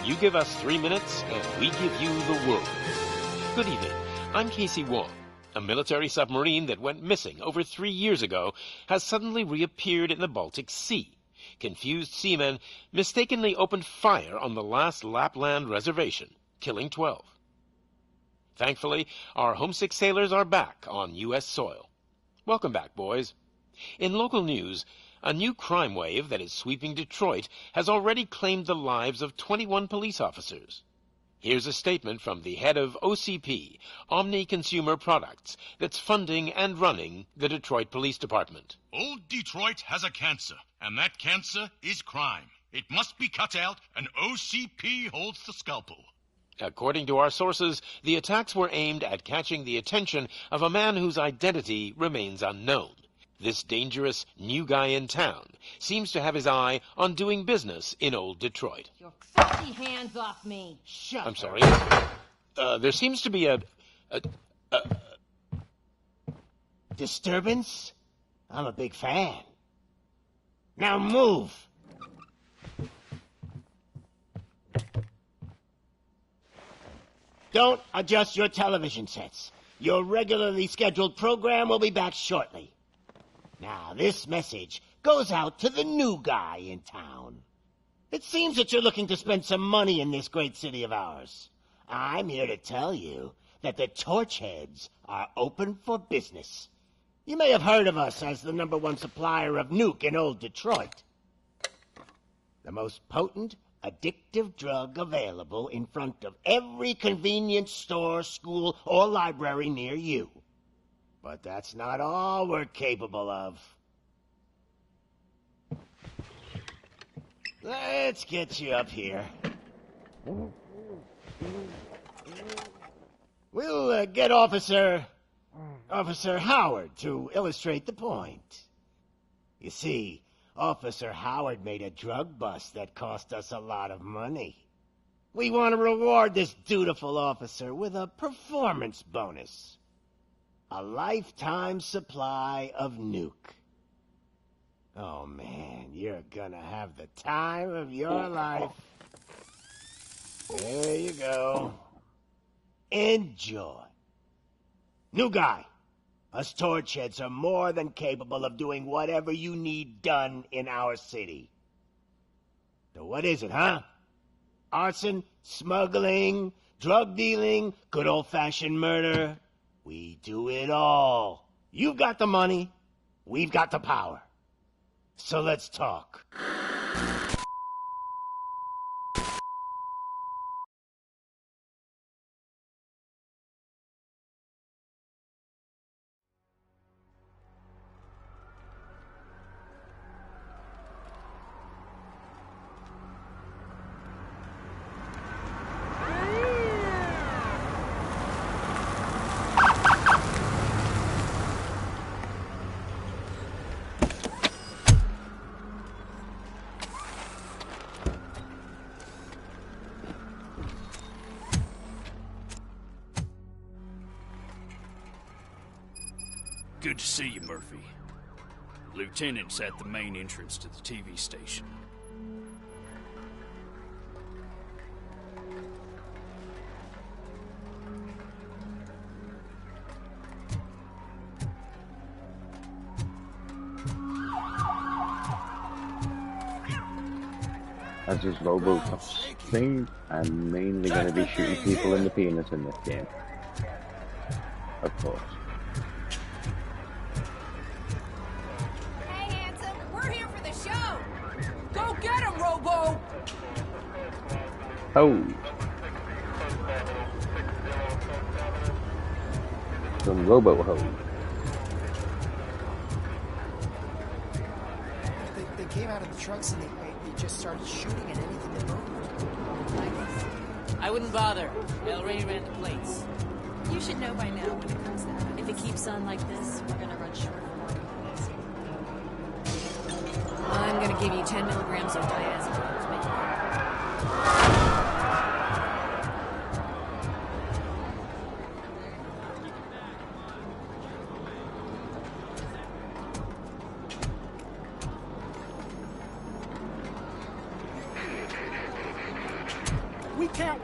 You give us 3 minutes, and we give you the world. Good evening. I'm Casey Wong. A military submarine that went missing over 3 years ago has suddenly reappeared in the Baltic Sea. Confused seamen mistakenly opened fire on the last Lapland reservation, killing 12. Thankfully, our homesick sailors are back on U.S. soil. Welcome back, boys. In local news, a new crime wave that is sweeping Detroit has already claimed the lives of 21 police officers. Here's a statement from the head of OCP, Omni Consumer Products, that's funding and running the Detroit Police Department. Old Detroit has a cancer, and that cancer is crime. It must be cut out, and OCP holds the scalpel. According to our sources, the attacks were aimed at catching the attention of a man whose identity remains unknown. This dangerous new guy in town seems to have his eye on doing business in old Detroit. Your filthy hands off me. Shut I'm sorry. There seems to be a disturbance? I'm a big fan. Now move! Don't adjust your television sets. Your regularly scheduled program will be back shortly. Now, this message goes out to the new guy in town. It seems that you're looking to spend some money in this great city of ours. I'm here to tell you that the Torchheads are open for business. You may have heard of us as the #1 supplier of nuke in old Detroit. The most potent, addictive drug available in front of every convenience store, school, or library near you. But that's not all we're capable of. Let's get you up here. We'll get Officer Howard to illustrate the point. You see, Officer Howard made a drug bust that cost us a lot of money. We want to reward this dutiful officer with a performance bonus. A lifetime supply of nuke. Oh man, you're gonna have the time of your life. There you go. Enjoy. New guy, us Torchheads are more than capable of doing whatever you need done in our city. So what is it, huh? Arson, smuggling, drug dealing, good old-fashioned murder. We do it all. You've got the money, we've got the power. So let's talk. Good to see you, Murphy. Lieutenant's at the main entrance to the TV station. As is RoboCop's thing, I'm mainly going to be shooting people in the penis in this game. Of course. Hey, handsome, we're here for the show. Go get him, Robo. Oh. Some Robo-Ho. They came out of the trucks and they just started shooting at anything that moved. I wouldn't bother. They already ran the plates. You should know by now when it comes to that. If it keeps on like this, we're gonna run short of more components. I'm gonna give you 10 milligrams of diazepam to make it better.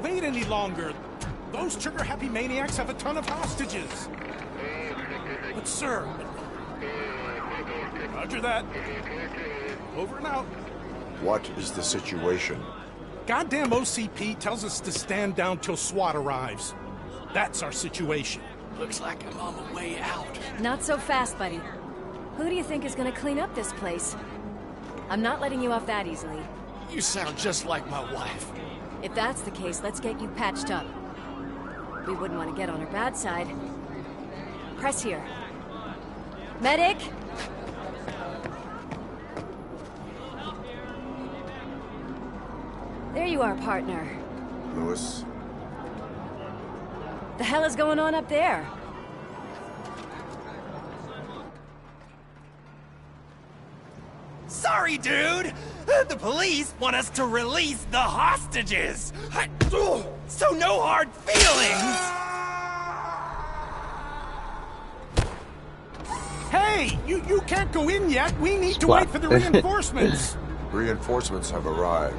wait any longer. Those trigger-happy maniacs have a ton of hostages. But, sir... Roger that. Over and out. What is the situation? Goddamn OCP tells us to stand down till SWAT arrives. That's our situation. Looks like I'm on the way out. Not so fast, buddy. Who do you think is gonna clean up this place? I'm not letting you off that easily. You sound just like my wife. If that's the case, let's get you patched up. We wouldn't want to get on her bad side. Press here. Medic! There you are, partner. Lewis? The hell is going on up there? Sorry, dude! The police want us to release the hostages! So no hard feelings! Hey! You can't go in yet! We need to wait for the reinforcements! Reinforcements have arrived.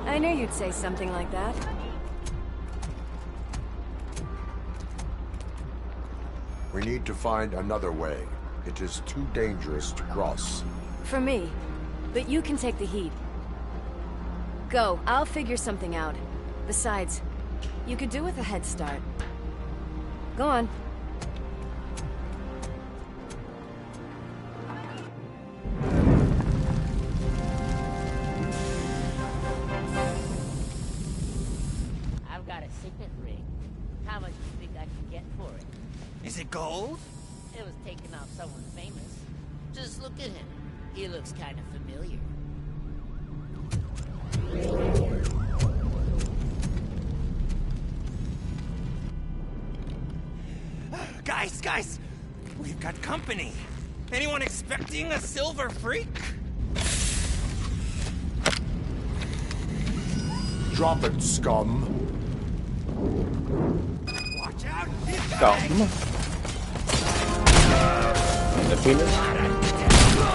I knew you'd say something like that. We need to find another way. It is too dangerous to cross. For me. But you can take the heat. Go, I'll figure something out. Besides, you could do with a head start. Go on. I've got a signet ring. How much do you think I can get for it? Is it gold? It was taken off someone famous. Just look at him. He looks kind of familiar. Guys! We've got company. Anyone expecting a silver freak? Drop it, scum. Watch out! Scum. In the penis.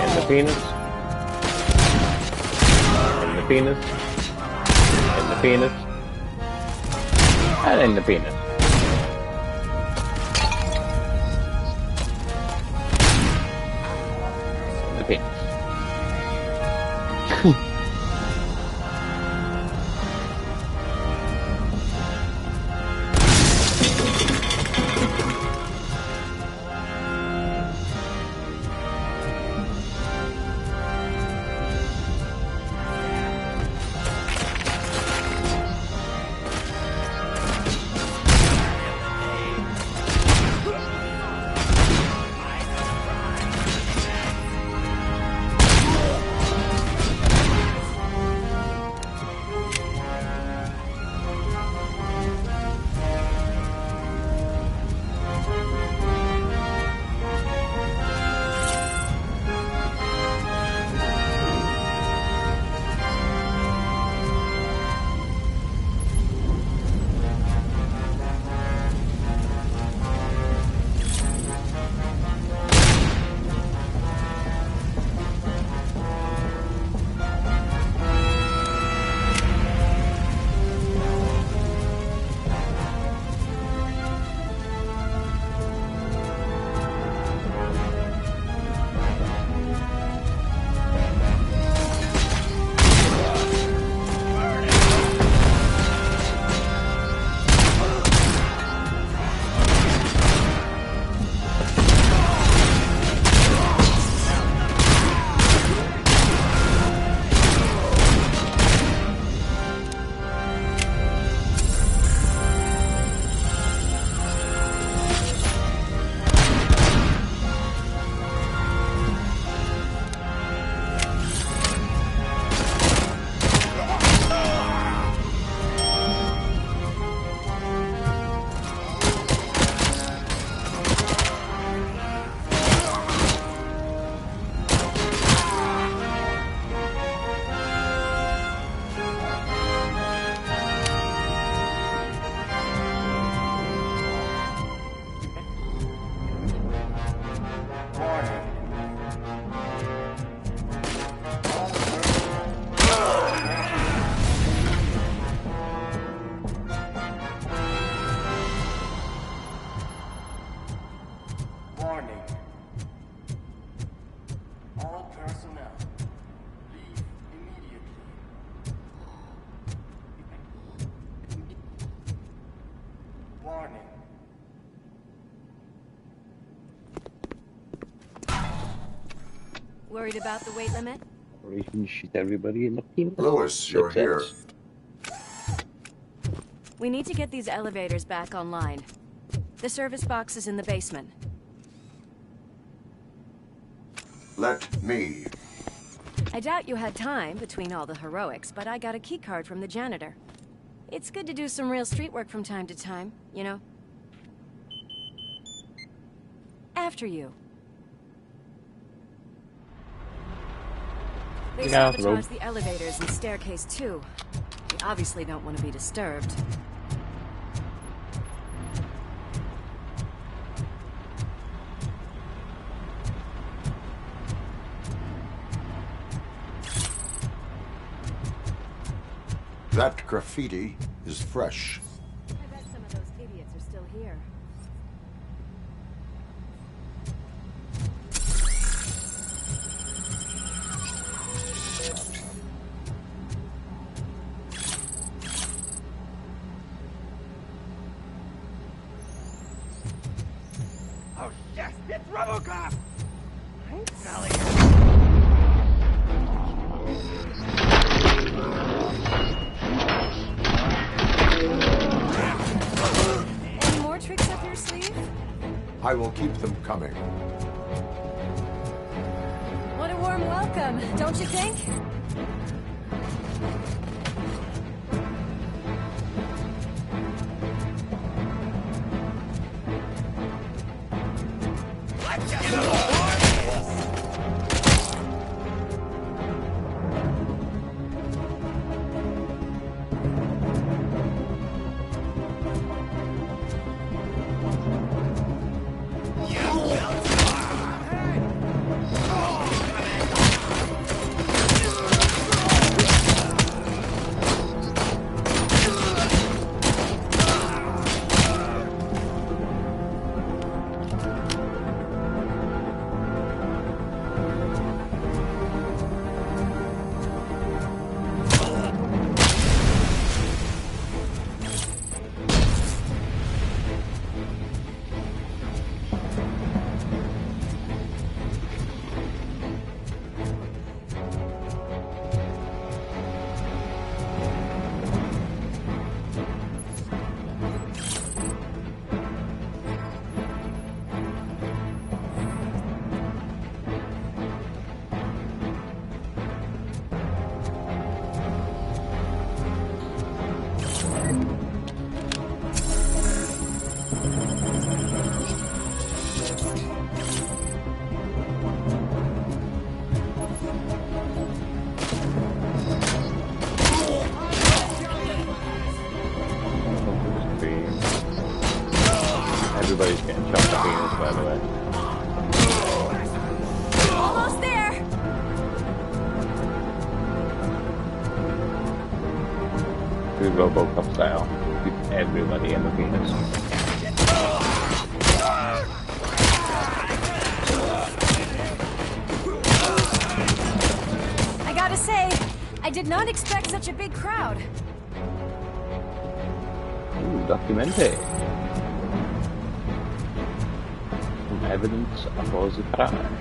In the penis. In the penis. In the penis. And in the penis. In the penis. Warning. All personnel, leave immediately. Warning. Worried about the weight limit? Or you can shoot everybody in the penis. Lewis, you're Makes sense. here. We need to get these elevators back online. The service box is in the basement. Let me. I doubt you had time between all the heroics, but I got a key card from the janitor. It's good to do some real street work from time to time, you know? After you. They Yeah, sabotaged the elevators and staircase too. We obviously don't want to be disturbed. That graffiti is fresh. I bet some of those idiots are still here. Oh, yes, it's RoboCop! I'm smelling Any more tricks up your sleeve? I will keep them coming. What a warm welcome, don't you think? Everybody's getting shot to penis, by the way. Almost there! Do RoboCop style. Shoot everybody in the penis. I gotta say, I did not expect such a big crowd. Ooh, documente. Some evidence of the crime.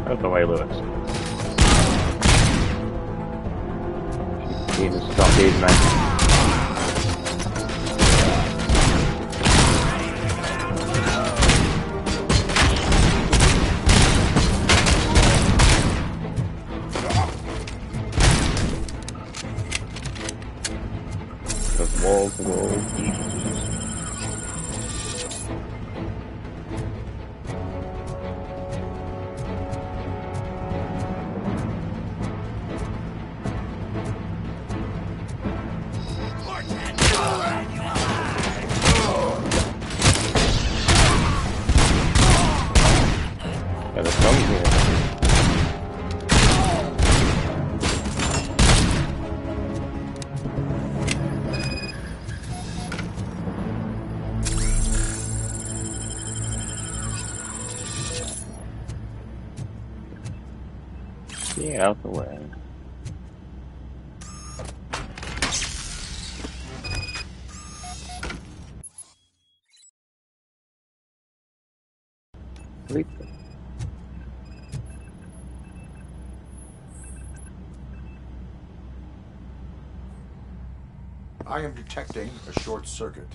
Out the way, Lewis. Penis stop these men. Just wall to wall. Yeah, the sun's here. Get out the way. Wait. I am detecting a short circuit.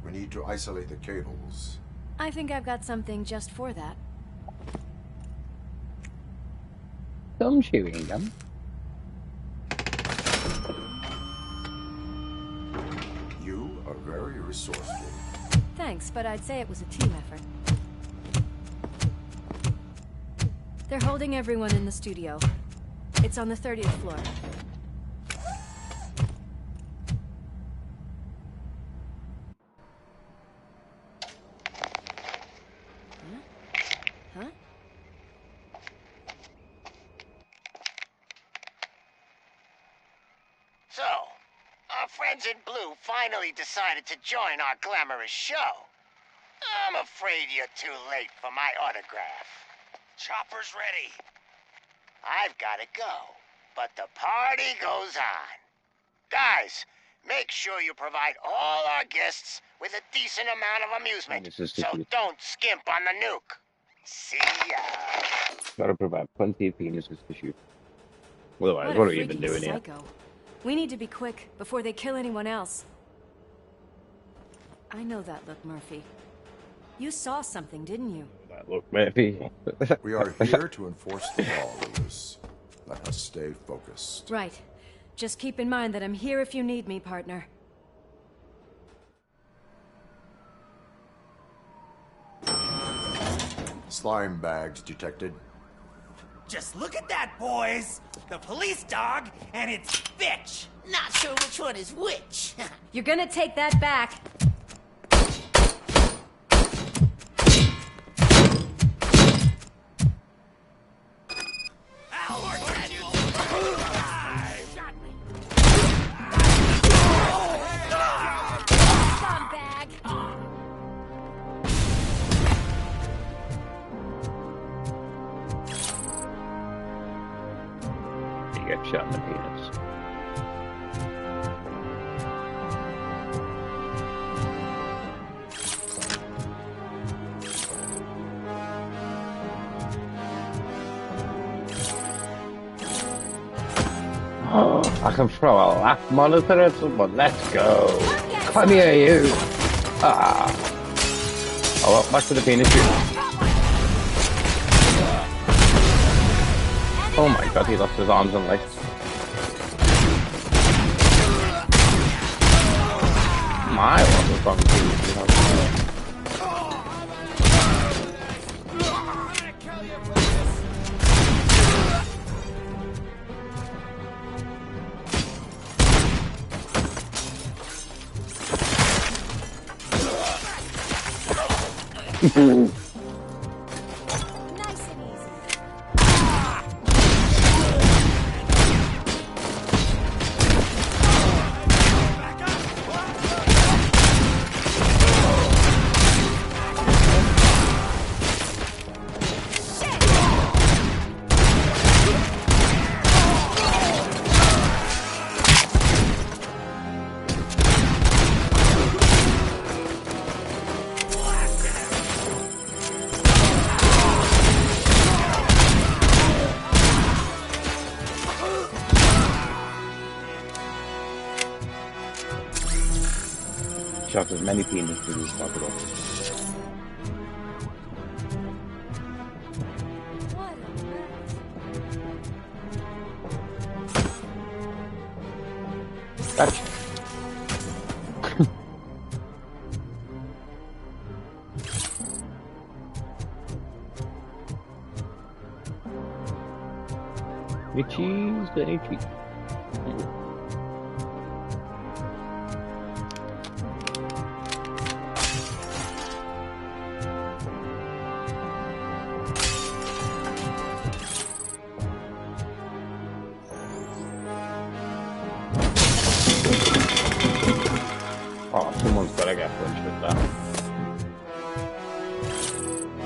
We need to isolate the cables. I think I've got something just for that. Some chewing gum. You are very resourceful. Thanks, but I'd say it was a team effort. They're holding everyone in the studio. It's on the 30th floor. Huh? So, our friends in blue finally decided to join our glamorous show. I'm afraid you're too late for my autograph. Chopper's ready. I've got to go, but the party goes on. Guys, make sure you provide all our guests with a decent amount of amusement, so don't skimp on the nuke. See ya. Gotta provide plenty of penises to shoot. Otherwise, what are we even doing here? We need to be quick before they kill anyone else. I know that look, Murphy. You saw something, didn't you? That look, Murphy. We are here to enforce the law, Lewis. Let us stay focused. Right. Just keep in mind that I'm here if you need me, partner. Slime bags detected. Just look at that, boys! The police dog and its bitch! Not sure which one is which. You're gonna take that back. You get shot in the penis. Oh, I can throw a lap monitor at someone. Let's go. Come here, you. Ah. Oh, well, back to the penis shoot. Oh my god, he lost his arms and legs. My, what was wrong with you? Shot as many penises as possible. Gotcha. The cheese, the cheese.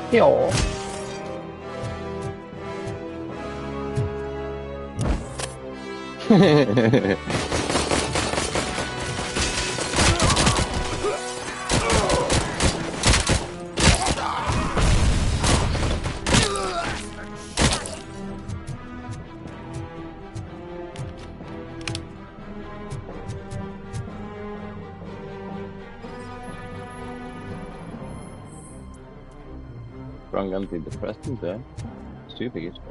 Yo. Strong antidepressant there. Super useful.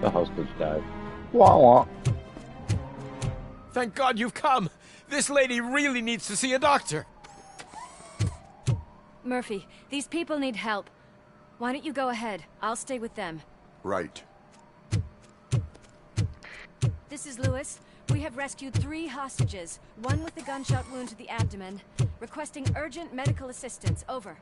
The hostage died. Wah wah. Thank God you've come. This lady really needs to see a doctor. Murphy, these people need help. Why don't you go ahead? I'll stay with them. Right. This is Lewis. We have rescued 3 hostages, one with a gunshot wound to the abdomen. Requesting urgent medical assistance. Over.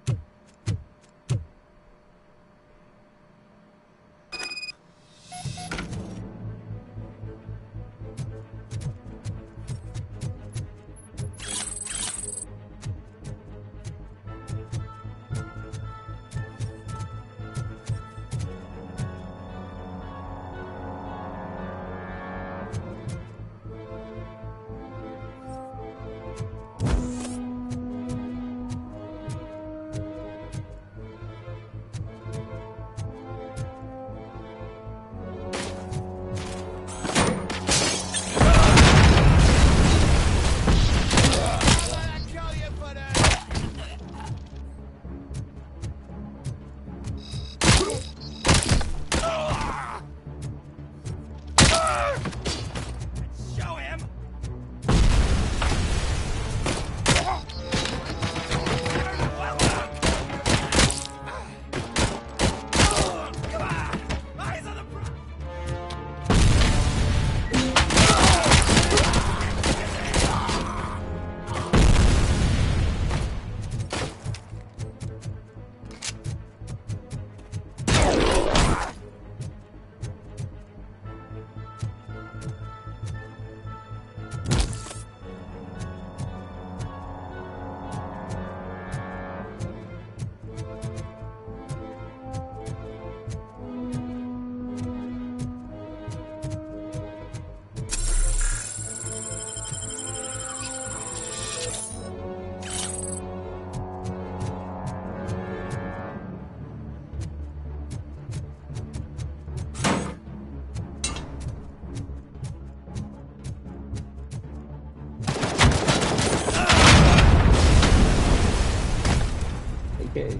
Okay.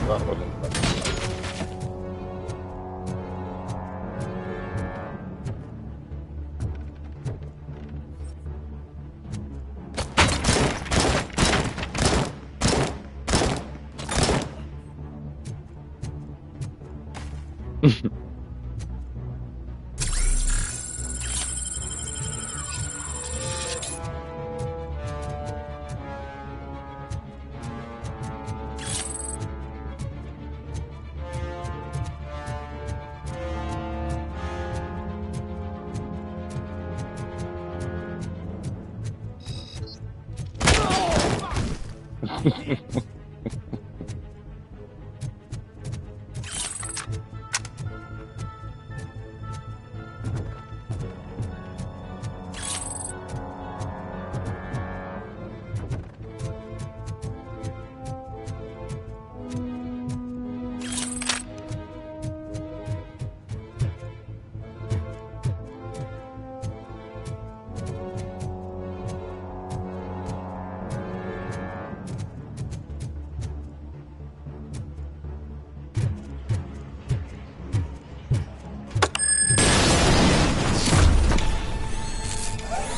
That wasn't fun.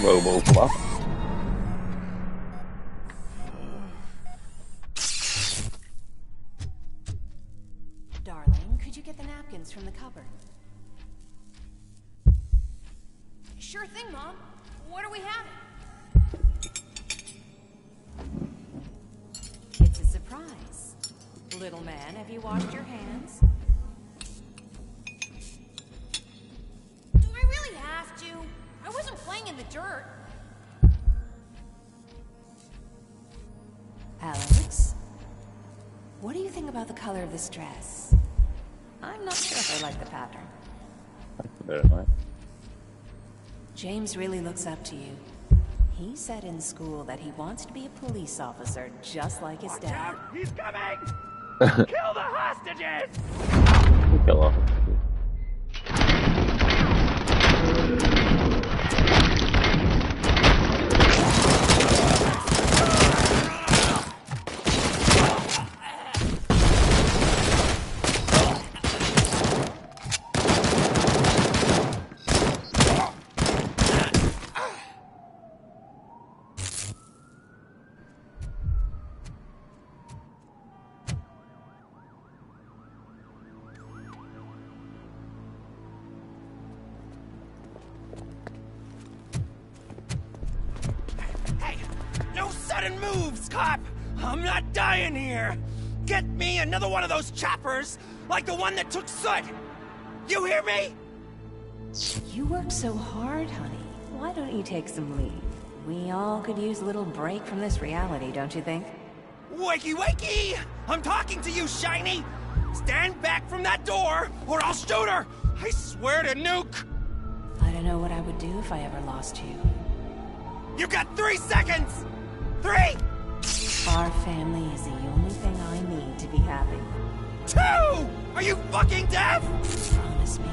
RoboCop. Darling, could you get the napkins from the cupboard? Sure thing, Mom. What are we having? It's a surprise. Little man, have you washed your hands? Do I really have to? I wasn't playing in the dirt. Alex? What do you think about the color of this dress? I'm not sure if I like the pattern. James really looks up to you. He said in school that he wants to be a police officer just like his dad. He's coming! Kill the hostages! Kill off. Sudden moves, cop! I'm not dying here! Get me another one of those choppers, like the one that took Soot! You hear me? You worked so hard, honey. Why don't you take some leave? We all could use a little break from this reality, don't you think? Wakey, wakey! I'm talking to you, Shiny! Stand back from that door, or I'll shoot her! I swear to nuke! I don't know what I would do if I ever lost you. You got 3 seconds! 3! Our family is the only thing I need to be happy. 2! Are you fucking deaf? Promise me,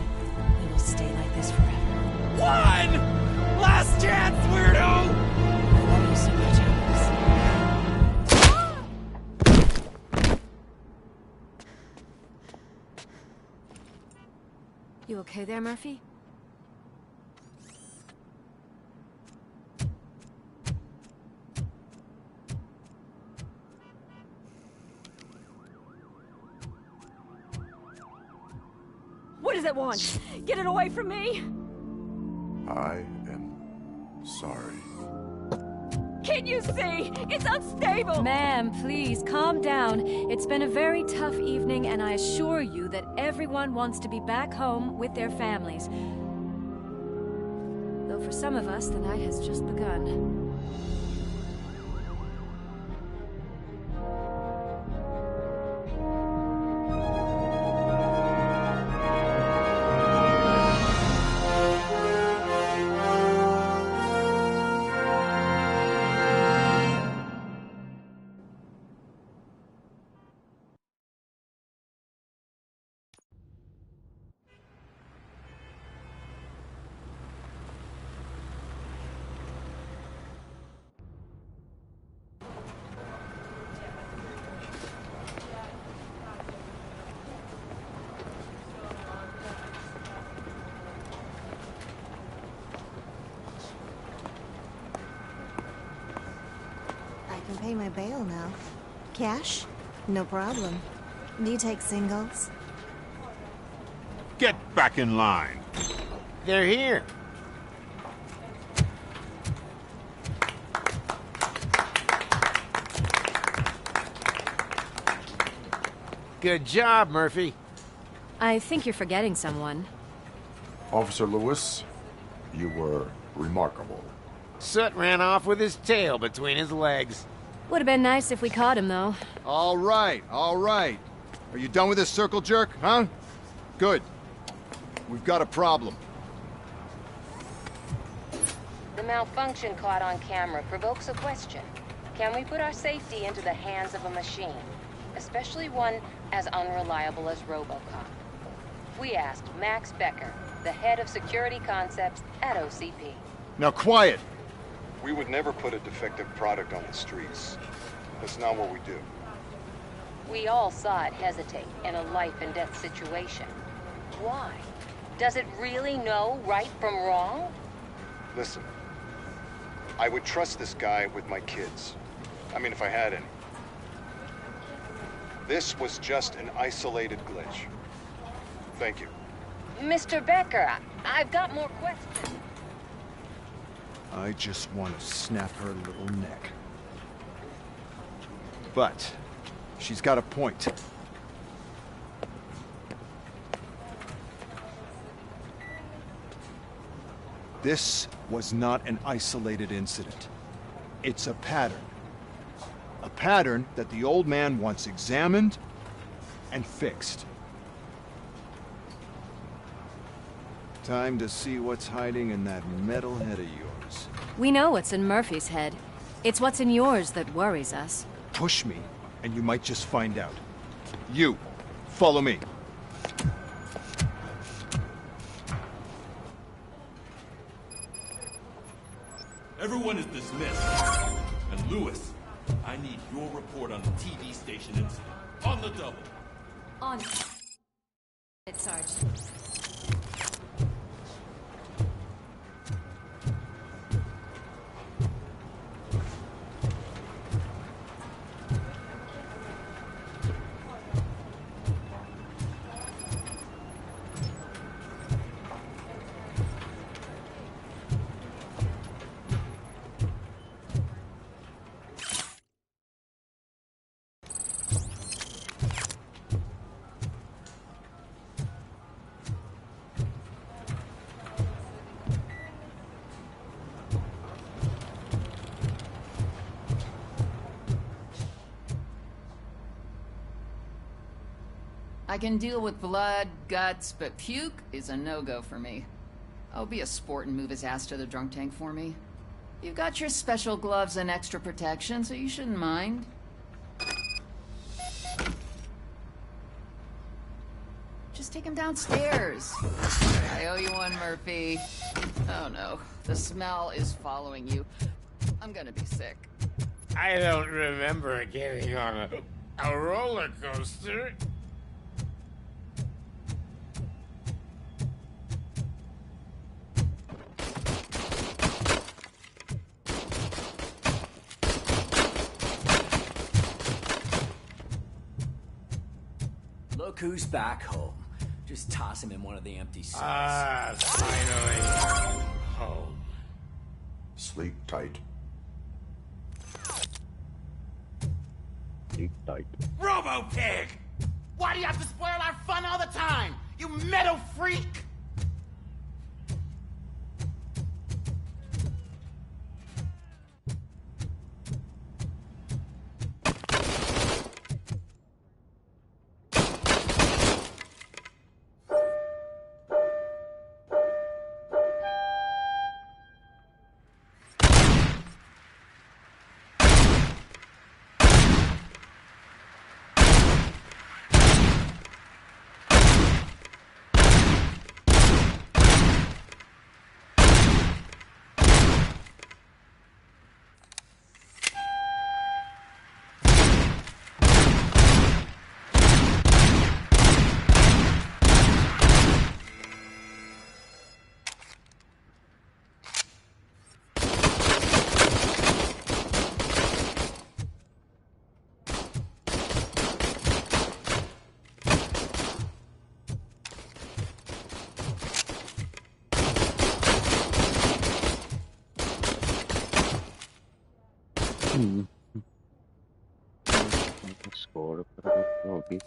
we will stay like this forever. 1! Last chance, weirdo! I love you so much, Alex. You okay there, Murphy? What does it want? Get it away from me! I am sorry. Can't you see? It's unstable! Ma'am, please, calm down. It's been a very tough evening, and I assure you that everyone wants to be back home with their families. Though for some of us, the night has just begun. I can pay my bail now. Cash? No problem. Do you take singles? Get back in line. They're here. Good job, Murphy. I think you're forgetting someone. Officer Lewis, you were remarkable. Soot ran off with his tail between his legs. Would have been nice if we caught him, though. All right, all right. Are you done with this circle jerk, huh? Good. We've got a problem. The malfunction caught on camera provokes a question. Can we put our safety into the hands of a machine? Especially one as unreliable as RoboCop. We asked Max Becker, the head of security concepts at OCP. Now quiet! We would never put a defective product on the streets. That's not what we do. We all saw it hesitate in a life-and-death situation. Why? Does it really know right from wrong? Listen, I would trust this guy with my kids. I mean, if I had any. This was just an isolated glitch. Thank you. Mr. Becker, I've got more questions. I just want to snap her little neck. But she's got a point. This was not an isolated incident. It's a pattern. A pattern that the old man wants examined and fixed. Time to see what's hiding in that metal head of yours. We know what's in Murphy's head. It's what's in yours that worries us. Push me, and you might just find out. You, follow me. Everyone is dismissed. And Lewis, I need your report on the TV station incident. On the double. On it, Sarge. I can deal with blood, guts, but puke is a no-go for me. I'll be a sport and move his ass to the drunk tank for me. You've got your special gloves and extra protection, so you shouldn't mind. Just take him downstairs. I owe you one, Murphy. Oh no, the smell is following you. I'm gonna be sick. I don't remember getting on a roller coaster. Look who's back home. Just toss him in one of the empty cells. Ah, finally. Home. Sleep tight. Sleep tight. Robo-Pig! Why do you have to spoil our fun all the time? You metal freak! Score para Robbie.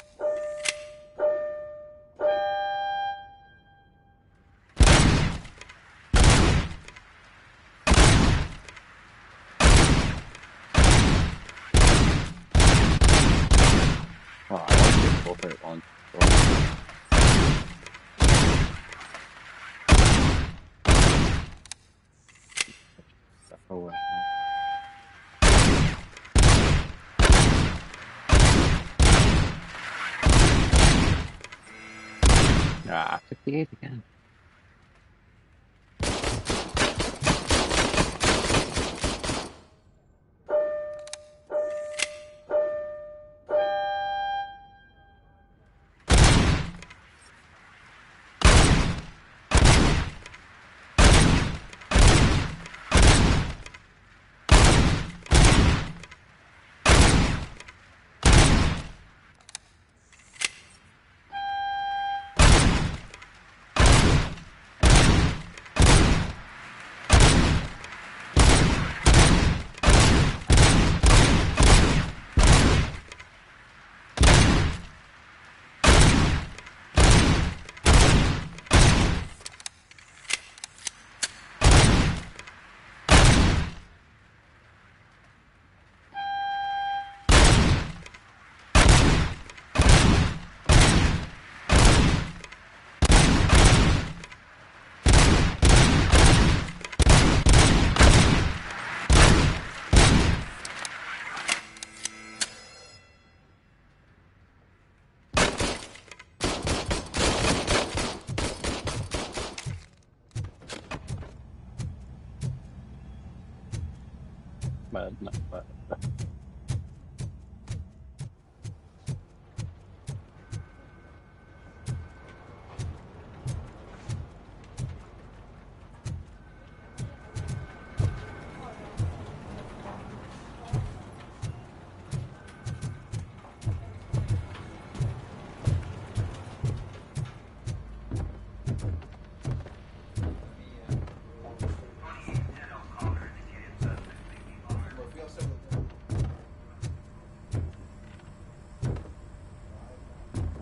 go for it once. Ah, 58 again.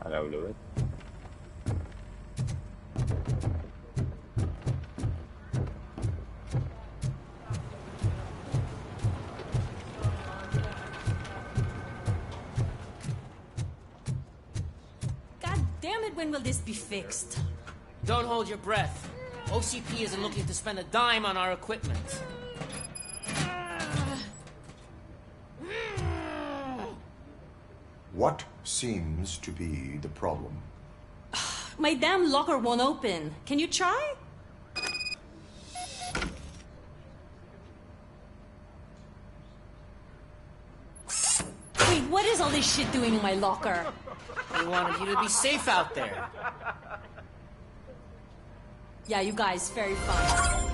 But I'll do it. God damn it, when will this be fixed? Don't hold your breath. OCP isn't looking to spend a dime on our equipment. What seems to be the problem? My damn locker won't open. Can you try? Wait, what is all this shit doing in my locker? We wanted you to be safe out there. Yeah, you guys, very fun.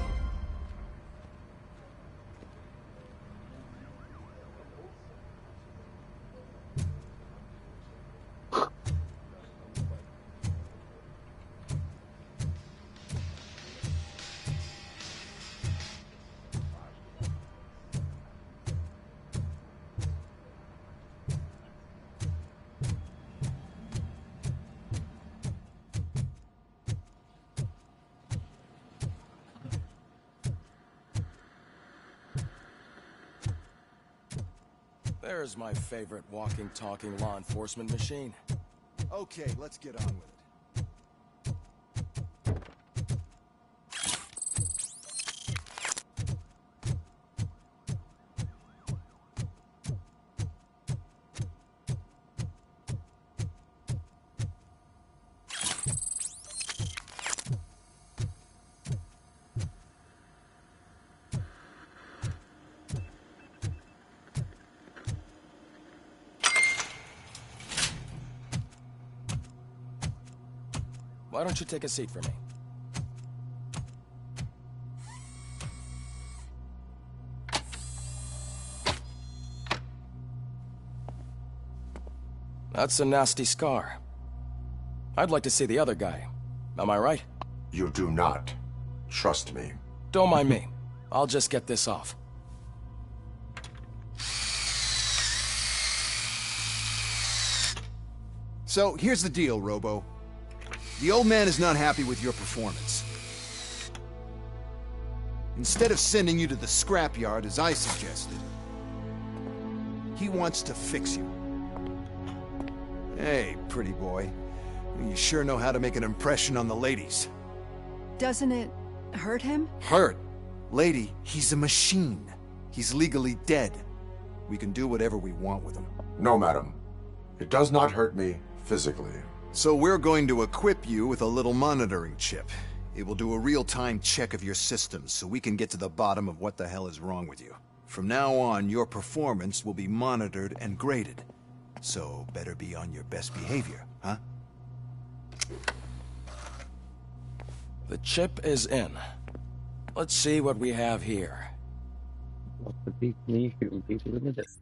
There's my favorite walking, talking law enforcement machine. Okay, let's get on with it. Why don't you take a seat for me? That's a nasty scar. I'd like to see the other guy. Am I right? You do not. Trust me. Don't mind me. I'll just get this off. So, here's the deal, Robo. The old man is not happy with your performance. Instead of sending you to the scrapyard as I suggested, he wants to fix you. Hey, pretty boy. You sure know how to make an impression on the ladies. Doesn't it hurt him? Hurt? Lady, he's a machine. He's legally dead. We can do whatever we want with him. No, madam. It does not hurt me physically. So we're going to equip you with a little monitoring chip. It will do a real-time check of your systems so we can get to the bottom of what the hell is wrong with you. From now on, your performance will be monitored and graded. So better be on your best behavior, huh? The chip is in. Let's see what we have here. What's the beat me shooting people in the distance?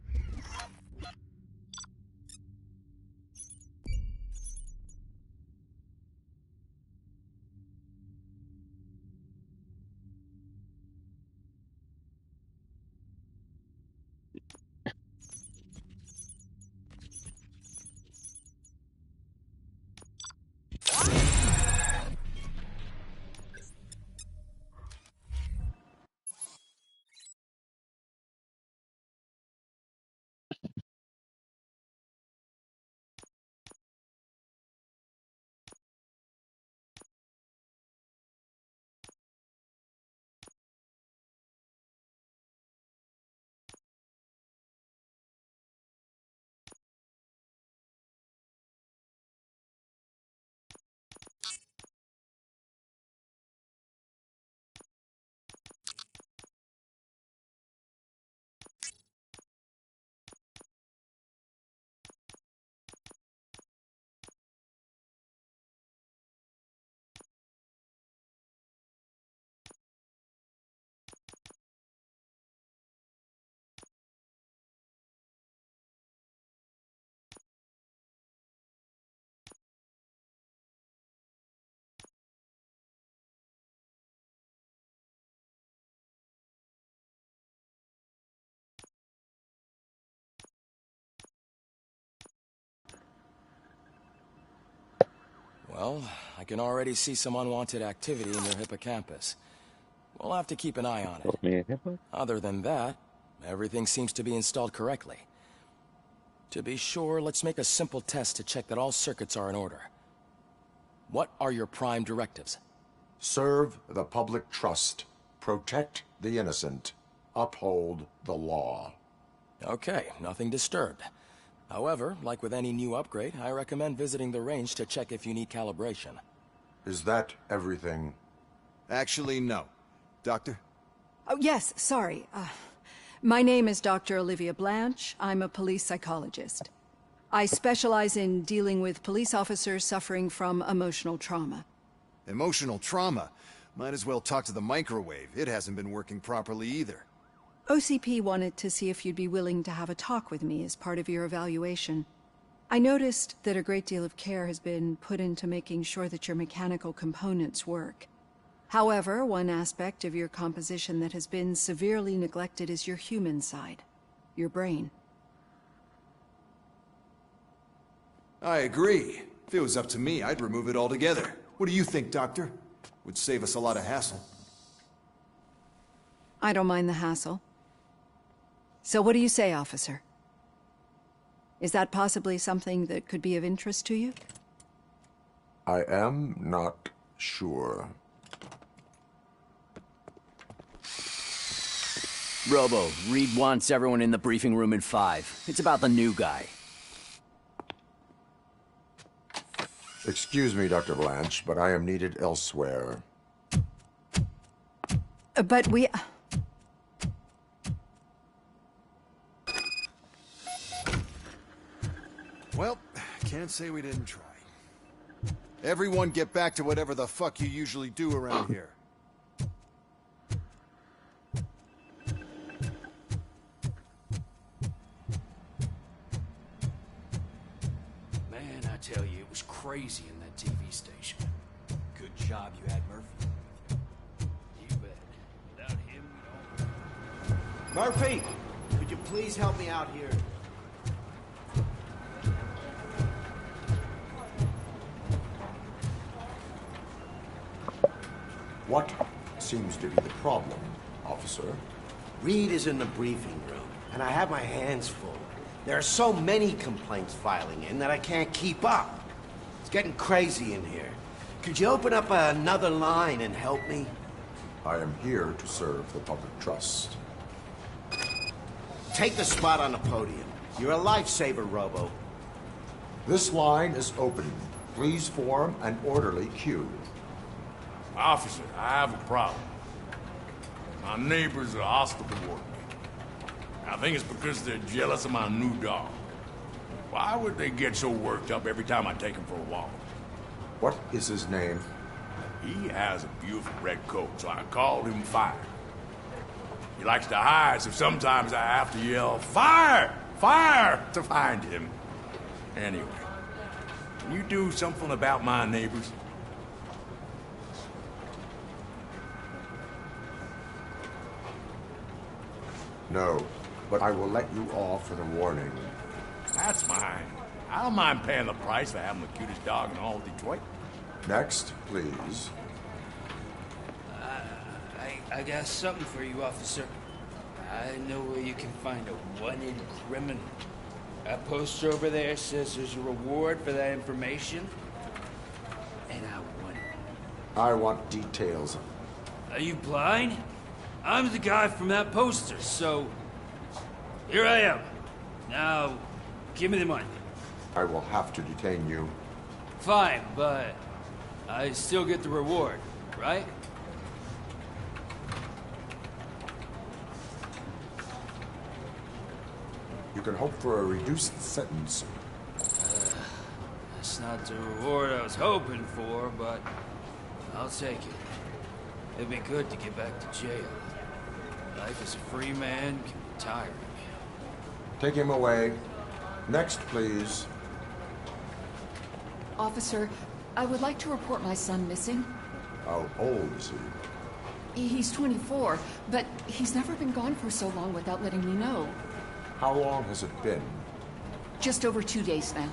Well, I can already see some unwanted activity in your hippocampus. We'll have to keep an eye on it. Other than that, everything seems to be installed correctly. To be sure, let's make a simple test to check that all circuits are in order. What are your prime directives? Serve the public trust. Protect the innocent. Uphold the law. Okay, nothing disturbed. However, like with any new upgrade, I recommend visiting the range to check if you need calibration. Is that everything? Actually, no. Doctor? Oh, yes, sorry. My name is Dr. Olivia Blanche. I'm a police psychologist. I specialize in dealing with police officers suffering from emotional trauma. Emotional trauma? Might as well talk to the microwave. It hasn't been working properly either. OCP wanted to see if you'd be willing to have a talk with me as part of your evaluation. I noticed that a great deal of care has been put into making sure that your mechanical components work. However, one aspect of your composition that has been severely neglected is your human side, your brain. I agree. If it was up to me, I'd remove it altogether. What do you think, Doctor? Would save us a lot of hassle. I don't mind the hassle. So what do you say, officer? Is that possibly something that could be of interest to you? I am not sure. Robo, Reed wants everyone in the briefing room in 5. It's about the new guy. Excuse me, Dr. Blanche, but I am needed elsewhere. But we... Well, can't say we didn't try. Everyone get back to whatever the fuck you usually do around here. Man, I tell you, it was crazy in that TV station. Good job you had Murphy. You bet. Without him, we don't... Murphy! Could you please help me out here? What seems to be the problem, officer? Reed is in the briefing room, and I have my hands full. There are so many complaints filing in that I can't keep up. It's getting crazy in here. Could you open up another line and help me? I am here to serve the public trust. Take the spot on the podium. You're a lifesaver, Robo. This line is open. Please form an orderly queue. Officer, I have a problem. My neighbors are hostile toward me. I think it's because they're jealous of my new dog. Why would they get so worked up every time I take him for a walk? What is his name? He has a beautiful red coat, so I called him Fire. He likes to hide, so sometimes I have to yell, "Fire! Fire!" to find him. Anyway, can you do something about my neighbors? No, but I will let you off with a warning. That's fine. I don't mind paying the price for having the cutest dog in all of Detroit. Next, please. I got something for you, officer. I know where you can find a wanted criminal. That poster over there says there's a reward for that information. And I want it. I want details. Are you blind? I'm the guy from that poster, so... Here I am. Now, give me the money. I will have to detain you. Fine, but I still get the reward, right? You can hope for a reduced sentence. That's not the reward I was hoping for, but I'll take it. It'd be good to get back to jail. Life as a free man can be tiring. Take him away. Next, please. Officer, I would like to report my son missing. How old is he? He's 24, but he's never been gone for so long without letting me know. How long has it been? Just over 2 days now.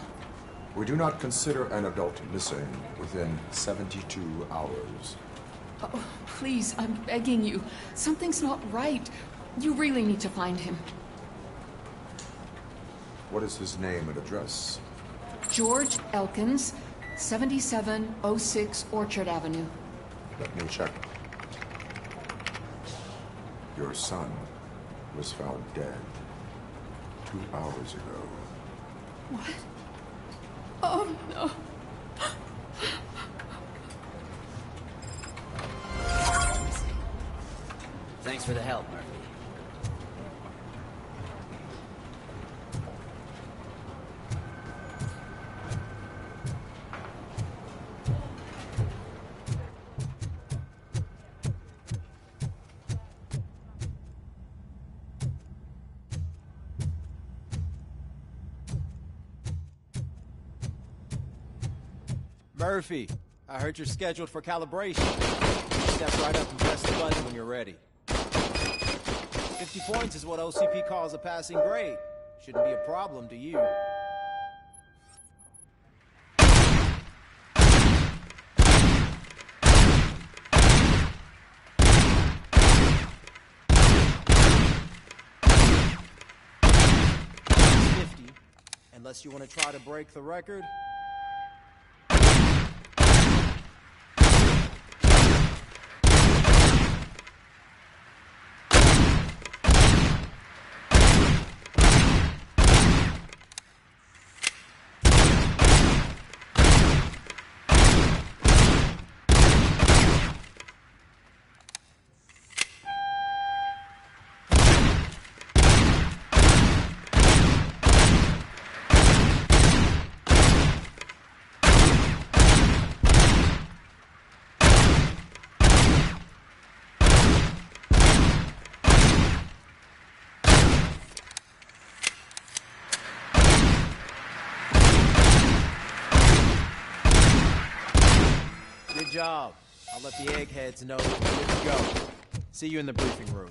We do not consider an adult missing within 72 hours. Oh, please, I'm begging you. Something's not right. You really need to find him. What is his name and address? George Elkins, 7706 Orchard Avenue. Let me check. Your son was found dead 2 hours ago. What? Oh, no. Thanks for the help, Murphy. Murphy, I heard you're scheduled for calibration. Step right up and press the button when you're ready. 50 points is what OCP calls a passing grade. Shouldn't be a problem to you. Unless you want to try to break the record. Good job. I'll let the eggheads know we're good to go. See you in the briefing room.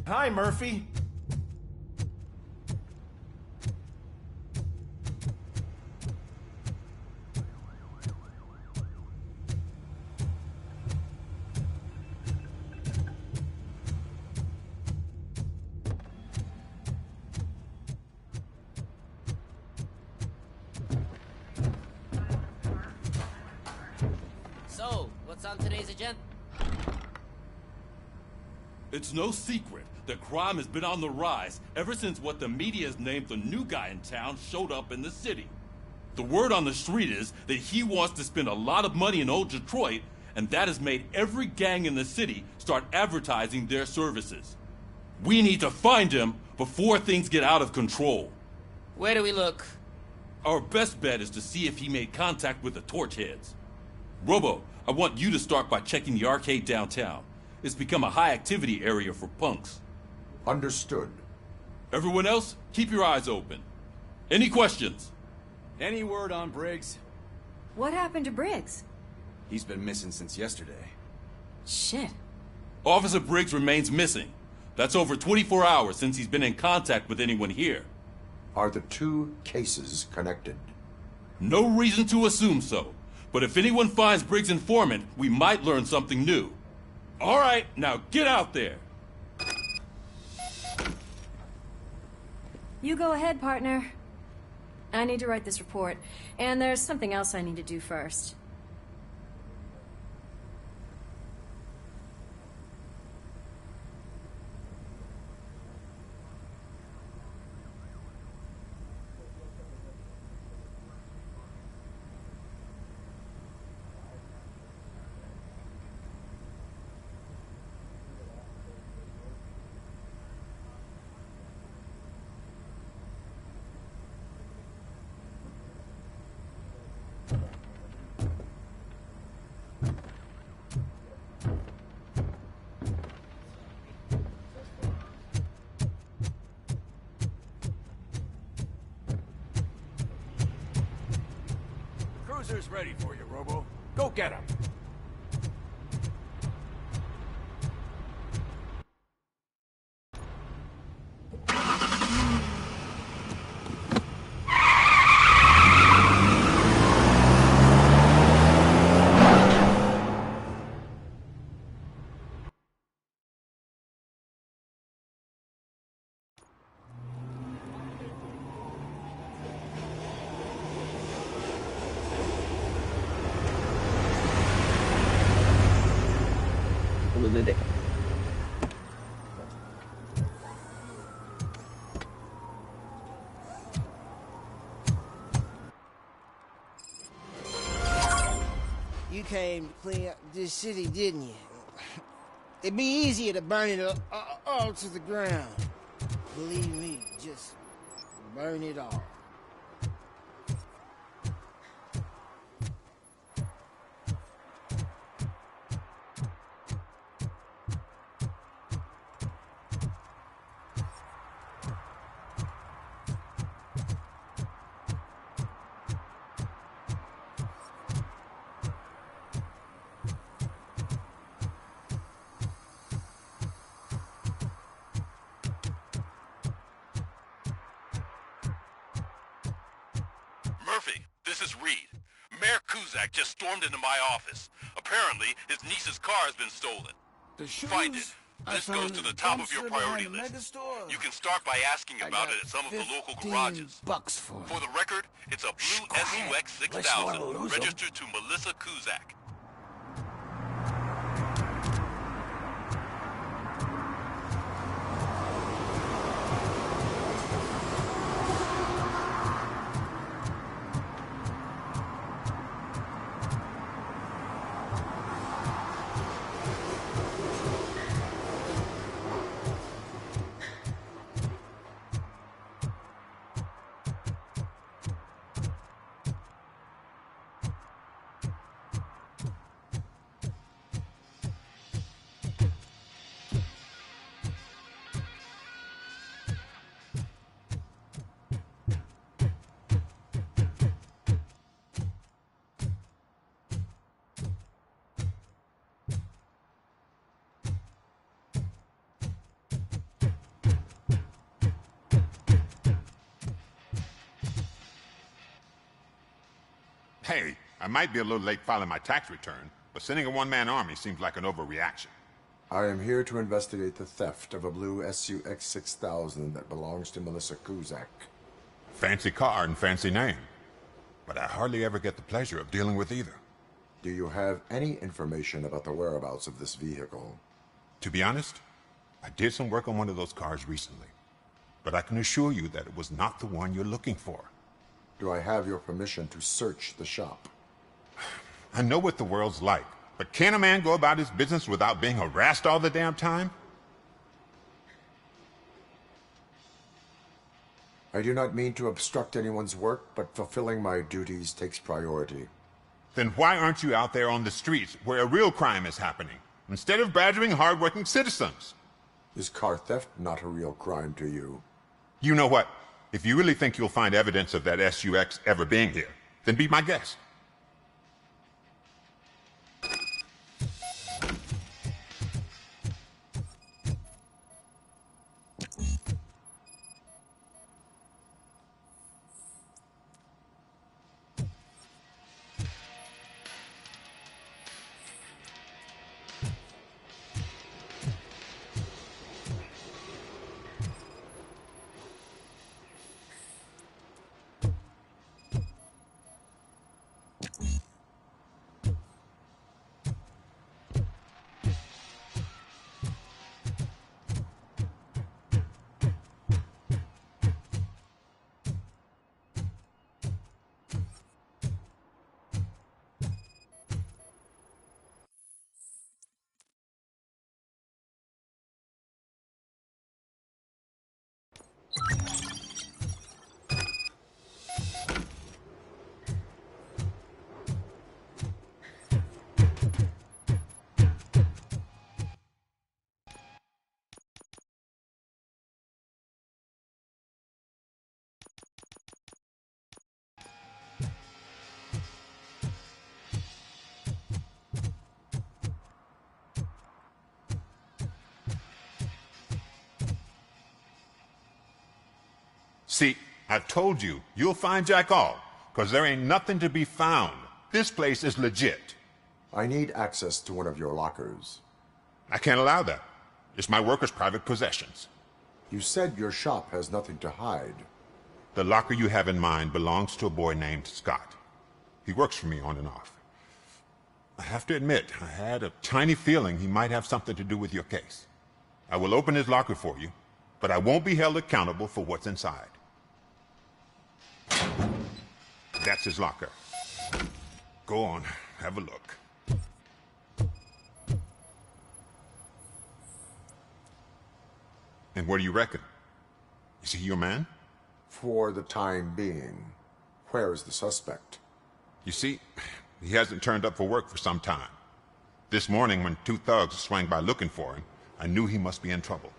Hi, Murphy. So, what's on today's agenda? It's no secret that crime has been on the rise ever since what the media has named the new guy in town showed up in the city. The word on the street is that he wants to spend a lot of money in old Detroit, and that has made every gang in the city start advertising their services. We need to find him before things get out of control. Where do we look? Our best bet is to see if he made contact with the Torchheads. Robo, I want you to start by checking the arcade downtown. It's become a high-activity area for punks. Understood. Everyone else, keep your eyes open. Any questions? Any word on Briggs? What happened to Briggs? He's been missing since yesterday. Shit. Officer Briggs remains missing. That's over 24 hours since he's been in contact with anyone here. Are the two cases connected? No reason to assume so. But if anyone finds Briggs' informant, we might learn something new. All right, now get out there. You go ahead, partner. I need to write this report, and there's something else I need to do first. Cruiser's ready for you, Robo. Go get him. You came to clean up this city, didn't you? It'd be easier to burn it all to the ground. Believe me, just burn it all. Murphy, this is Reed. Mayor Kuzak just stormed into my office. Apparently, his niece's car has been stolen. Find it. This goes to the top of your priority list. You can start by asking about it at some of the local garages. For the record, it's a blue SUX 6000 registered to Melissa Kuzak. Hey, I might be a little late filing my tax return, but sending a one-man army seems like an overreaction. I am here to investigate the theft of a blue SUX 6000 that belongs to Melissa Kuzak. Fancy car and fancy name. But I hardly ever get the pleasure of dealing with either. Do you have any information about the whereabouts of this vehicle? To be honest, I did some work on one of those cars recently. But I can assure you that it was not the one you're looking for. Do I have your permission to search the shop? I know what the world's like, but can a man go about his business without being harassed all the damn time? I do not mean to obstruct anyone's work, but fulfilling my duties takes priority. Then why aren't you out there on the streets where a real crime is happening, instead of badgering hard-working citizens? Is car theft not a real crime to you? You know what? If you really think you'll find evidence of that SUX ever being here, then be my guest. See, I've told you, you'll find Jack All, because there ain't nothing to be found. This place is legit. I need access to one of your lockers. I can't allow that. It's my workers' private possessions. You said your shop has nothing to hide. The locker you have in mind belongs to a boy named Scott. He works for me on and off. I have to admit, I had a tiny feeling he might have something to do with your case. I will open his locker for you, but I won't be held accountable for what's inside. That's his locker. Go on, have a look. And what do you reckon? Is he your man? For the time being. Where is the suspect? You see, he hasn't turned up for work for some time. This morning, when two thugs swang by looking for him, I knew he must be in trouble.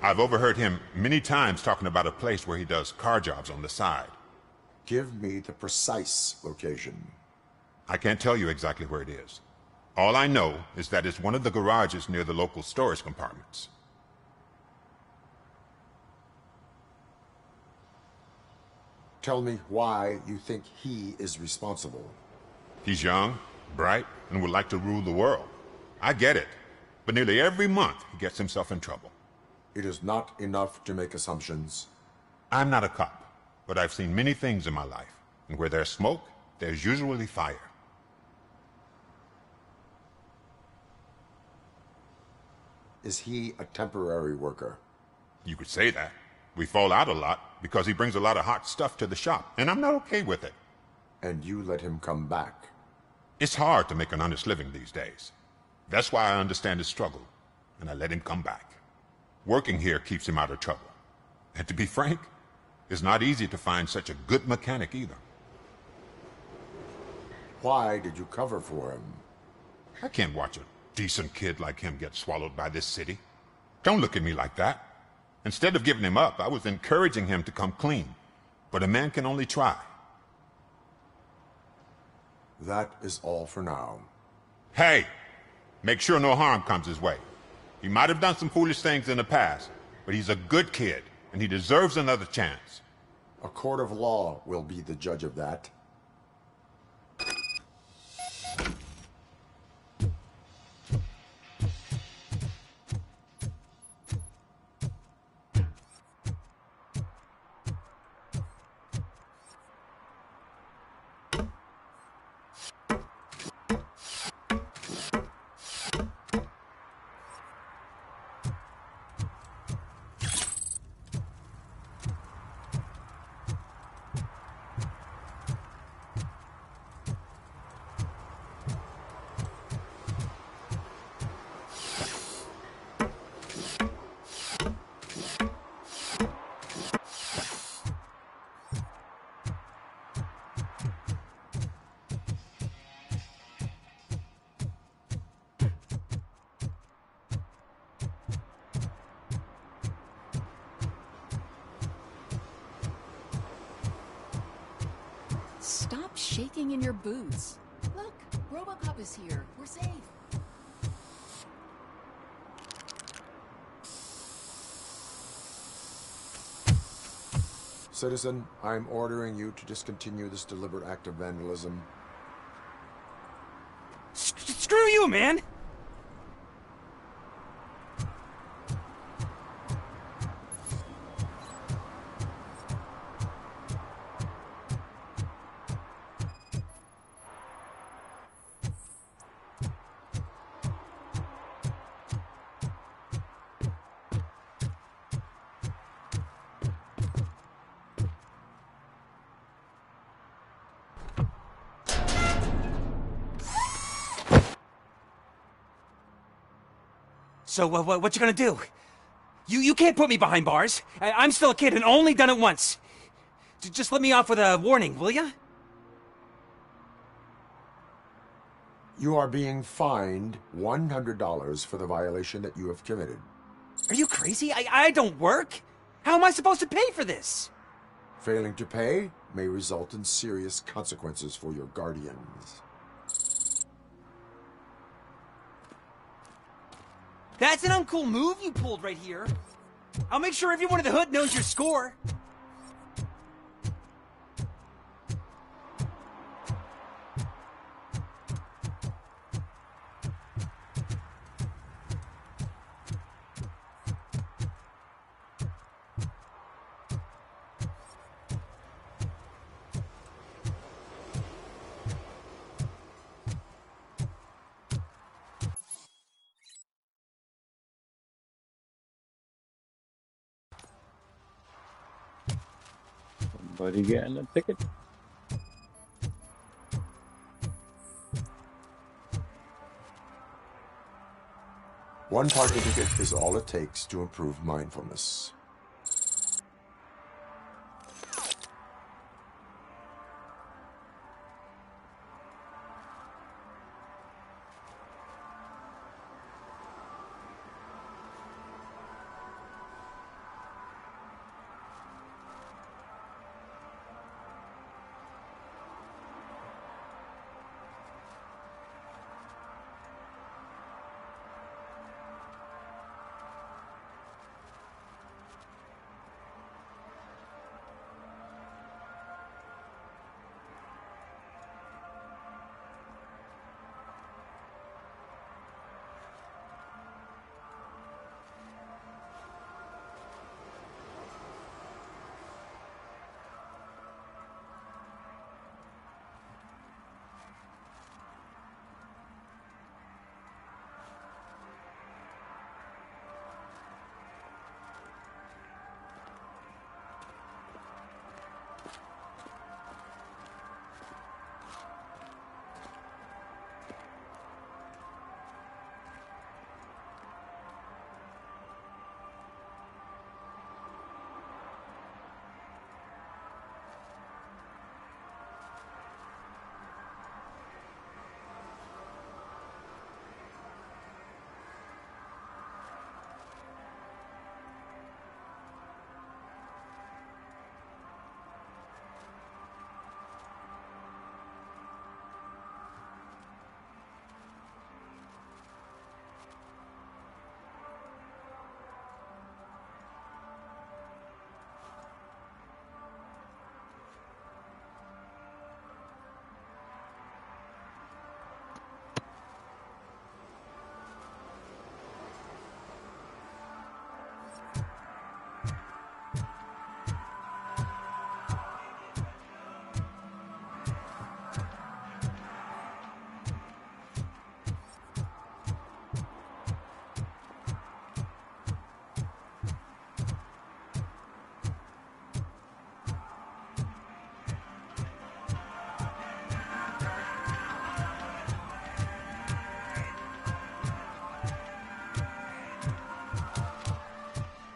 I've overheard him many times talking about a place where he does car jobs on the side. Give me the precise location. I can't tell you exactly where it is. All I know is that it's one of the garages near the local storage compartments. Tell me why you think he is responsible. He's young, bright, and would like to rule the world. I get it. But nearly every month, he gets himself in trouble. It is not enough to make assumptions. I'm not a cop, but I've seen many things in my life. And where there's smoke, there's usually fire. Is he a temporary worker? You could say that. We fall out a lot because he brings a lot of hot stuff to the shop, and I'm not okay with it. And you let him come back? It's hard to make an honest living these days. That's why I understand his struggle, and I let him come back. Working here keeps him out of trouble. And to be frank, it's not easy to find such a good mechanic either. Why did you cover for him? I can't watch a decent kid like him get swallowed by this city. Don't look at me like that. Instead of giving him up, I was encouraging him to come clean. But a man can only try. That is all for now. Hey! Make sure no harm comes his way. He might have done some foolish things in the past, but he's a good kid, and he deserves another chance. A court of law will be the judge of that. walking in your boots. Look, RoboCop is here. We're safe. Citizen, I'm ordering you to discontinue this deliberate act of vandalism. Screw you, man! So, what you gonna do? You can't put me behind bars. I'm still a kid and only done it once. Just let me off with a warning, will ya? You are being fined $100 for the violation that you have committed. Are you crazy? I don't work. How am I supposed to pay for this? Failing to pay may result in serious consequences for your guardians. That's an uncool move you pulled right here. I'll make sure everyone in the hood knows your score. Somebody getting a ticket? One parking ticket is all it takes to improve mindfulness.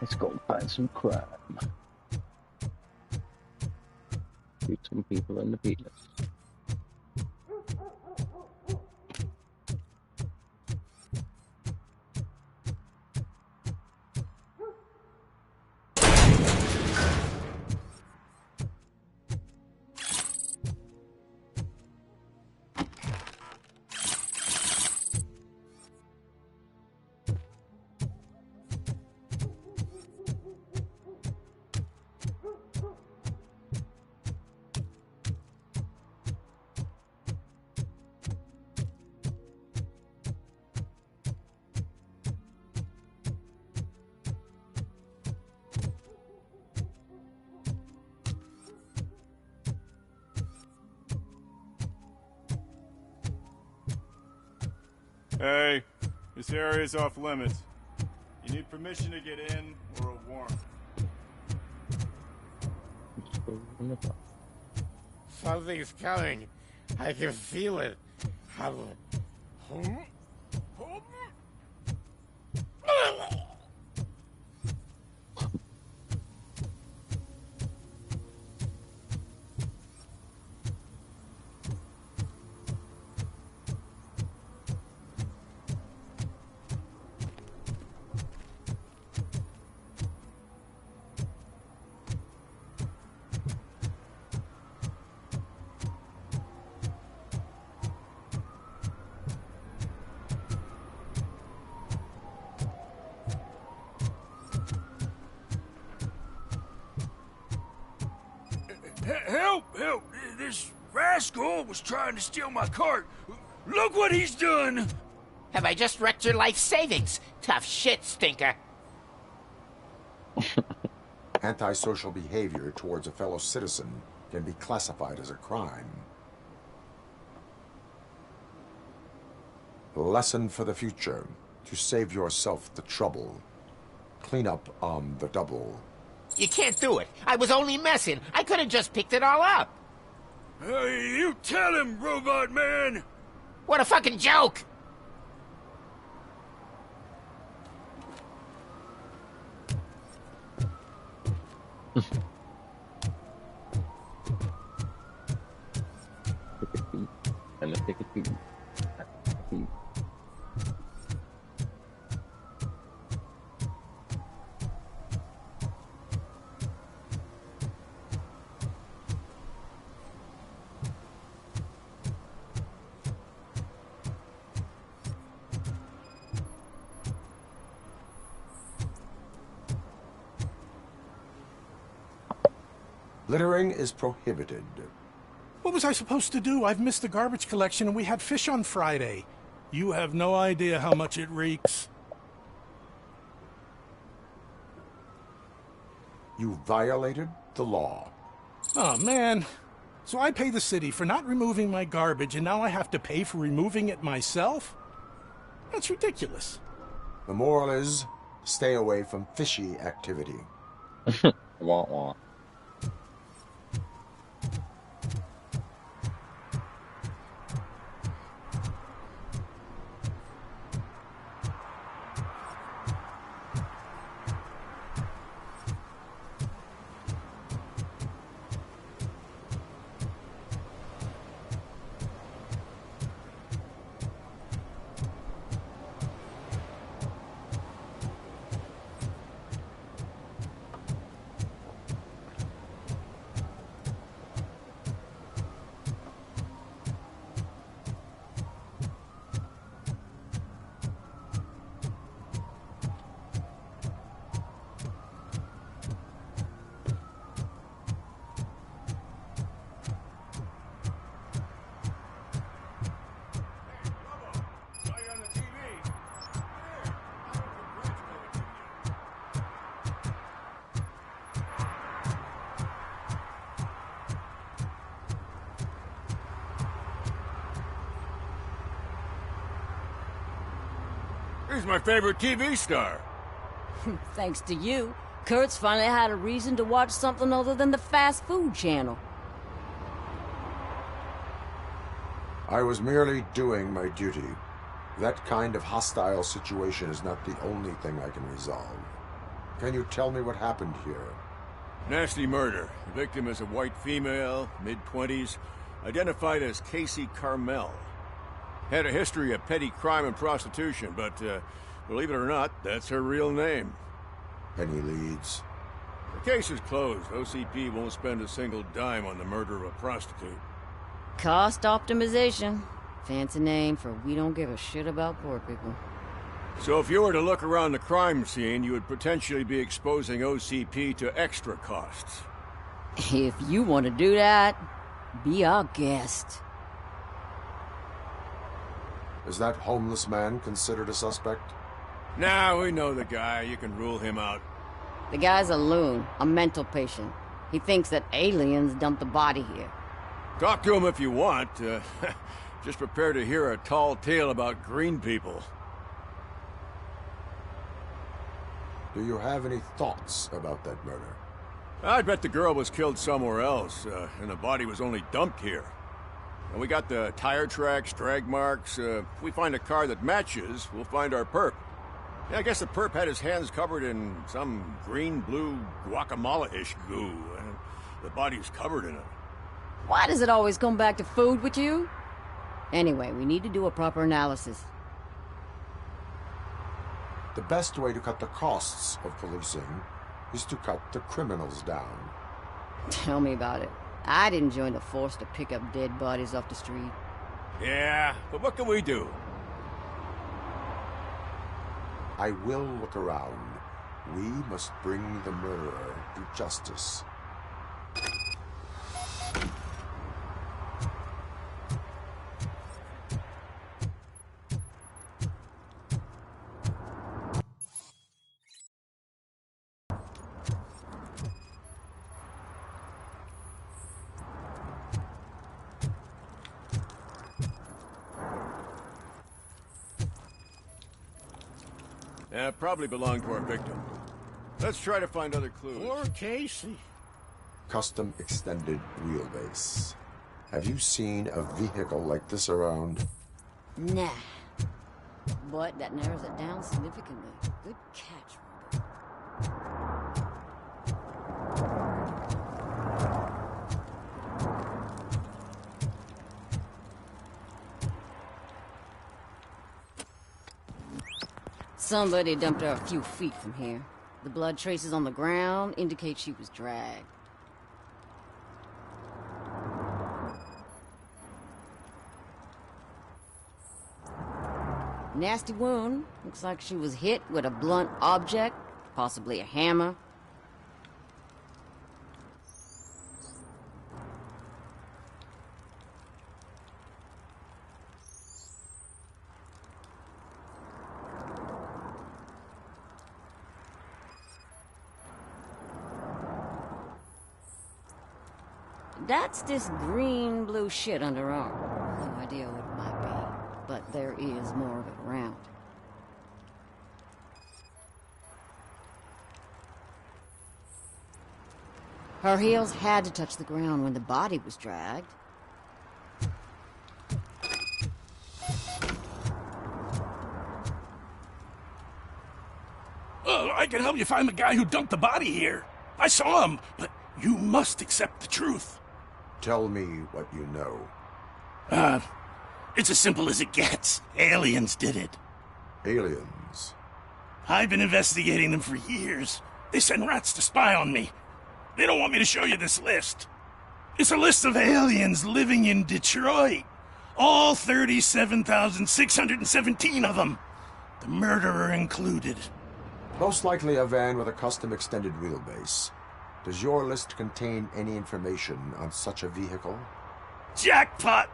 Let's go find some crime. Shoot some people in the penis. Hey, this area's off limits. You need permission to get in or a warrant? Something's coming. I can feel it. Help! Help! This rascal was trying to steal my cart. Look what he's done! Have I just wrecked your life savings? Tough shit, stinker. Antisocial behavior towards a fellow citizen can be classified as a crime. Lesson for the future. To save yourself the trouble. Clean up on the double. You can't do it. I was only messing. I could have just picked it all up. You tell him, Robot Man! What a fucking joke! And let's take a peek. Littering is prohibited. What was I supposed to do? I've missed the garbage collection and we had fish on Friday. You have no idea how much it reeks. You violated the law. Oh, man. So I pay the city for not removing my garbage and now I have to pay for removing it myself? That's ridiculous. The moral is, stay away from fishy activity. Wah wah. He's my favorite TV star. Thanks to you, Kurt's finally had a reason to watch something other than the fast food channel. I was merely doing my duty. That kind of hostile situation is not the only thing I can resolve. Can you tell me what happened here? Nasty murder. The victim is a white female, mid-20s, identified as Casey Carmel. Had a history of petty crime and prostitution, but believe it or not, that's her real name. Any leads? The case is closed. OCP won't spend a single dime on the murder of a prostitute. Cost optimization. Fancy name for we don't give a shit about poor people. So if you were to look around the crime scene, you would potentially be exposing OCP to extra costs. If you want to do that, be our guest. Is that homeless man considered a suspect? Nah, we know the guy. You can rule him out. The guy's a loon, a mental patient. He thinks that aliens dumped the body here. Talk to him if you want. Just prepare to hear a tall tale about green people. Do you have any thoughts about that murder? I'd bet the girl was killed somewhere else, and the body was only dumped here. And we got the tire tracks, drag marks. If we find a car that matches, we'll find our perp. Yeah, I guess the perp had his hands covered in some green-blue guacamole-ish goo, and the body's covered in it. Why does it always come back to food with you? Anyway, we need to do a proper analysis. The best way to cut the costs of policing is to cut the criminals down. Tell me about it. I didn't join the force to pick up dead bodies off the street. Yeah, but what can we do? I will look around. We must bring the murderer to justice. Yeah, probably belonged to our victim. Let's try to find other clues. Poor Casey. Custom extended wheelbase. Have you seen a vehicle like this around? Nah. But that narrows it down significantly. Good catch, Robert. Somebody dumped her a few feet from here. The blood traces on the ground indicate she was dragged. Nasty wound. Looks like she was hit with a blunt object, possibly a hammer. That's this green-blue shit under her arm. No idea what it might be, but there is more of it around. Her heels had to touch the ground when the body was dragged. Well, I can help you find the guy who dumped the body here. I saw him, but you must accept the truth. Tell me what you know. It's as simple as it gets. Aliens did it. Aliens? I've been investigating them for years. They send rats to spy on me. They don't want me to show you this list. It's a list of aliens living in Detroit. All 37,617 of them. The murderer included. Most likely a van with a custom extended wheelbase. Does your list contain any information on such a vehicle? Jackpot!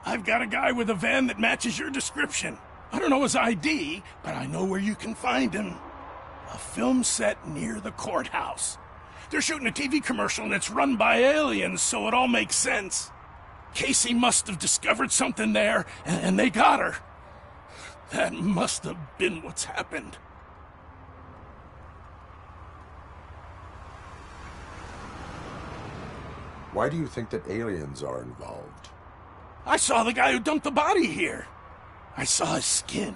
I've got a guy with a van that matches your description. I don't know his ID, but I know where you can find him. A film set near the courthouse. They're shooting a TV commercial and it's run by aliens, so it all makes sense. Casey must have discovered something there, and they got her. That must have been what's happened. Why do you think that aliens are involved? I saw the guy who dumped the body here. I saw his skin.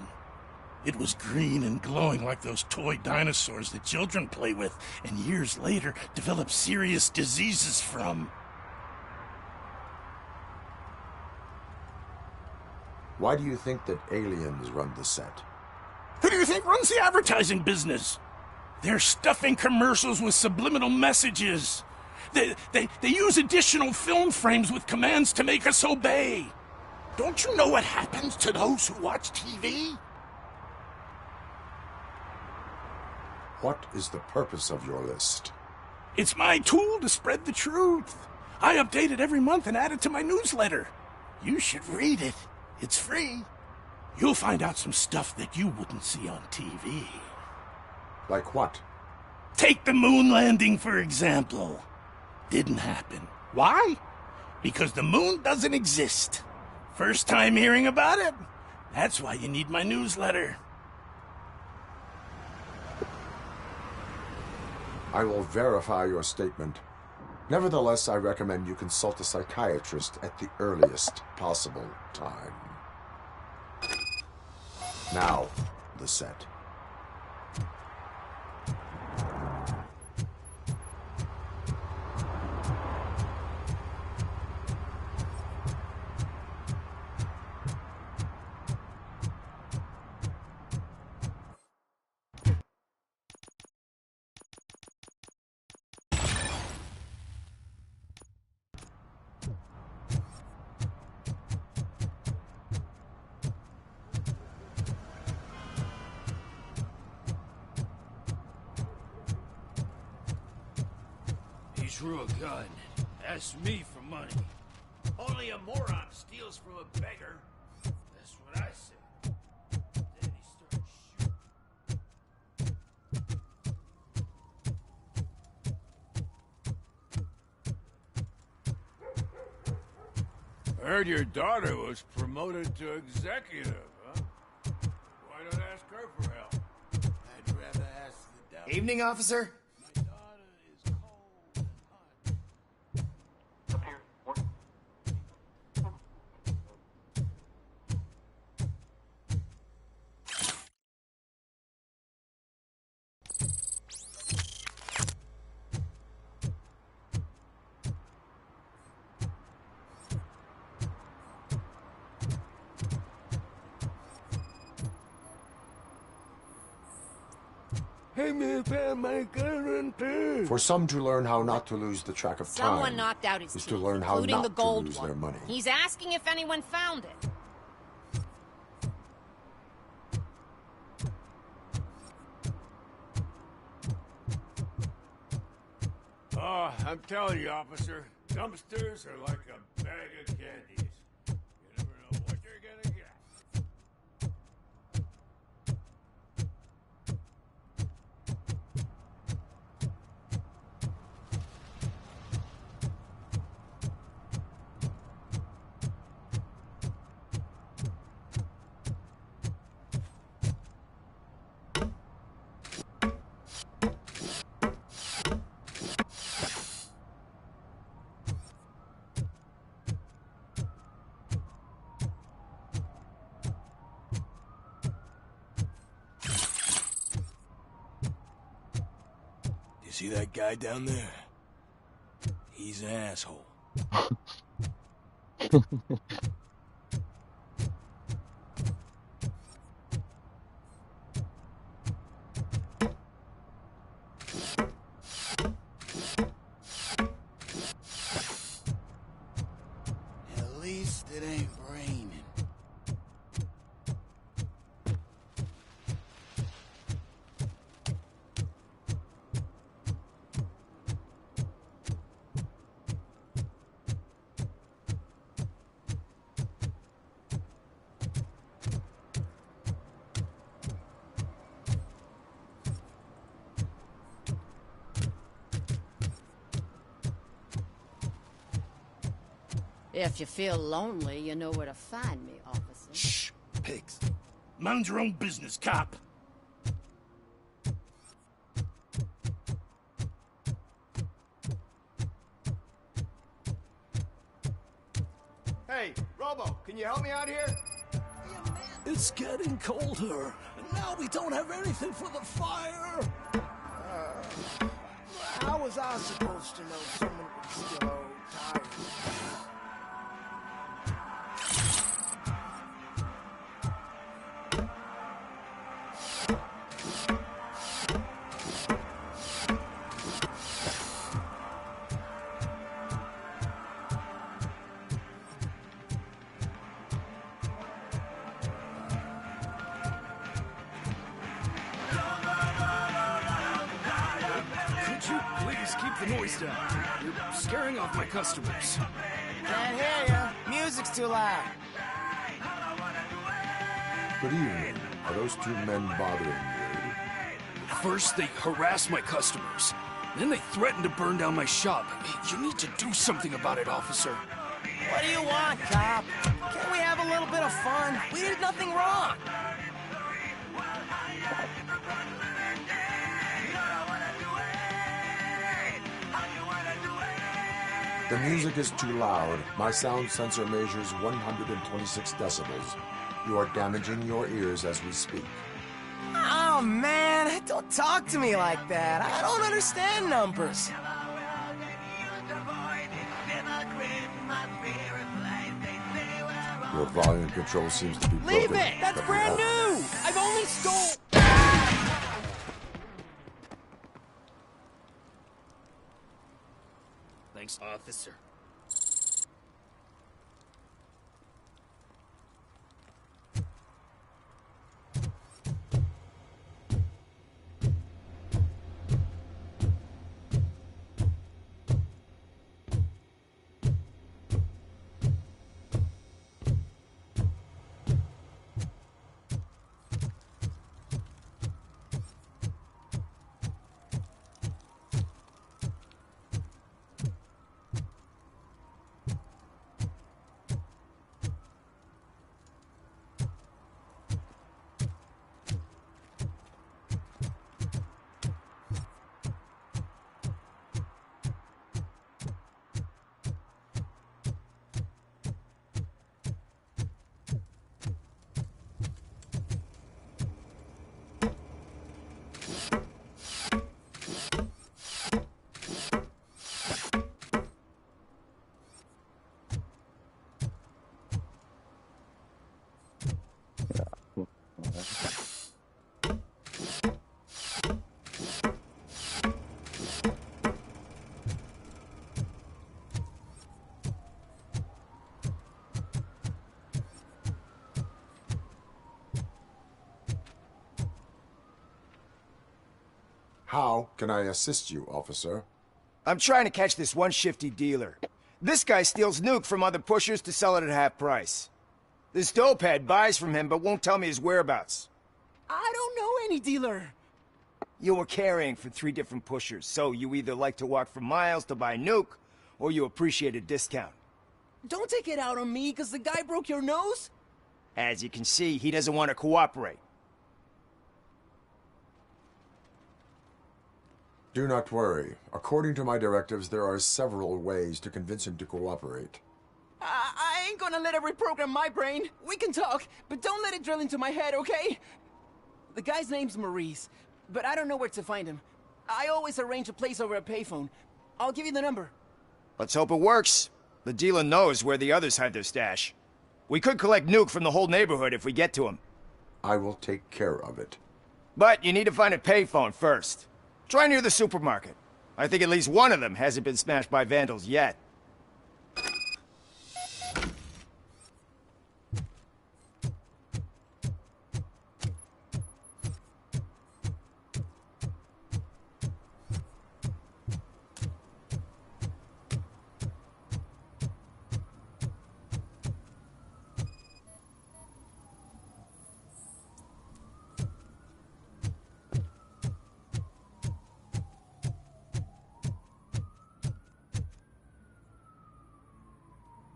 It was green and glowing like those toy dinosaurs that children play with and years later develop serious diseases from. Why do you think that aliens run the set? Who do you think runs the advertising business? They're stuffing commercials with subliminal messages. They use additional film frames with commands to make us obey. Don't you know what happens to those who watch TV? What is the purpose of your list? It's my tool to spread the truth. I update it every month and add it to my newsletter. You should read it. It's free. You'll find out some stuff that you wouldn't see on TV. Like what? Take the moon landing, for example. Didn't happen. Why? Because the moon doesn't exist. First time hearing about it? That's why you need my newsletter. I will verify your statement. Nevertheless, I recommend you consult a psychiatrist at the earliest possible time. Now, the set. He drew a gun, asked me for money. Only a moron steals from a beggar. That's what I said. Then he started I heard your daughter was promoted to executive, huh? Why not ask her for help? I'd rather ask the devil. Evening, officer. For some to learn how not to lose the track of Someone time knocked out his is teeth, to learn how including not the gold to lose one. their money. He's asking if anyone found it. Oh, I'm telling you, officer, dumpsters are like a bag of candies. You never know what you're gonna get. You see that guy down there? He's an asshole. At least it ain't raining. If you feel lonely, you know where to find me, officer. Shh, pigs. Mind your own business, cop. Hey, Robo, can you help me out here? It's getting colder, and now we don't have anything for the fire. How was I supposed to know someone would steal old tires? Could you please keep the noise down? You're scaring off my customers. Can't hear ya. Music's too loud. Good evening. Are those two men bothering you? First, they harass my customers. Then they threaten to burn down my shop. You need to do something about it, officer. What do you want, cop? Can't we have have a little bit of fun. We did nothing wrong. The music is too loud. My sound sensor measures 126 decibels. You are damaging your ears as we speak. Oh, man, don't talk to me like that. I don't understand numbers. Your volume control seems to be broken. Leave it! That's brand new! I've only stole... Thanks, officer. How can I assist you, officer? I'm trying to catch this one shifty dealer. This guy steals nuke from other pushers to sell it at half price. This dopehead buys from him but won't tell me his whereabouts. I don't know any dealer. You were carrying for 3 different pushers, so you either like to walk for miles to buy nuke, or you appreciate a discount. Don't take it out on me, because the guy broke your nose? As you can see, he doesn't want to cooperate. Do not worry. According to my directives, there are several ways to convince him to cooperate. I ain't gonna let it reprogram my brain. We can talk, but don't let it drill into my head, okay? The guy's name's Maurice, but I don't know where to find him. I always arrange a place over a payphone. I'll give you the number. Let's hope it works. The dealer knows where the others hide their stash. We could collect nuke from the whole neighborhood if we get to him. I will take care of it. But you need to find a payphone first. Try near the supermarket. I think at least one of them hasn't been smashed by vandals yet.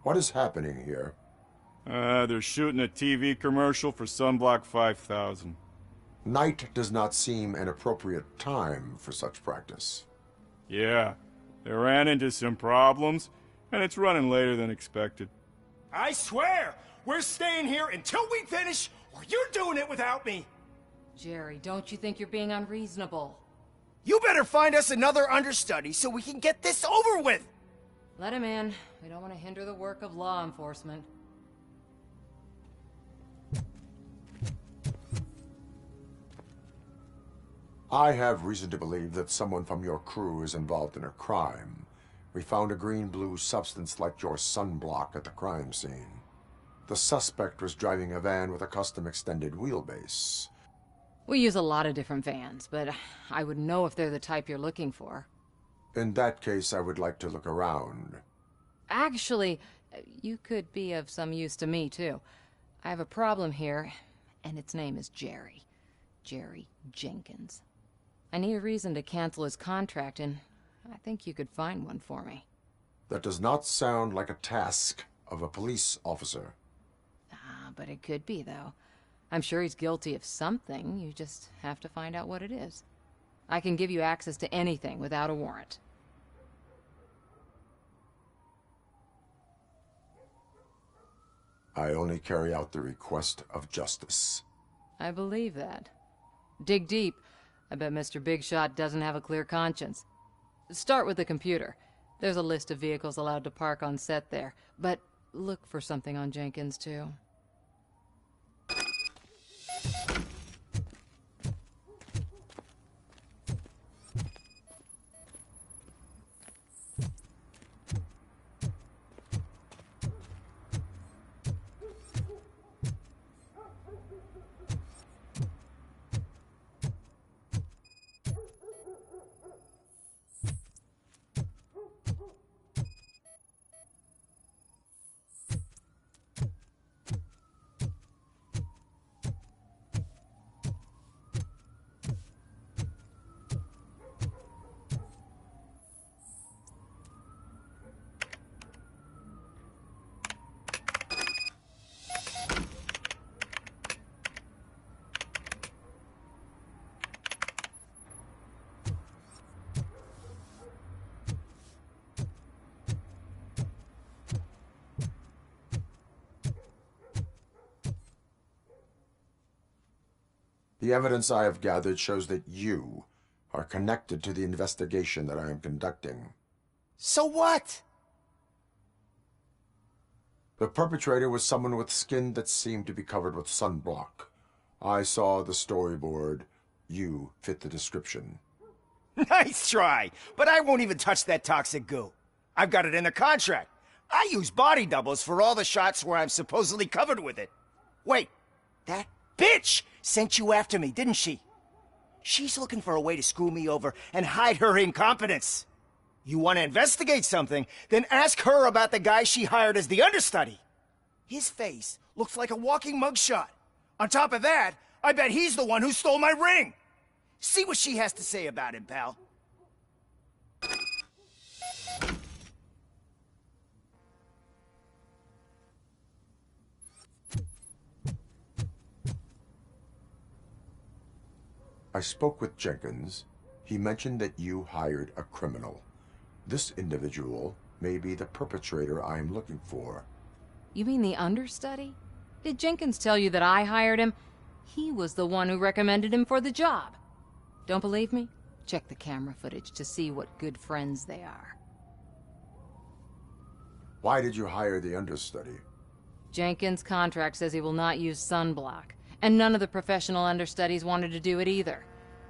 What is happening here? They're shooting a TV commercial for Sunblock 5000. Night does not seem an appropriate time for such practice. Yeah, they ran into some problems, and it's running later than expected. I swear, we're staying here until we finish, or you're doing it without me. Jerry, don't you think you're being unreasonable? You better find us another understudy so we can get this over with! Let him in. We don't want to hinder the work of law enforcement. I have reason to believe that someone from your crew is involved in a crime. We found a green-blue substance like your sunblock at the crime scene. The suspect was driving a van with a custom extended wheelbase. We use a lot of different vans, but I would know if they're the type you're looking for. In that case, I would like to look around. Actually, you could be of some use to me, too. I have a problem here, and its name is Jerry. Jerry Jenkins. I need a reason to cancel his contract, and I think you could find one for me. That does not sound like a task of a police officer. but it could be, though. I'm sure he's guilty of something. You just have to find out what it is. I can give you access to anything without a warrant. I only carry out the request of justice. I believe that. Dig deep. I bet Mr. Big Shot doesn't have a clear conscience. Start with the computer. There's a list of vehicles allowed to park on set there, but look for something on Jenkins, too. The evidence I have gathered shows that you are connected to the investigation that I am conducting. So what? The perpetrator was someone with skin that seemed to be covered with sunblock. I saw the storyboard. You fit the description. Nice try, but I won't even touch that toxic goo. I've got it in the contract. I use body doubles for all the shots where I'm supposedly covered with it. Wait, that bitch sent you after me, didn't she? She's looking for a way to screw me over and hide her incompetence. You want to investigate something, then ask her about the guy she hired as the understudy. His face looks like a walking mugshot. On top of that, I bet he's the one who stole my ring. See what she has to say about him, pal. I spoke with Jenkins. He mentioned that you hired a criminal. This individual may be the perpetrator I am looking for. You mean the understudy? Did Jenkins tell you that I hired him? He was the one who recommended him for the job. Don't believe me? Check the camera footage to see what good friends they are. Why did you hire the understudy? Jenkins' contract says he will not use sunblock, and none of the professional understudies wanted to do it either.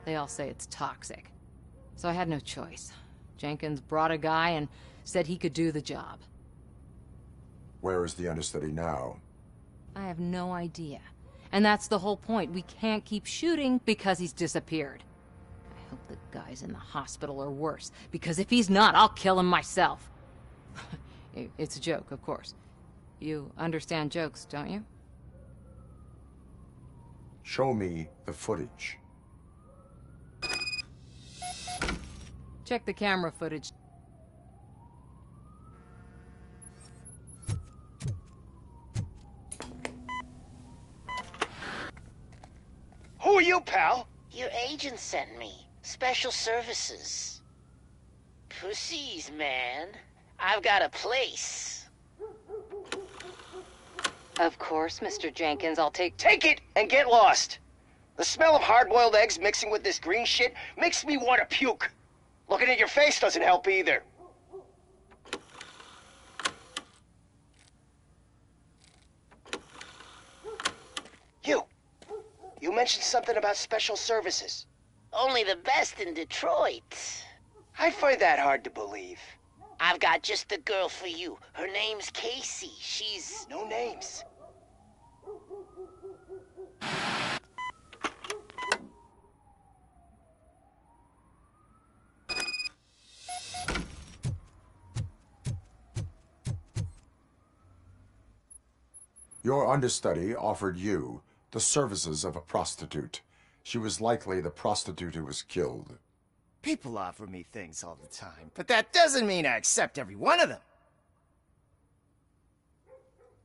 They all say it's toxic. So I had no choice. Jenkins brought a guy and said he could do the job. Where is the understudy now? I have no idea. And that's the whole point. We can't keep shooting because he's disappeared. I hope the guy's in the hospital or worse, because if he's not, I'll kill him myself. It's a joke, of course. You understand jokes, don't you? Show me the footage. Check the camera footage. Who are you, pal? Your agent sent me. Special services. Pussies, man. I've got a place. Of course, Mr. Jenkins, I'll take Take it and get lost. The smell of hard-boiled eggs mixing with this green shit makes me want to puke. Looking at your face doesn't help either. You mentioned something about special services. Only the best in Detroit. I find that hard to believe. I've got just the girl for you. Her name's Casey. She's... No names. Your understudy offered you the services of a prostitute. She was likely the prostitute who was killed. People offer me things all the time, but that doesn't mean I accept every one of them.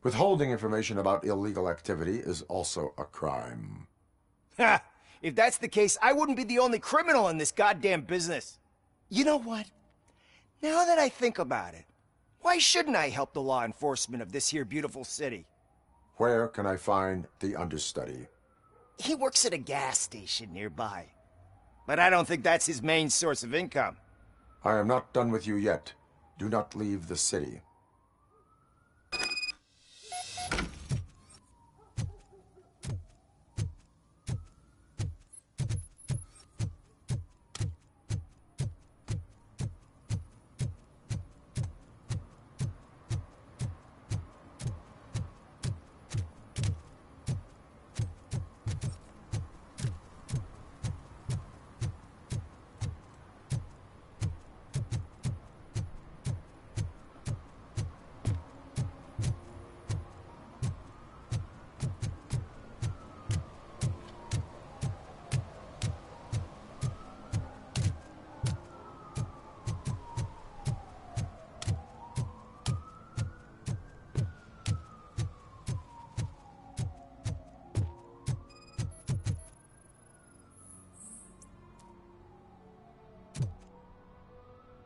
Withholding information about illegal activity is also a crime. Ha! If that's the case, I wouldn't be the only criminal in this goddamn business. You know what? Now that I think about it, why shouldn't I help the law enforcement of this here beautiful city? Where can I find the understudy? He works at a gas station nearby. But I don't think that's his main source of income. I am not done with you yet. Do not leave the city.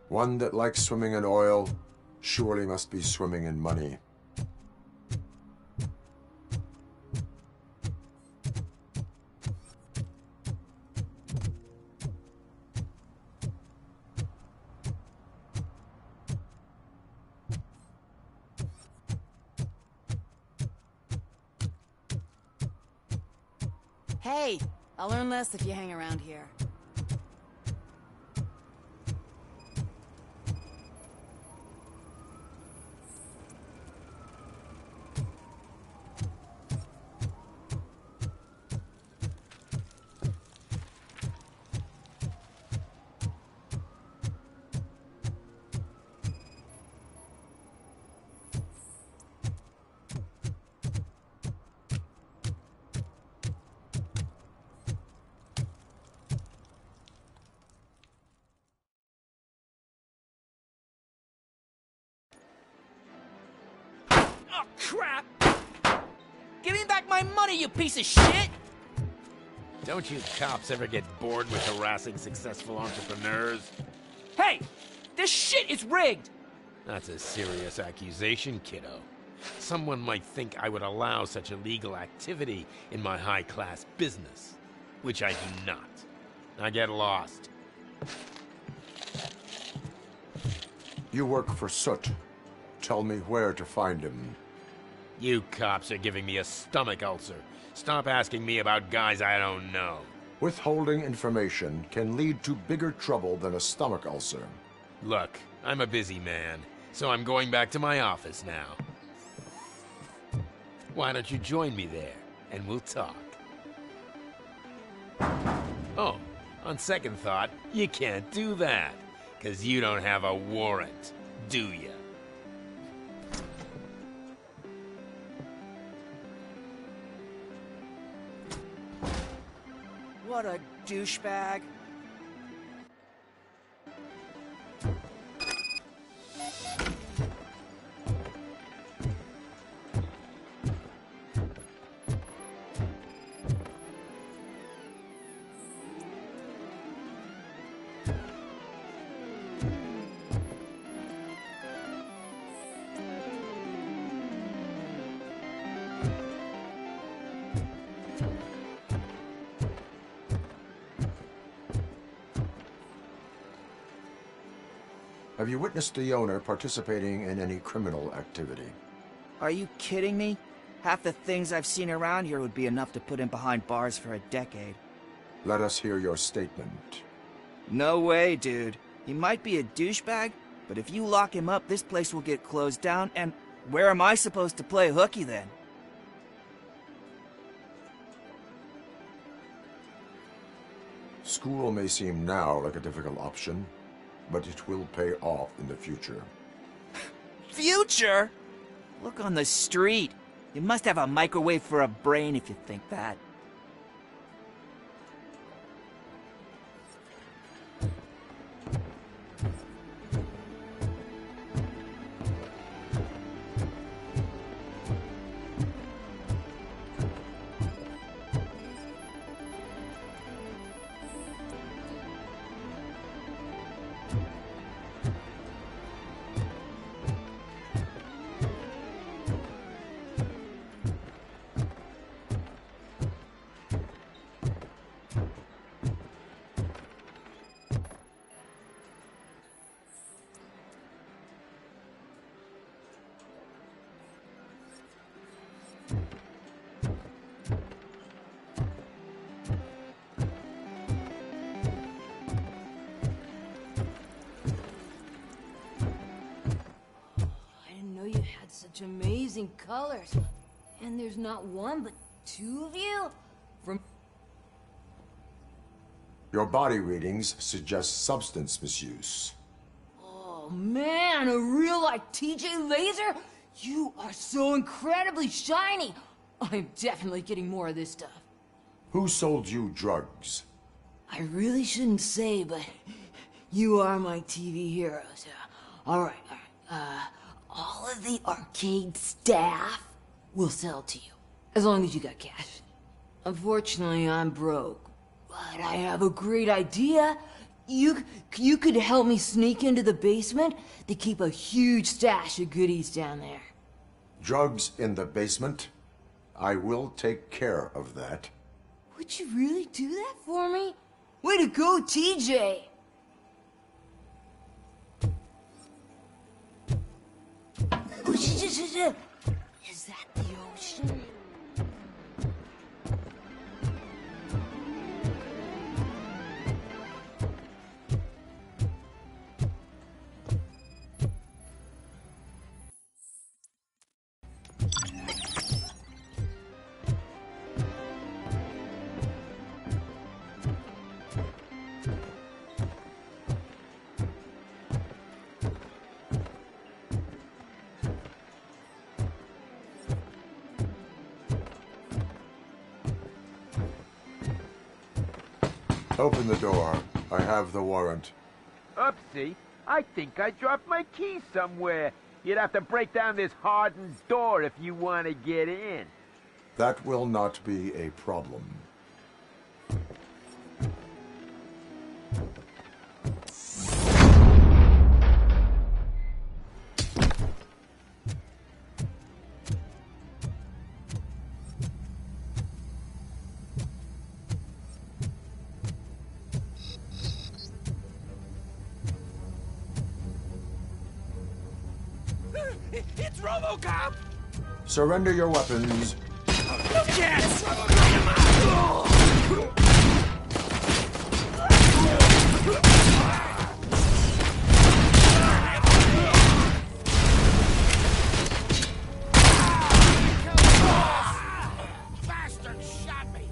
One that likes swimming in oil surely must be swimming in money. Hey, I'll learn less if you hang around here. Oh, crap! Give me back my money, you piece of shit! Don't you cops ever get bored with harassing successful entrepreneurs? Hey! This shit is rigged! That's a serious accusation, kiddo. Someone might think I would allow such illegal activity in my high-class business, which I do not. I get lost. You work for Soot. Tell me where to find him. You cops are giving me a stomach ulcer. Stop asking me about guys I don't know. Withholding information can lead to bigger trouble than a stomach ulcer. Look, I'm a busy man, so I'm going back to my office now. Why don't you join me there, and we'll talk. Oh, on second thought, you can't do that, 'cause you don't have a warrant, do you? What a douchebag. Have you witnessed the owner participating in any criminal activity? Are you kidding me? Half the things I've seen around here would be enough to put him behind bars for a decade. Let us hear your statement. No way, dude. He might be a douchebag, but if you lock him up, this place will get closed down, and where am I supposed to play hooky then? School may seem now like a difficult option, but it will pay off in the future. Future? Look on the street. You must have a microwave for a brain if you think that. Such amazing colors. And there's not one, but two of you? From... Your body readings suggest substance misuse. Oh man, a real like TJ Laser? You are so incredibly shiny. I'm definitely getting more of this stuff. Who sold you drugs? I really shouldn't say, but you are my TV heroes. All right. All of the arcade staff will sell to you, as long as you got cash. Unfortunately, I'm broke, but I have a great idea. You could help me sneak into the basement to keep a huge stash of goodies down there. Drugs in the basement? I will take care of that. Would you really do that for me? Way to go, TJ! Is that the ocean? Open the door. I have the warrant. Oopsie. I think I dropped my keys somewhere. You'd have to break down this hardened door if you want to get in. That will not be a problem. It's RoboCop! Surrender your weapons. No chance! Bastard shot me!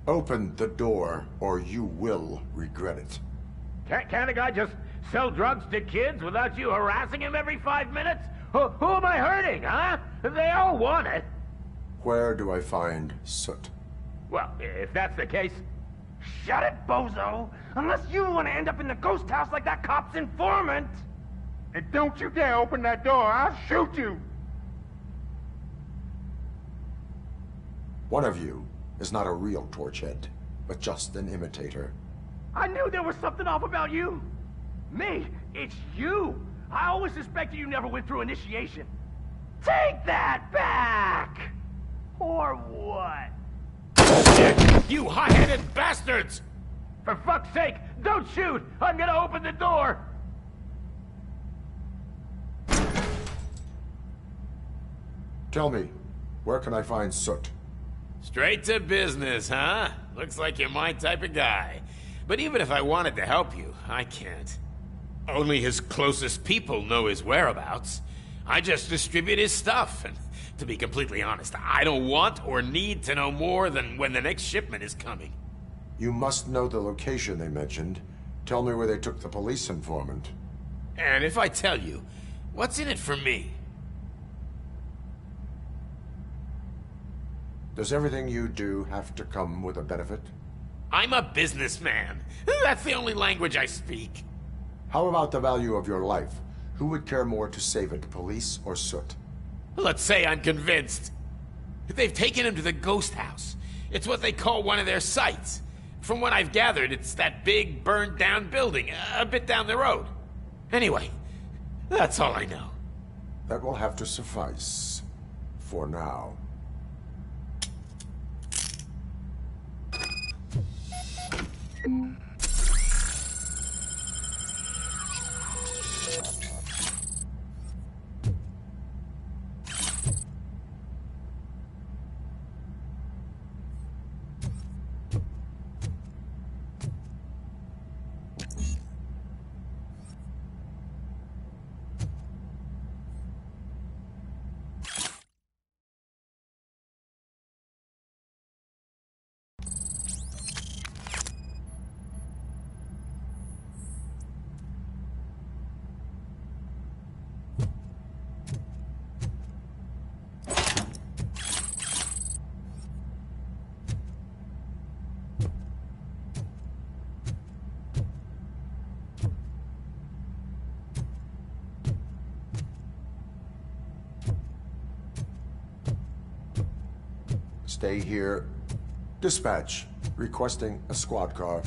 Open the door, or you will regret it. Can't a guy just sell drugs to kids without you harassing him every 5 minutes? Who am I hurting, huh? They all want it. Where do I find Soot? Well, if that's the case... Shut it, bozo! Unless you want to end up in the ghost house like that cop's informant! And don't you dare open that door, I'll shoot you! One of you is not a real Torchhead, but just an imitator. I knew there was something off about you! Me? It's you! I always suspected you never went through initiation. Take that back! Or what? You hot-headed bastards! For fuck's sake, don't shoot! I'm gonna open the door! Tell me, where can I find Soot? Straight to business, huh? Looks like you're my type of guy. But even if I wanted to help you, I can't. Only his closest people know his whereabouts. I just distribute his stuff, and to be completely honest, I don't want or need to know more than when the next shipment is coming. You must know the location they mentioned. Tell me where they took the police informant. And if I tell you, what's in it for me? Does everything you do have to come with a benefit? I'm a businessman. That's the only language I speak. How about the value of your life? Who would care more to save it, police or Soot? Let's say I'm convinced. They've taken him to the ghost house. It's what they call one of their sites. From what I've gathered, it's that big, burned-down building, a bit down the road. Anyway, that's all I know. That will have to suffice. For now. Stay here. Dispatch. Requesting a squad car.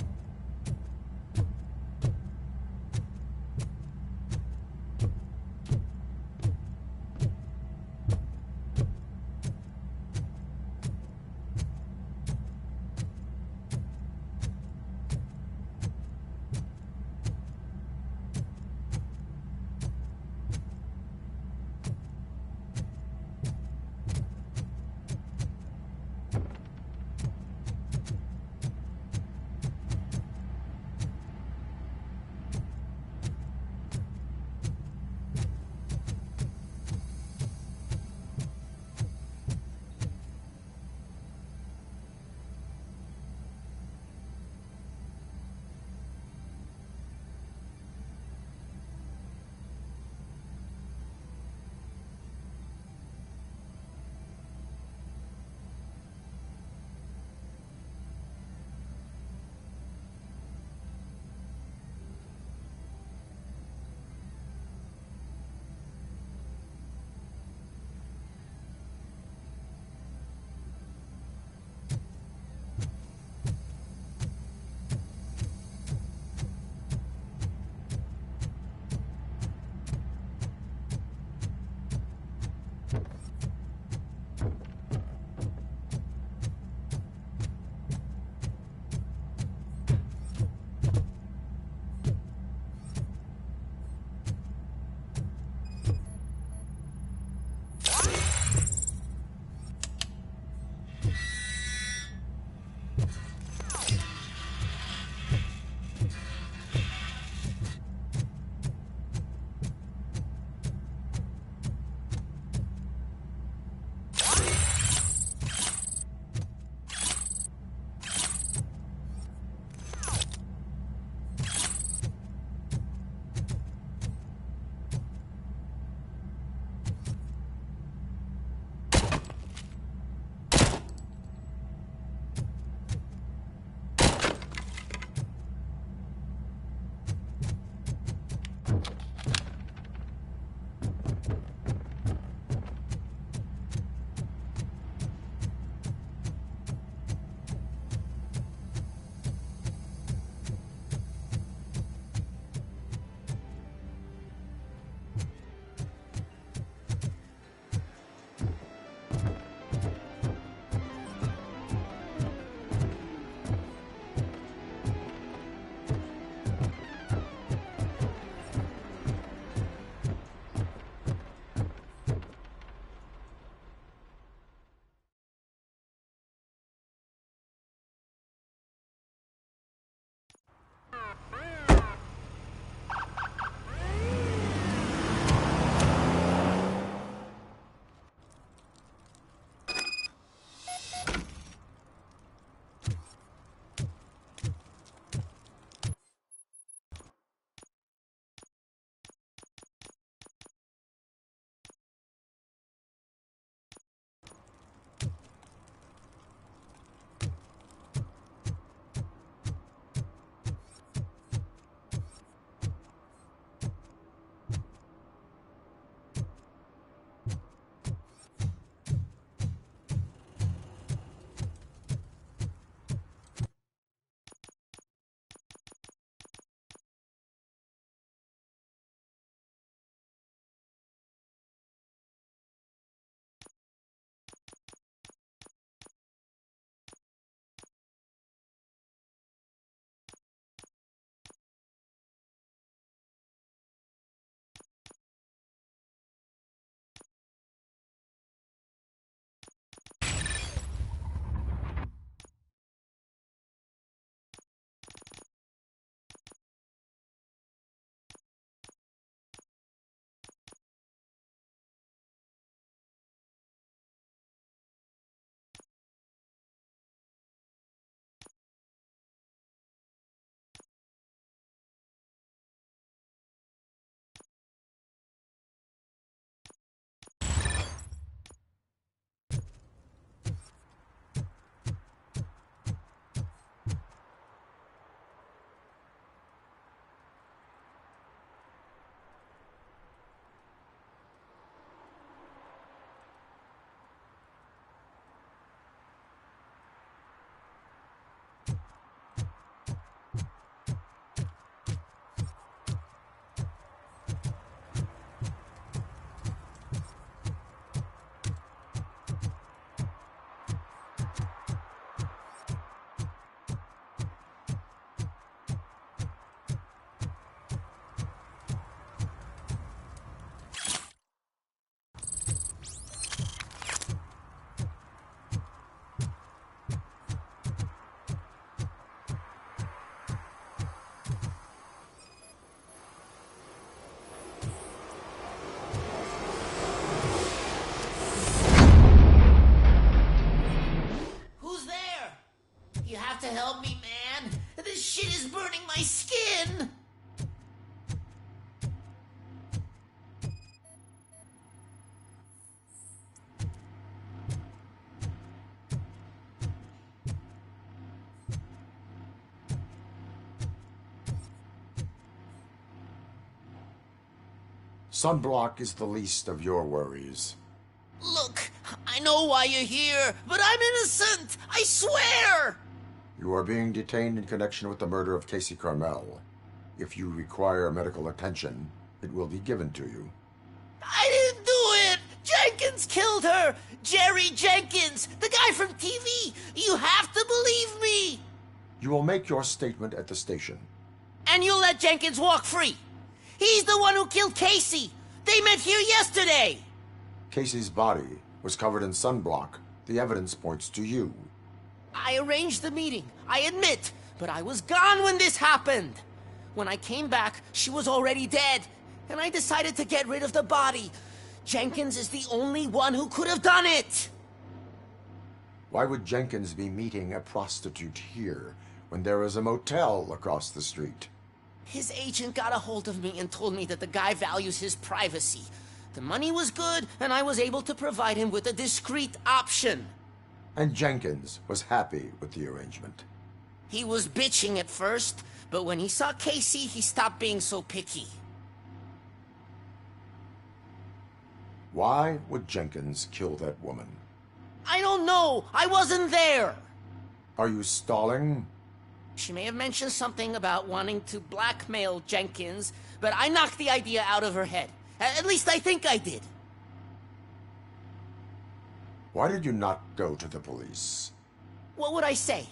to help me, man. This shit is burning my skin. Sunblock is the least of your worries. Look, I know why you're here, but I'm innocent! I swear! You are being detained in connection with the murder of Casey Carmel. If you require medical attention, it will be given to you. I didn't do it! Jenkins killed her! Jerry Jenkins, the guy from TV! You have to believe me! You will make your statement at the station. And you'll let Jenkins walk free! He's the one who killed Casey! They met here yesterday! Casey's body was covered in sunblock. The evidence points to you. I arranged the meeting, I admit, but I was gone when this happened. When I came back, she was already dead, and I decided to get rid of the body. Jenkins is the only one who could have done it! Why would Jenkins be meeting a prostitute here when there is a motel across the street? His agent got a hold of me and told me that the guy values his privacy. The money was good, and I was able to provide him with a discreet option. And Jenkins was happy with the arrangement. He was bitching at first, but when he saw Casey, he stopped being so picky. Why would Jenkins kill that woman? I don't know. I wasn't there. Are you stalling? She may have mentioned something about wanting to blackmail Jenkins, but I knocked the idea out of her head. At least I think I did. Why did you not go to the police? What would I say?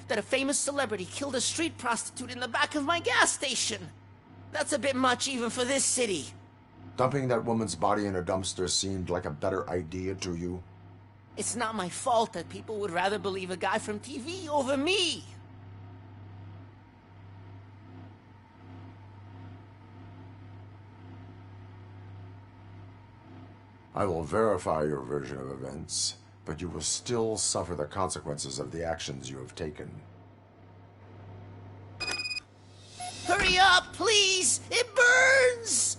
That a famous celebrity killed a street prostitute in the back of my gas station? That's a bit much even for this city. Dumping that woman's body in a dumpster seemed like a better idea to you? It's not my fault that people would rather believe a guy from TV over me. I will verify your version of events, but you will still suffer the consequences of the actions you have taken. Hurry up, please! It burns!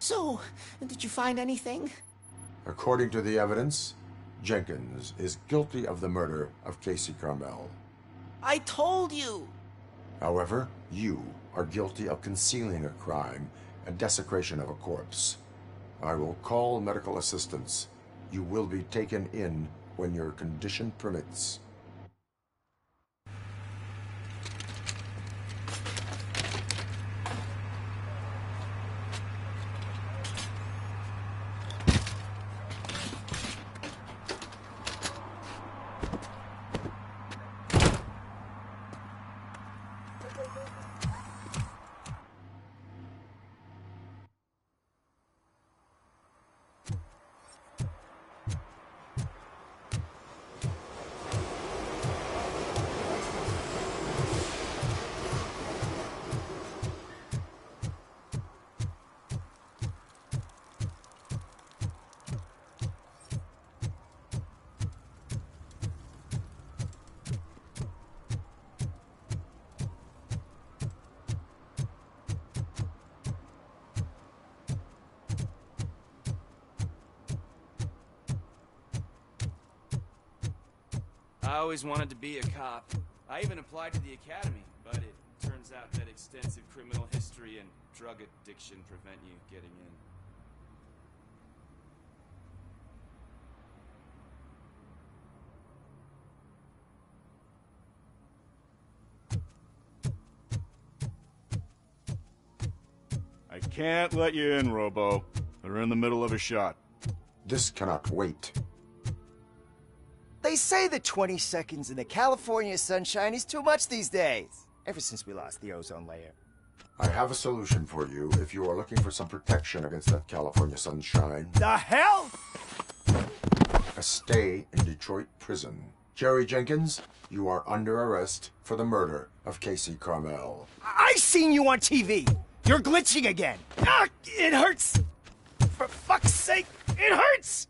So, did you find anything? According to the evidence, Jenkins is guilty of the murder of Casey Carmel. I told you! However, you are guilty of concealing a crime and desecration of a corpse. I will call medical assistance. You will be taken in when your condition permits. I always wanted to be a cop. I even applied to the academy, but it Turns out that extensive criminal history and drug addiction prevent you getting in. I can't let you in, Robo. They're in the middle of a shot. This cannot wait. They say that 20 seconds in the California sunshine is too much these days. Ever since we lost the ozone layer. I have a solution for you if you are looking for some protection against that California sunshine. The hell? A stay in Detroit prison. Jerry Jenkins, you are under arrest for the murder of Casey Carmel. I seen you on TV. You're glitching again. Ah, it hurts. For fuck's sake, it hurts.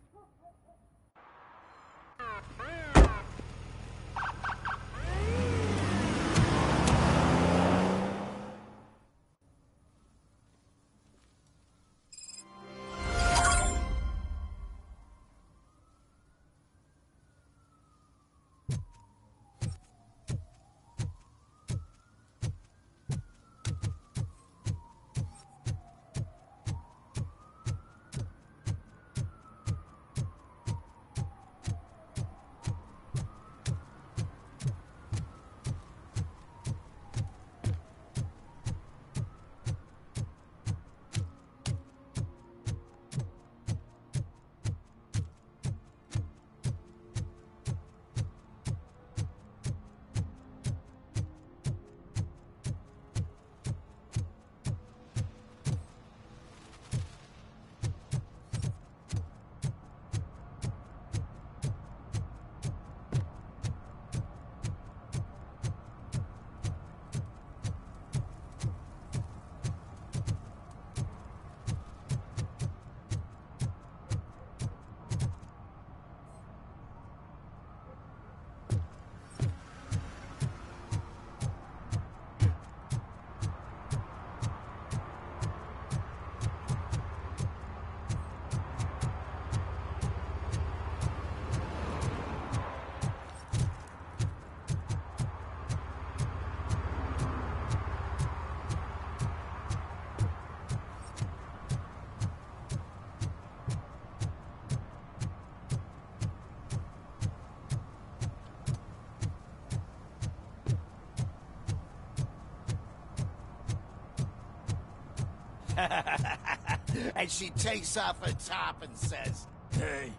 And she takes off her top and says, Hey,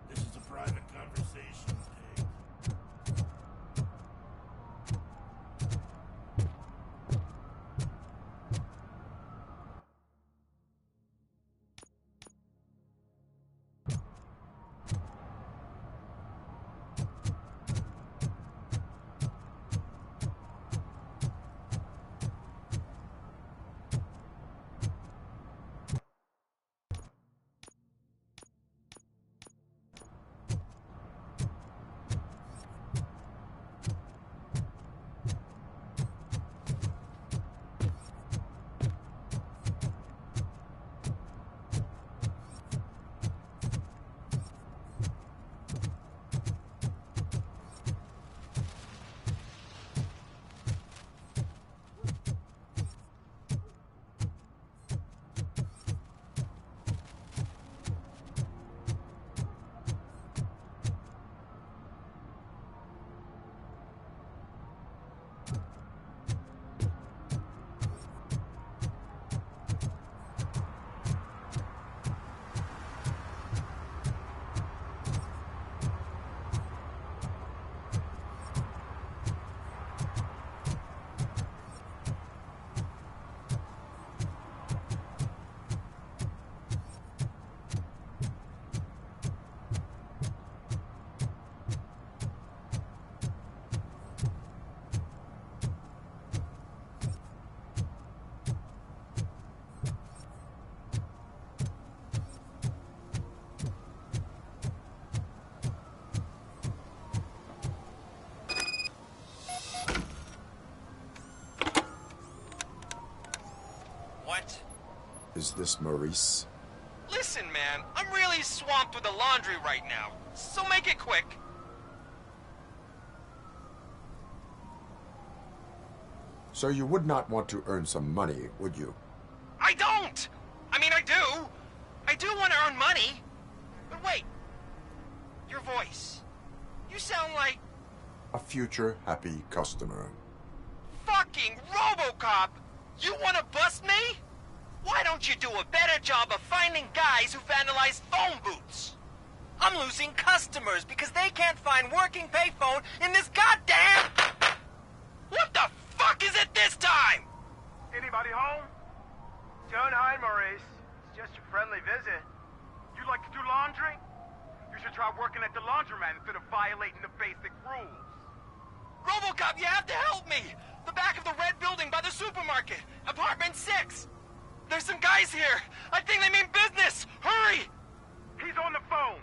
this is a private conversation. What? Is this Maurice? Listen, man, I'm really swamped with the laundry right now, so make it quick. So you would not want to earn some money, would you? I don't! I mean, I do. I do want to earn money. But wait. Your voice. You sound like... A future happy customer. fucking RoboCop! You want to bust me? Why don't you do a better job of finding guys who vandalize phone booths? I'm losing customers because they can't find working payphone in this goddamn... What the fuck is it this time? Anybody home? Don't hide, Maurice. It's just a friendly visit. You like to do laundry? You should try working at the laundromat instead of violating the basic rules. RoboCop, you have to help me! The back of the red building by the supermarket. Apartment 6. There's some guys here. I think they mean business. Hurry! He's on the phone.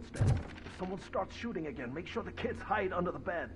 If someone starts shooting again, make sure the kids hide under the bed.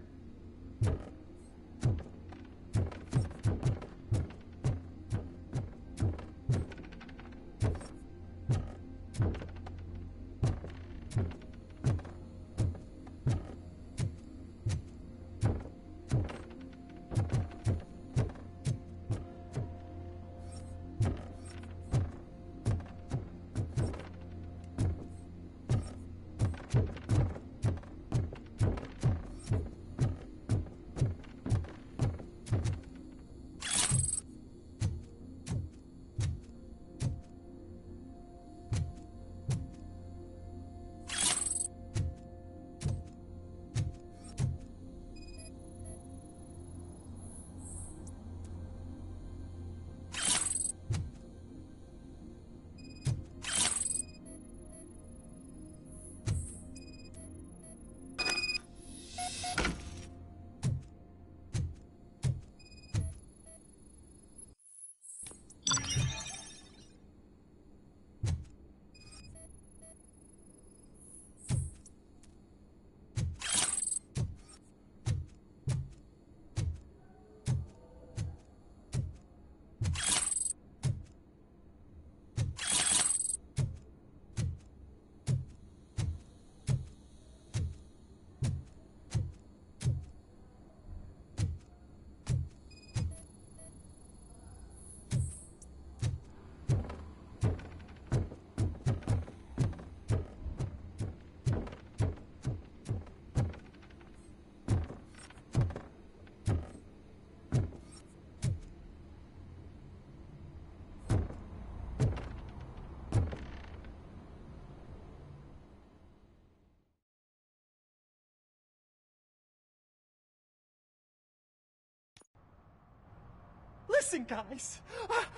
Listen, guys.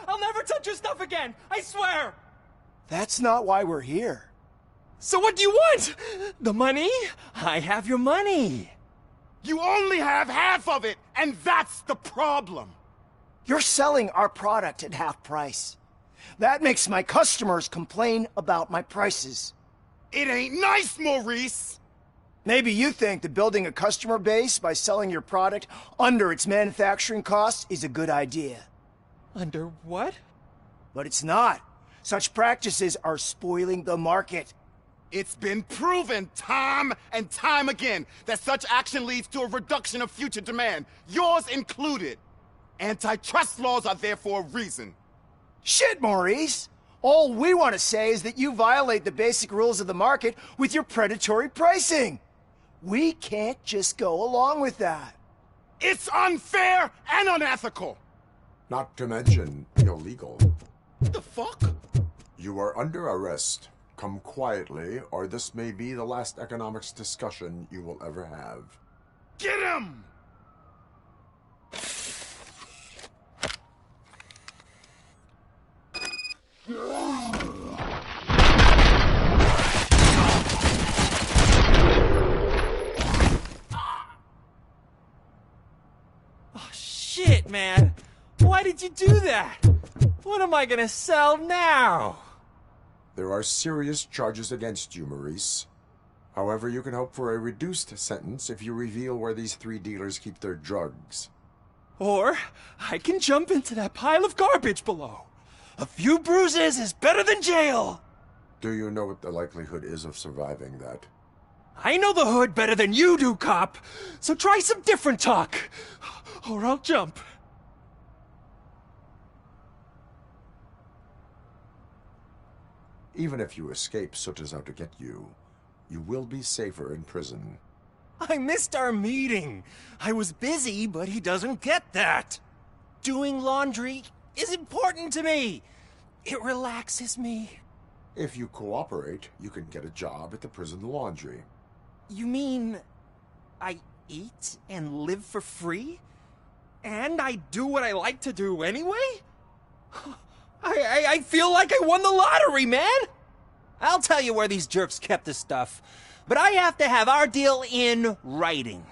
I'll never touch your stuff again. I swear. That's not why we're here. So what do you want? The money? I have your money. You only have half of it, and that's the problem. You're selling our product at half price. That makes my customers complain about my prices. It ain't nice, Maurice! Maybe you think that building a customer base by selling your product under its manufacturing costs is a good idea. Under what? But it's not. Such practices are spoiling the market. It's been proven time and time again that such action leads to a reduction of future demand, yours included. Antitrust laws are there for a reason. Shit, Maurice! All we want to say is that you violate the basic rules of the market with your predatory pricing. We can't just go along with that. It's unfair and unethical! Not to mention illegal. What the fuck? You are under arrest. Come quietly, or this may be the last economics discussion you will ever have. Get him! Oh, shit, man. Why did you do that? What am I gonna sell now? There are serious charges against you, Maurice. However, you can hope for a reduced sentence if you reveal where these 3 dealers keep their drugs. Or I can jump into that pile of garbage below. A few bruises is better than jail. Do you know what the likelihood is of surviving that? I know the hood better than you do, cop. So try some different talk, or I'll jump. Even if you escape Soot is out to get you, you will be safer in prison. I missed our meeting. I was busy, but he doesn't get that. Doing laundry is important to me. It relaxes me. If you cooperate, you can get a job at the prison laundry. You mean I eat and live for free? And I do what I like to do anyway? I feel like I won the lottery, man! I'll tell you where these jerks kept the stuff, but I have to have our deal in writing.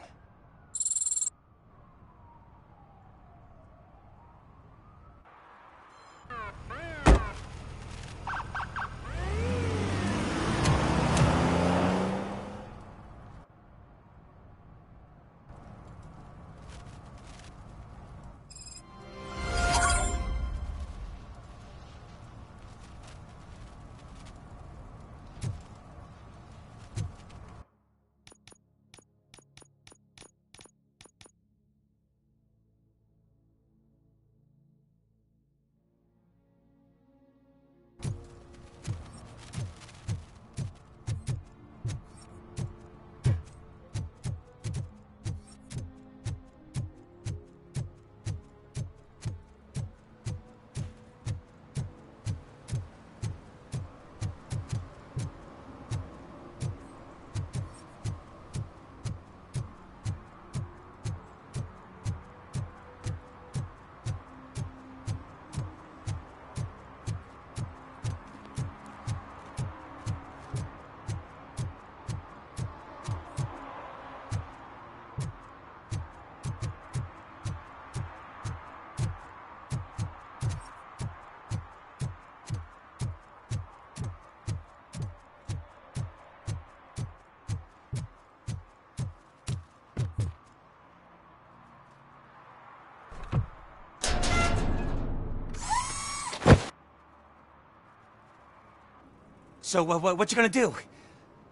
So, what you gonna do?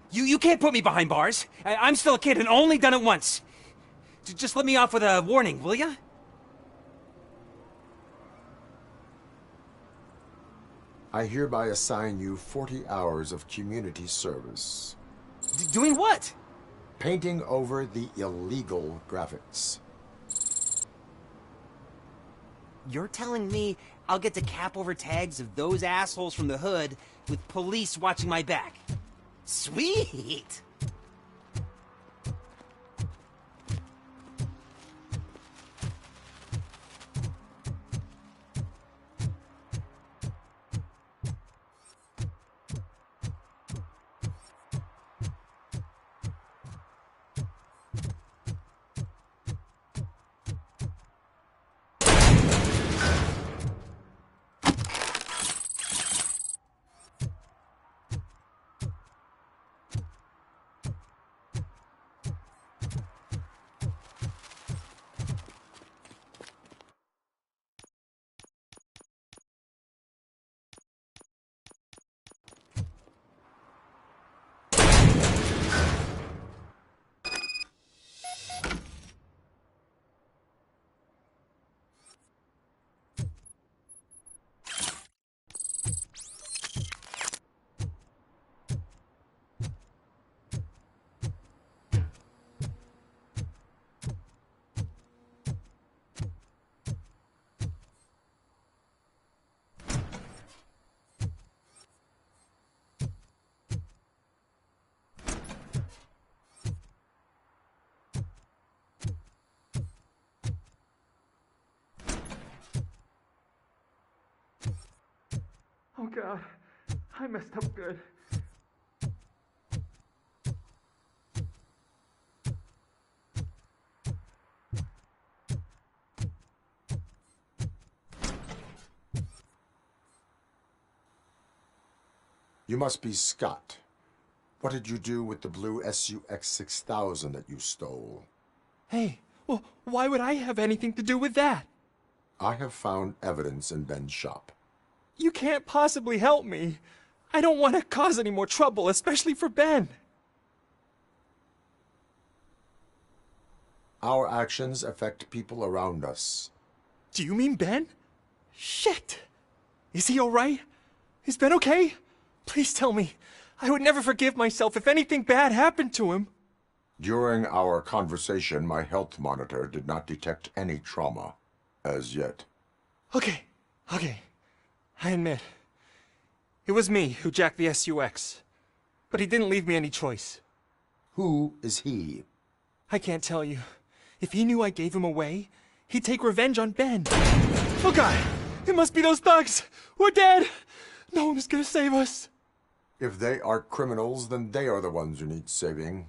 You can't put me behind bars. I'm still a kid and only done it once. Just let me off with a warning, will ya? I hereby assign you 40 hours of community service. Doing what? Painting over the illegal graphics. You're telling me I'll get to cap over tags of those assholes from the hood with police watching my back? Sweet! Oh God, I messed up good. You must be Scott. What did you do with the blue SUX 6000 that you stole? Hey, well, why would I have anything to do with that? I have found evidence in Ben's shop. You can't possibly help me. I don't want to cause any more trouble, especially for Ben. Our actions affect people around us. Do you mean Ben? Shit! Is he alright? Is Ben okay? Please tell me. I would never forgive myself if anything bad happened to him. During our conversation, my health monitor did not detect any trauma, as yet. Okay. I admit. It was me who jacked the SUX. But he didn't leave me any choice. Who is he? I can't tell you. If he knew I gave him away, he'd take revenge on Ben. Oh God! It must be those thugs! We're dead! No one is gonna save us. If they are criminals, then they are the ones who need saving.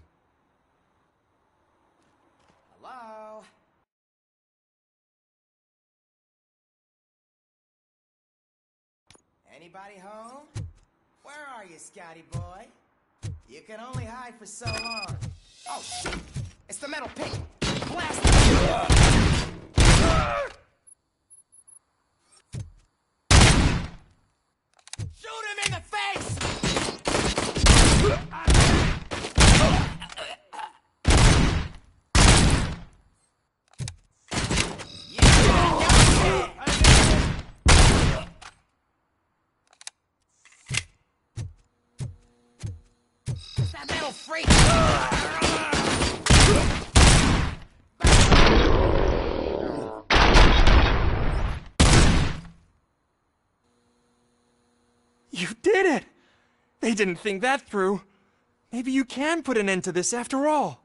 Hello? Anybody home? Where are you, Scotty boy? You can only hide for so long. Oh, shit! It's the metal pig! Blast it! Shoot him in the face! That metal freak! You did it! They didn't think that through. Maybe you can put an end to this after all.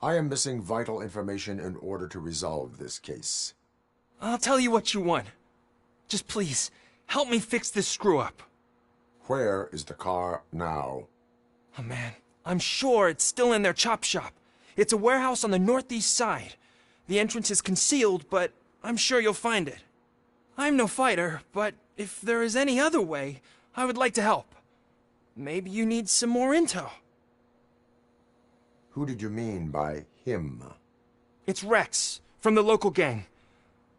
I am missing vital information in order to resolve this case. I'll tell you what you want. Just please, help me fix this screw-up. Where is the car now? Oh man, I'm sure it's still in their chop shop. It's a warehouse on the northeast side. The entrance is concealed, but I'm sure you'll find it. I'm no fighter, but if there is any other way, I would like to help. Maybe you need some more intel. Who did you mean by him? It's Rex, from the local gang.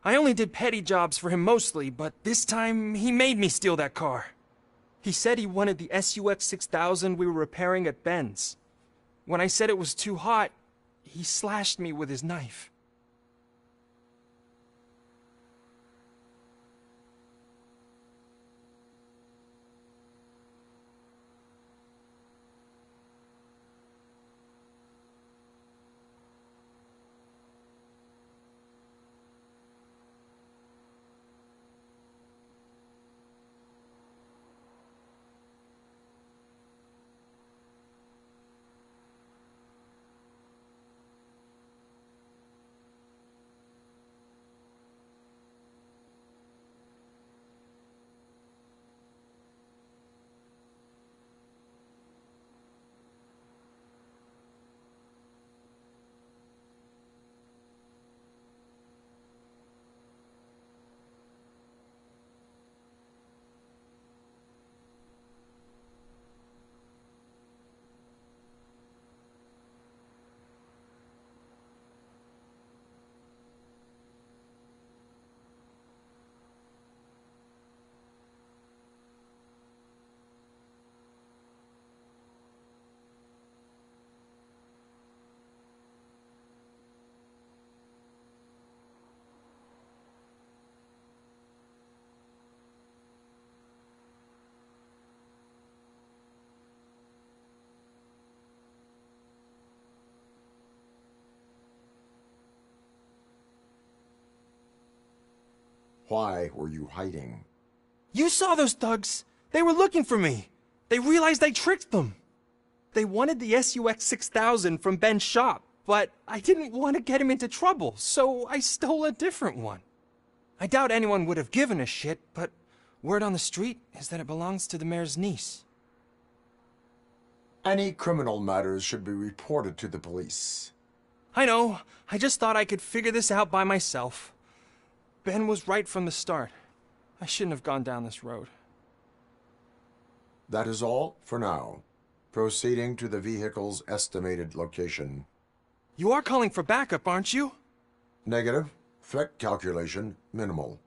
I only did petty jobs for him mostly, but this time he made me steal that car. He said he wanted the SUX 6000 we were repairing at Ben's. When I said it was too hot, he slashed me with his knife. Why were you hiding? You saw those thugs! They were looking for me! They realized I tricked them! They wanted the SUX 6000 from Ben's shop, but I didn't want to get him into trouble, so I stole a different one. I doubt anyone would have given a shit, but Word on the street is that it belongs to the mayor's niece. Any criminal matters should be reported to the police. I know. I just thought I could figure this out by myself. Ben was right from the start. I shouldn't have gone down this road. That is all for now. Proceeding to the vehicle's estimated location. You are calling for backup, aren't you? Negative. Threat calculation minimal.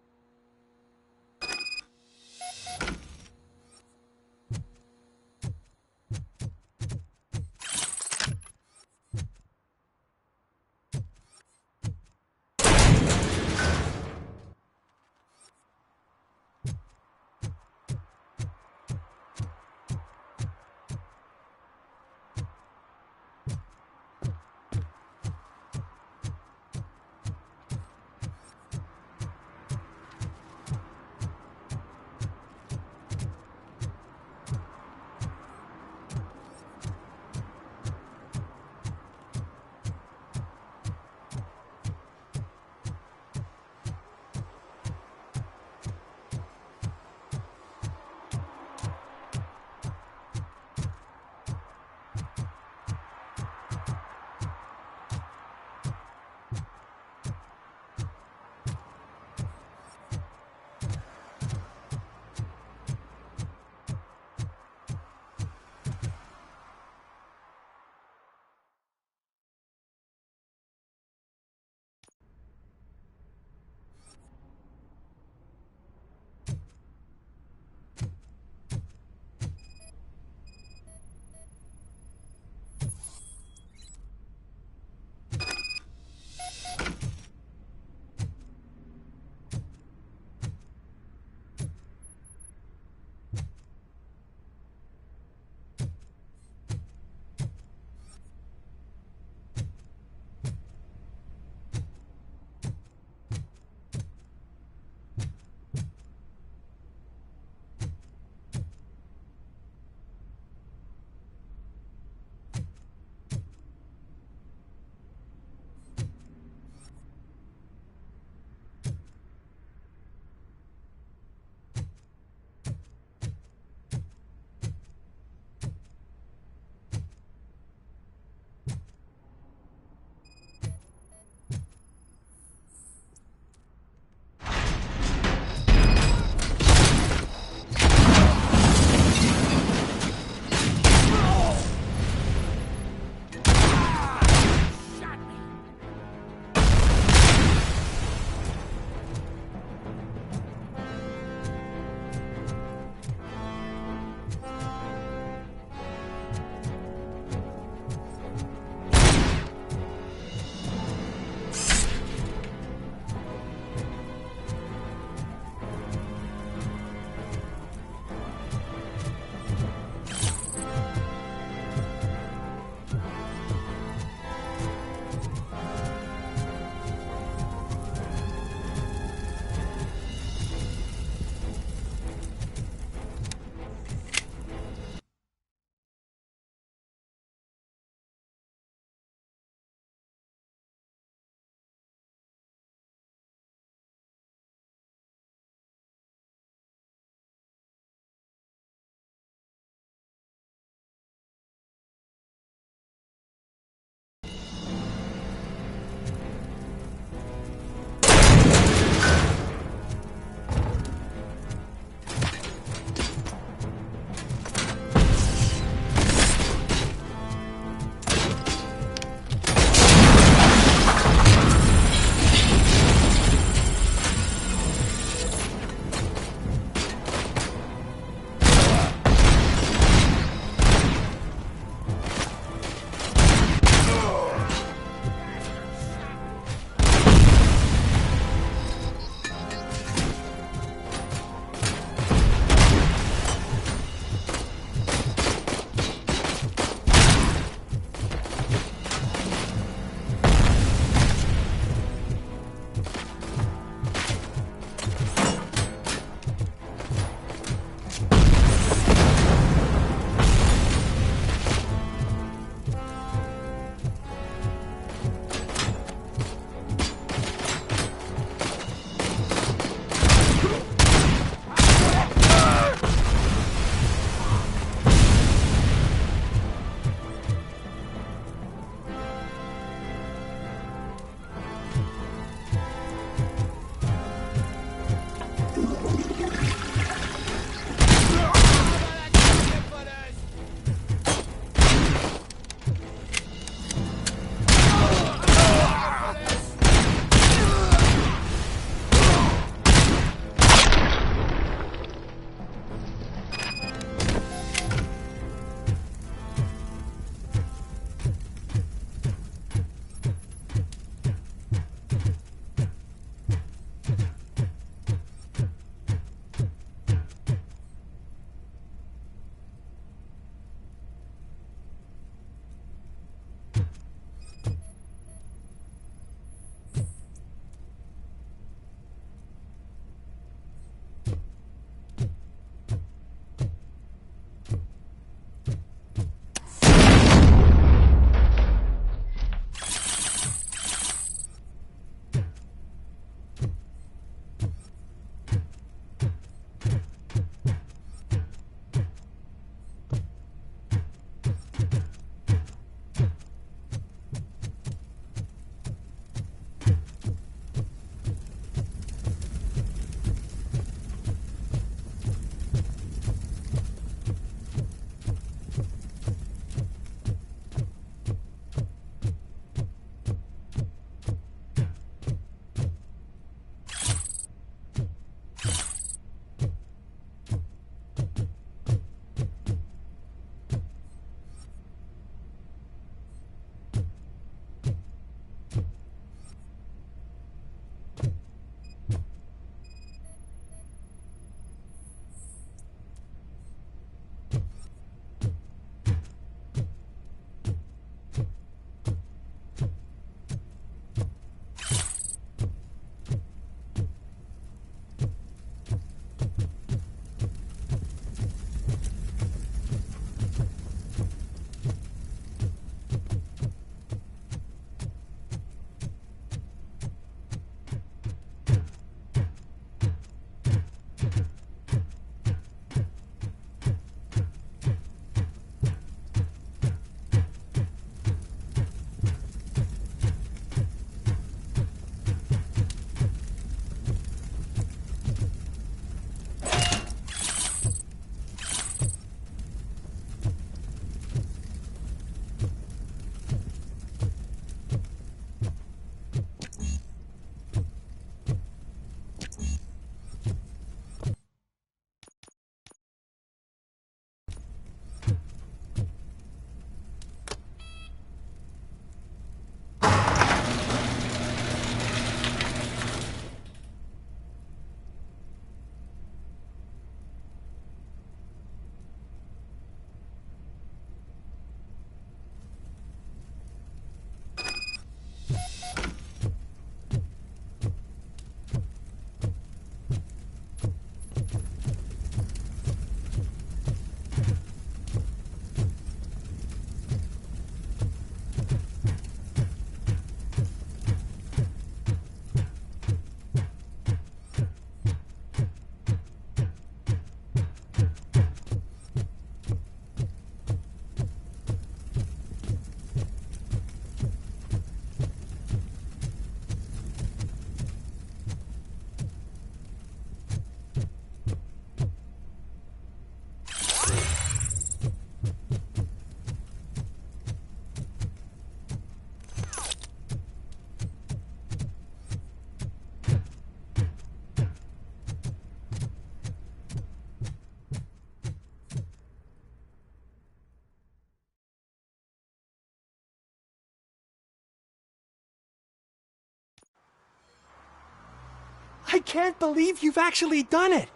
I can't believe you've actually done it!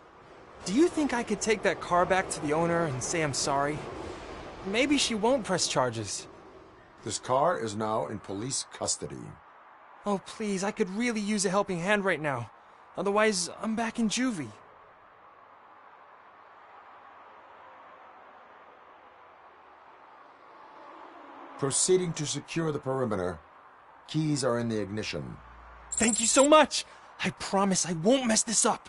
Do you think I could take that car back to the owner and say I'm sorry? Maybe she won't press charges. This car is now in police custody. Oh, please, I could really use a helping hand right now. Otherwise, I'm back in juvie. Proceeding to secure the perimeter. Keys are in the ignition. Thank you so much! I promise I won't mess this up.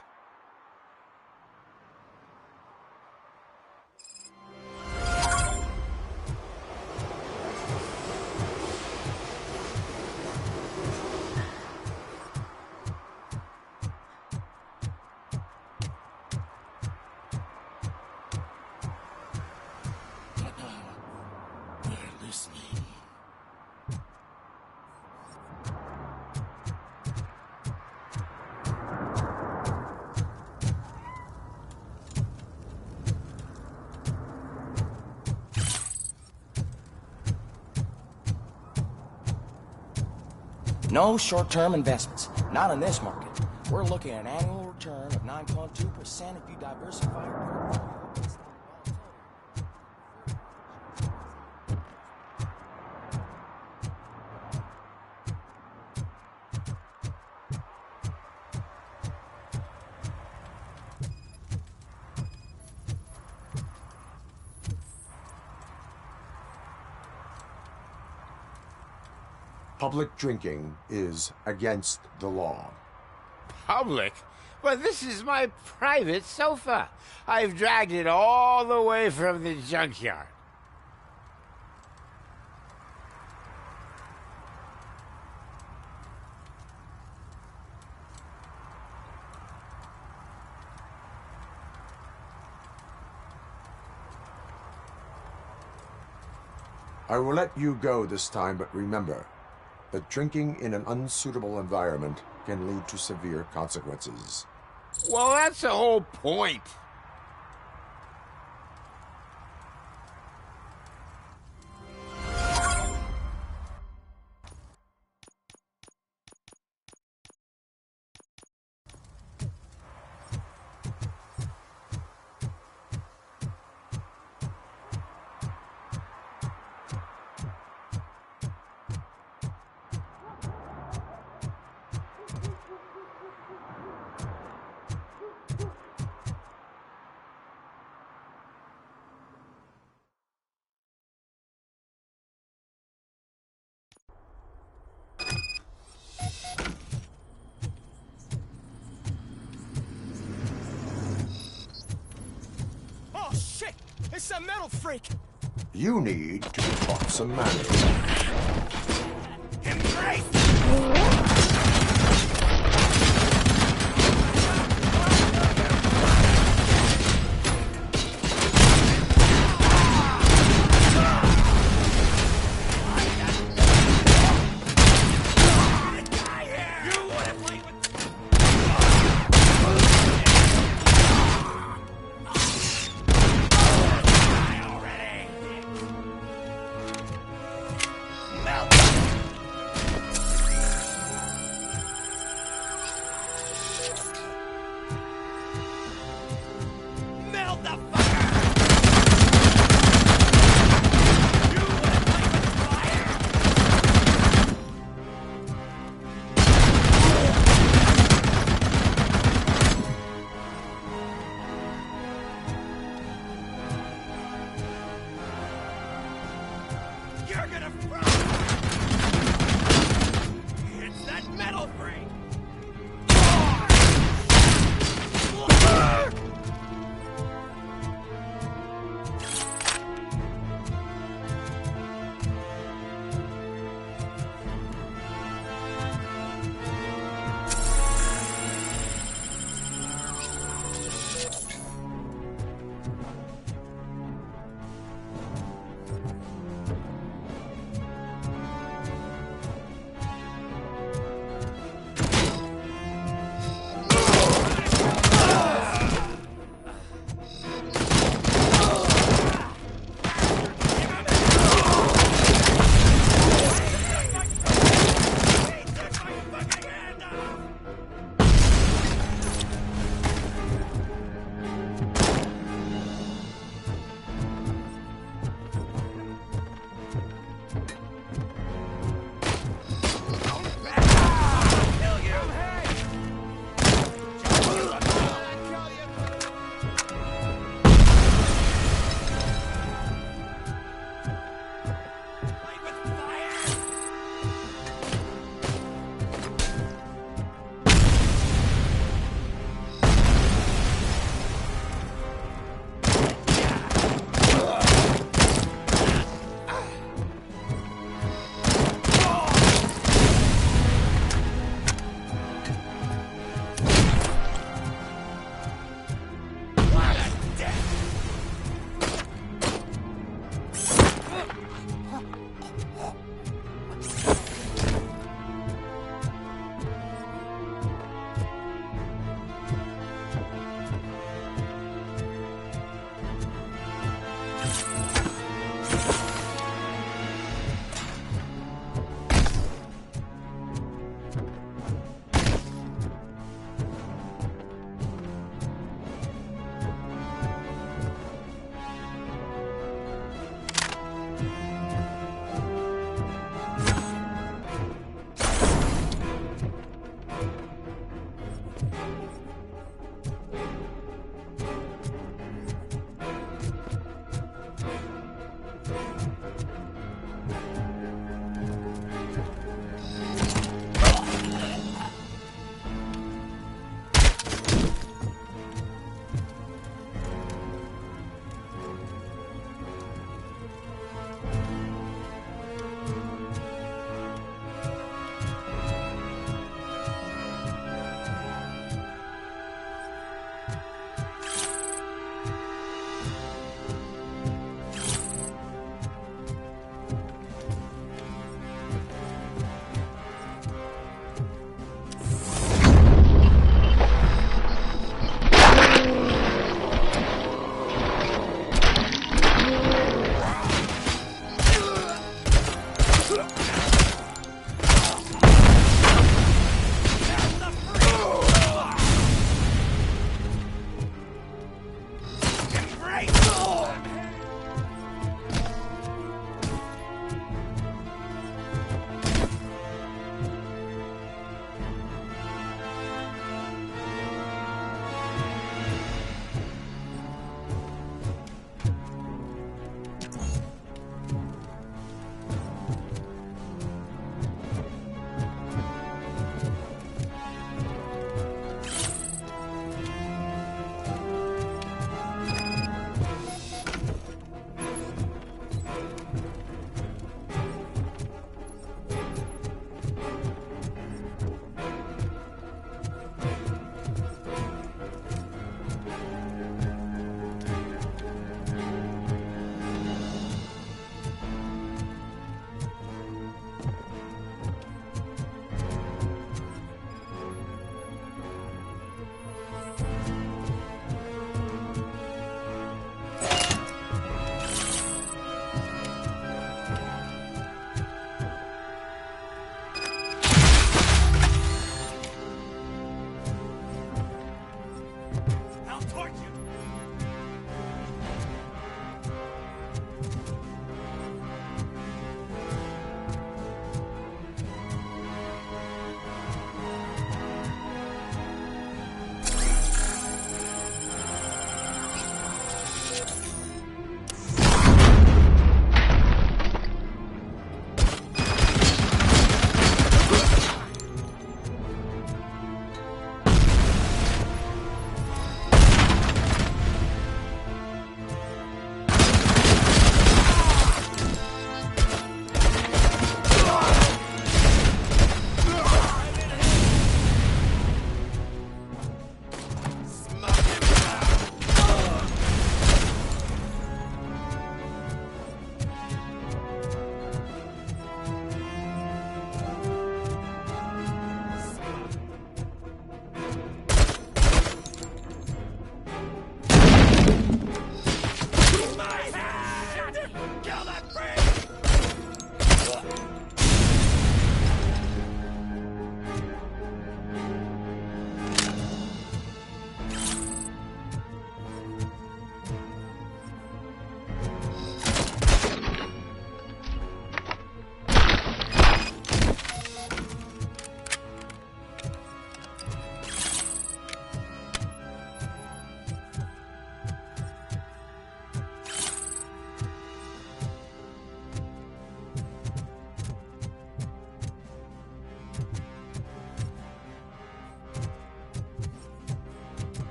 No short-term investments. Not in this market. We're looking at an annual return of 9.2% if you diversify your portfolio. Public drinking is against the law. Public? Well, this is my private sofa. I've dragged it all the way from the junkyard. I will let you go this time, but remember that drinking in an unsuitable environment can lead to severe consequences. Well, that's the whole point. It's a metal freak! You need to be taught some manners. Embrace! You're gonna fry! It's that metal freak!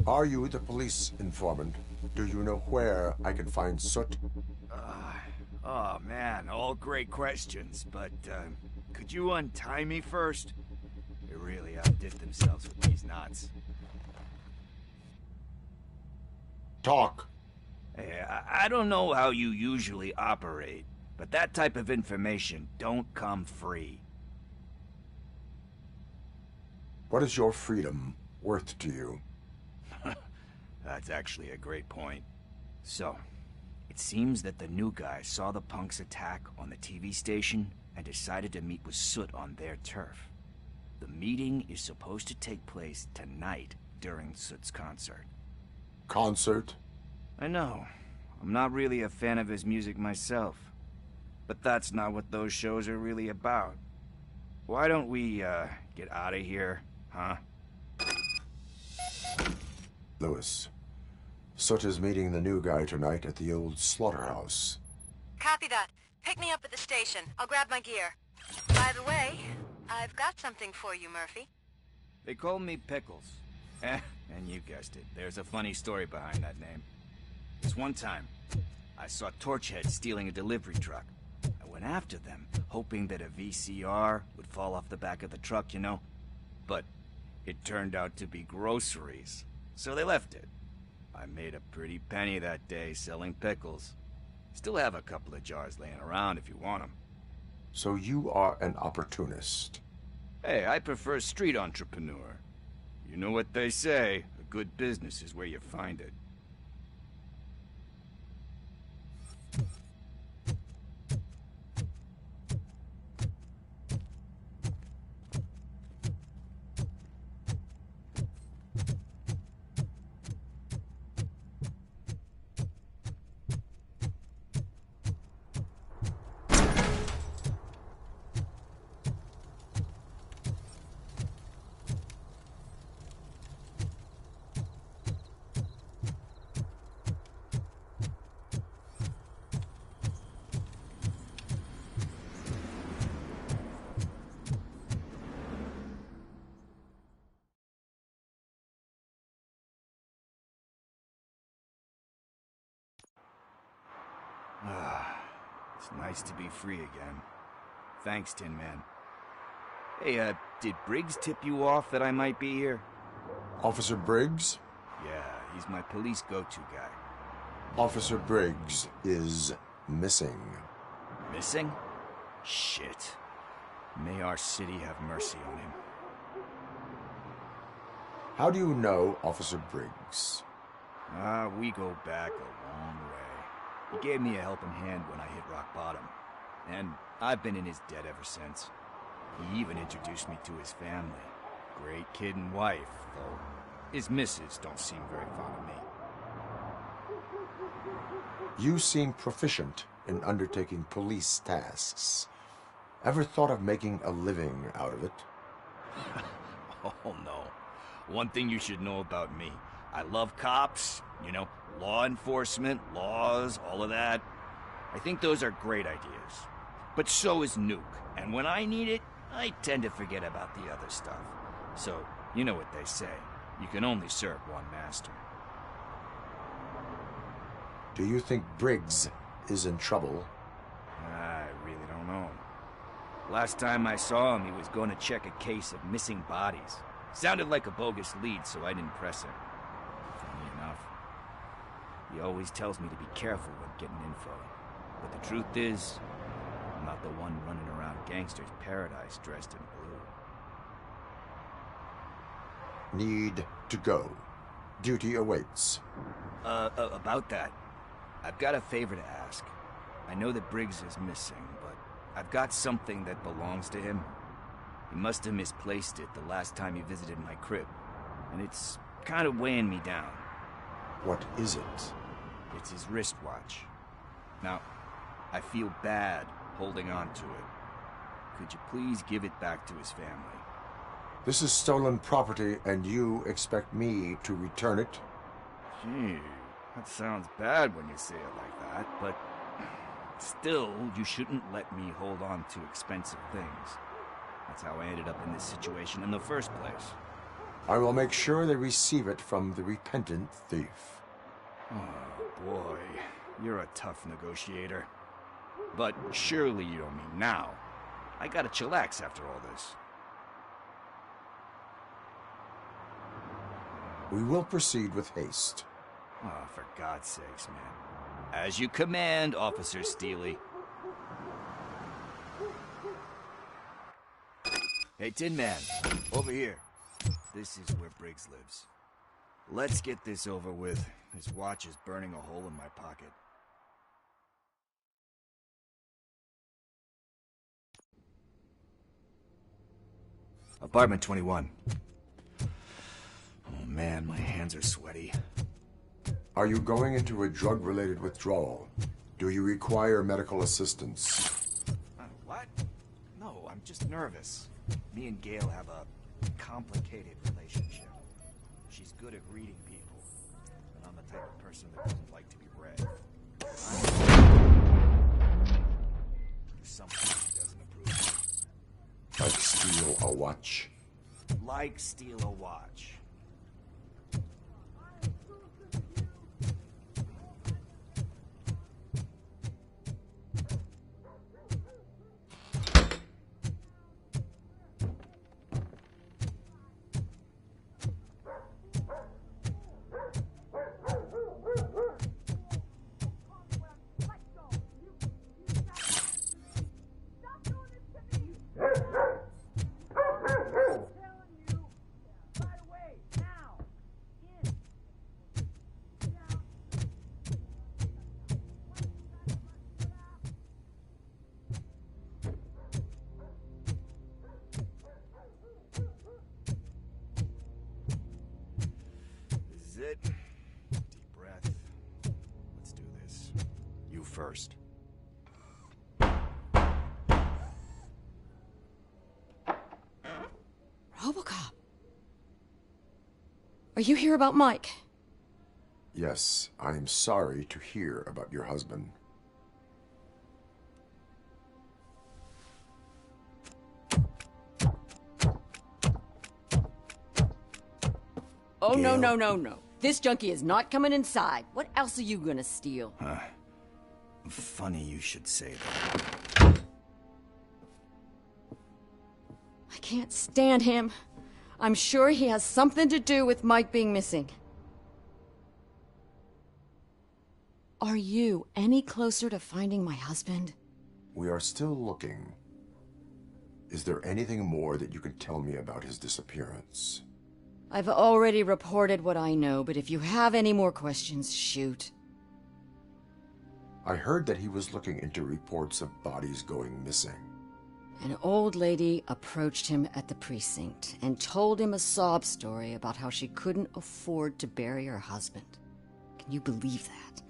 Are you the police informant? Do you know where I can find Soot? Oh man, all great questions, but could you untie me first? They really outdid themselves with these knots. Talk. Hey, I don't know how you usually operate, but that type of information don't come free. What is your freedom worth to you? That's actually a great point. So, it seems that the new guy saw the punks attack on the TV station and decided to meet with Soot on their turf. The meeting is supposed to take place tonight during Soot's concert. Concert? I know. I'm not really a fan of his music myself. But that's not what those shows are really about. Why don't we, get out of here, huh? Lewis, Soot is meeting the new guy tonight at the old slaughterhouse. Copy that. Pick me up at the station. I'll grab my gear. By the way, I've got something for you, Murphy. They call me Pickles. And you guessed it. There's a funny story behind that name. This one time, I saw Torchhead stealing a delivery truck. I went after them, hoping that a VCR would fall off the back of the truck, you know? But it turned out to be groceries, so they left it. I made a pretty penny that day selling pickles. Still have a couple of jars laying around if you want them. So you are an opportunist. Hey, I prefer street entrepreneur. You know what they say, a good business is where you find it. It's nice to be free again. Thanks, Tin Man. Hey, did Briggs tip you off that I might be here? Officer Briggs? Yeah, he's my police go-to guy. Officer Briggs is missing. Missing? Shit. May our city have mercy on him. How do you know Officer Briggs? We go back a long way. He gave me a helping hand when I hit rock bottom. And I've been in his debt ever since. He even introduced me to his family. Great kid and wife, though his missus don't seem very fond of me. You seem proficient in undertaking police tasks. Ever thought of making a living out of it? Oh no. One thing you should know about me. I love cops, you know, law enforcement, laws, all of that. I think those are great ideas. But so is Nuke, and when I need it, I tend to forget about the other stuff. So, you know what they say. You can only serve one master. Do you think Briggs is in trouble? I really don't know. Last time I saw him, he was going to check a case of missing bodies. Sounded like a bogus lead, so I didn't press him. Funny enough. He always tells me to be careful when getting info. But the truth is, I'm not the one running around Gangster's Paradise dressed in blue. Need to go. Duty awaits. About that, I've got a favor to ask. I know that Briggs is missing, but I've got something that belongs to him. He must have misplaced it the last time he visited my crib, and it's kind of weighing me down. What is it? It's his wristwatch. Now, I feel bad holding on to it. Could you please give it back to his family? This is stolen property, and you expect me to return it? Gee, that sounds bad when you say it like that, but still, you shouldn't let me hold on to expensive things. That's how I ended up in this situation in the first place. I will make sure they receive it from the repentant thief. Oh, boy. You're a tough negotiator. But surely you don't mean now. I gotta chillax after all this. We will proceed with haste. Oh, for God's sakes, man. As you command, Officer Steely. Hey, Tin Man, over here. This is where Briggs lives. Let's get this over with. His watch is burning a hole in my pocket. Apartment 21. Oh man, my hands are sweaty. Are you going into a drug-related withdrawal? Do you require medical assistance? What? No, I'm just nervous. Me and Gail have a complicated relationship. She's good at reading people, and I'm the type of person that doesn't like to be read. Something she doesn't approve of. Like steal a watch? Like steal a watch. Deep breath. Let's do this. You first. RoboCop. Are you here about Mike? Yes, I am sorry to hear about your husband. Oh, no, no, no, no. This junkie is not coming inside. What else are you gonna steal? Funny you should say that. I can't stand him. I'm sure he has something to do with Mike being missing. Are you any closer to finding my husband? We are still looking. Is there anything more that you can tell me about his disappearance? I've already reported what I know, but if you have any more questions, shoot. I heard that he was looking into reports of bodies going missing. An old lady approached him at the precinct and told him a sob story about how she couldn't afford to bury her husband. Can you believe that?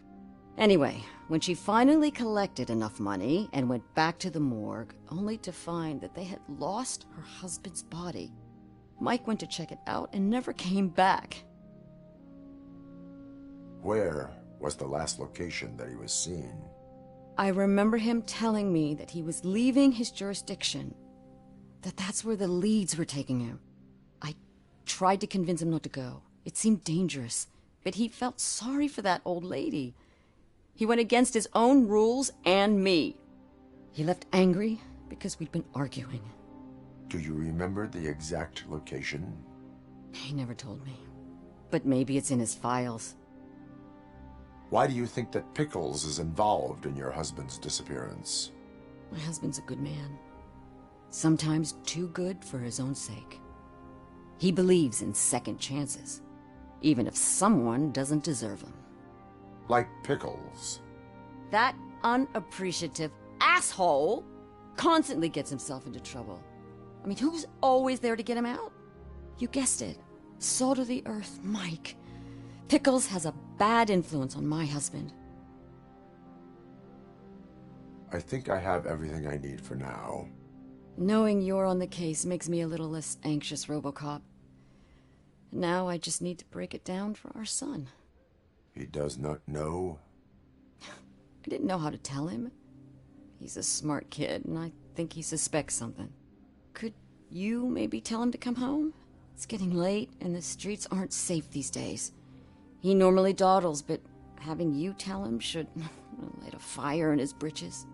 Anyway, when she finally collected enough money and went back to the morgue, only to find that they had lost her husband's body, Mike went to check it out and never came back. Where was the last location that he was seen? I remember him telling me that he was leaving his jurisdiction, that's where the leads were taking him. I tried to convince him not to go. It seemed dangerous, but he felt sorry for that old lady. He went against his own rules and me. He left angry because we'd been arguing. Do you remember the exact location? He never told me, but maybe it's in his files. Why do you think that Pickles is involved in your husband's disappearance? My husband's a good man. Sometimes too good for his own sake. He believes in second chances, even if someone doesn't deserve them. Like Pickles? That unappreciative asshole constantly gets himself into trouble. I mean, who's always there to get him out? You guessed it. Salt of the earth, Mike. Pickles has a bad influence on my husband. I think I have everything I need for now. Knowing you're on the case makes me a little less anxious, RoboCop. Now I just need to break it down for our son. He does not know? I didn't know how to tell him. He's a smart kid, and I think he suspects something. Could you maybe tell him to come home? It's getting late, and the streets aren't safe these days. He normally dawdles, but having you tell him should light a fire in his britches.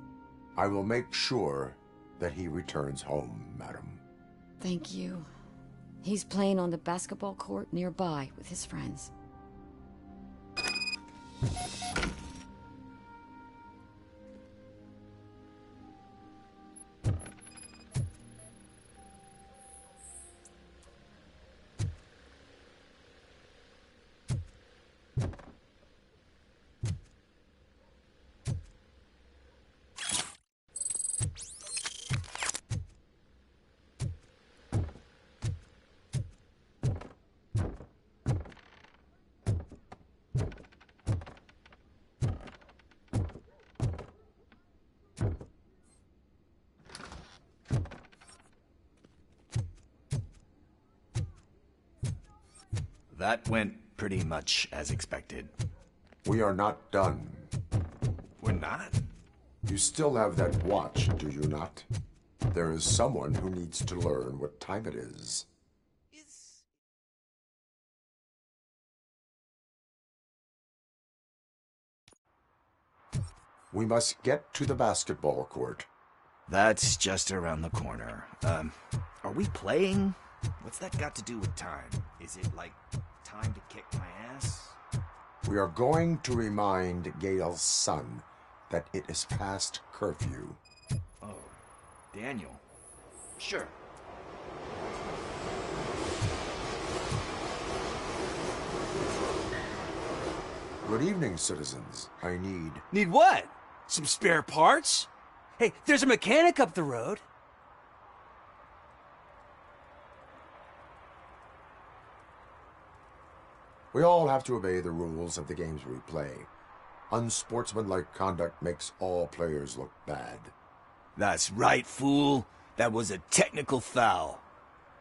I will make sure that he returns home, madam. Thank you. He's playing on the basketball court nearby with his friends. That went pretty much as expected. We are not done. We're not? You still have that watch, do you not? There is someone who needs to learn what time it is. We must get to the basketball court. That's just around the corner. Are we playing? What's that got to do with time? Is it like time to kick my ass? We are going to remind Gail's son that it is past curfew. Oh, Daniel. Sure. Good evening, citizens. I Need what? Some spare parts? Hey, there's a mechanic up the road. We all have to obey the rules of the games we play. Unsportsmanlike conduct makes all players look bad. That's right, fool. That was a technical foul.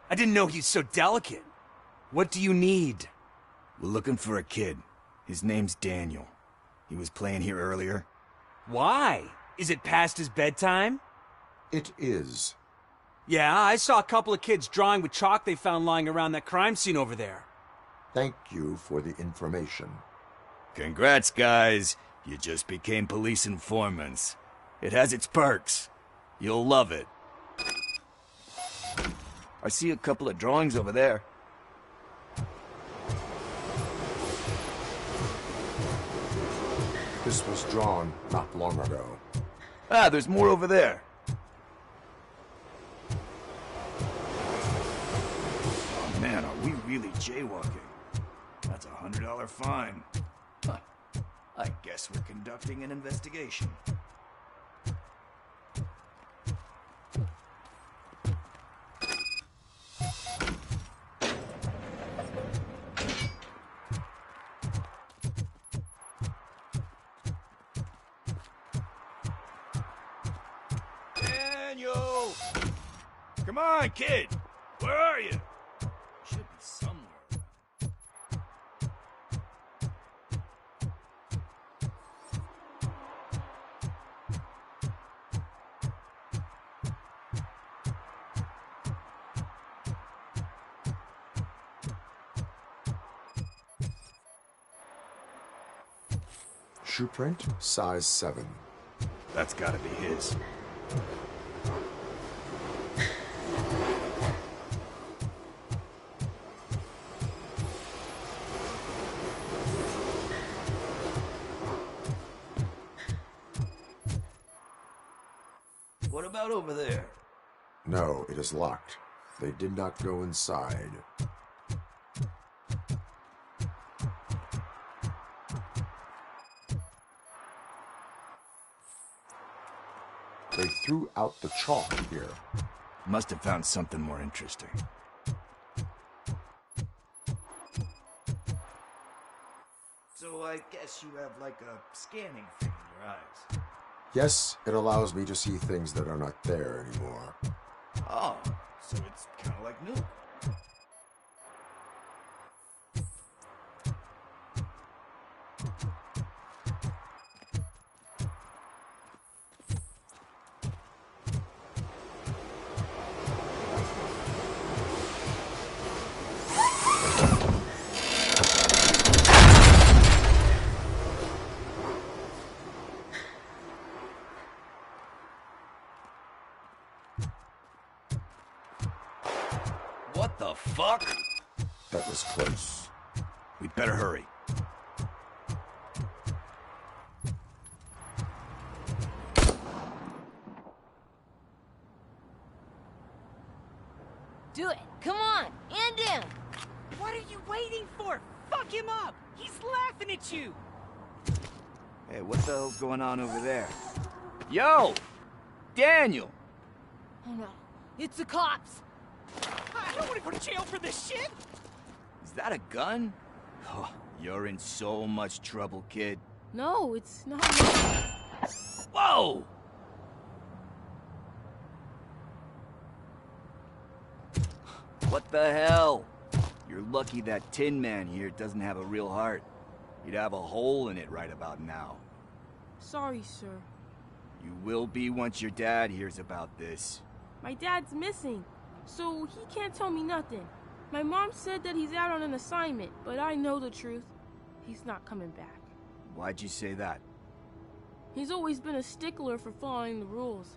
I didn't know he's so delicate. What do you need? We're looking for a kid. His name's Daniel. He was playing here earlier. Why? Is it past his bedtime? It is. Yeah, I saw a couple of kids drawing with chalk they found lying around that crime scene over there. Thank you for the information. Congrats, guys. You just became police informants. It has its perks. You'll love it. I see a couple of drawings over there. This was drawn not long ago. Ah, there's more over there. Oh man, are we really jaywalking? That's a $100 fine. Huh. I guess we're conducting an investigation. Daniel! Come on, kid! Where are you? Should be somewhere. Shoe print, size 7. That's gotta be his. What about over there? No, it is locked. They did not go inside. They threw out the chalk here. Must have found something more interesting. So I guess you have like a scanning thing in your eyes. Yes, it allows me to see things that are not there anymore. Oh, so it's kind of like new. place. We'd better hurry. Do it. Come on. And down. What are you waiting for? Fuck him up! He's laughing at you! Hey, what the hell's going on over there? Yo! Daniel! Oh no. It's the cops. I don't want to go to jail for this shit! Is that a gun? Oh, you're in so much trouble, kid. No, it's not. Whoa! What the hell? You're lucky that Tin Man here doesn't have a real heart. He'd have a hole in it right about now. Sorry, sir. You will be once your dad hears about this. My dad's missing, so he can't tell me nothing. My mom said that he's out on an assignment, but I know the truth. He's not coming back. Why'd you say that? He's always been a stickler for following the rules.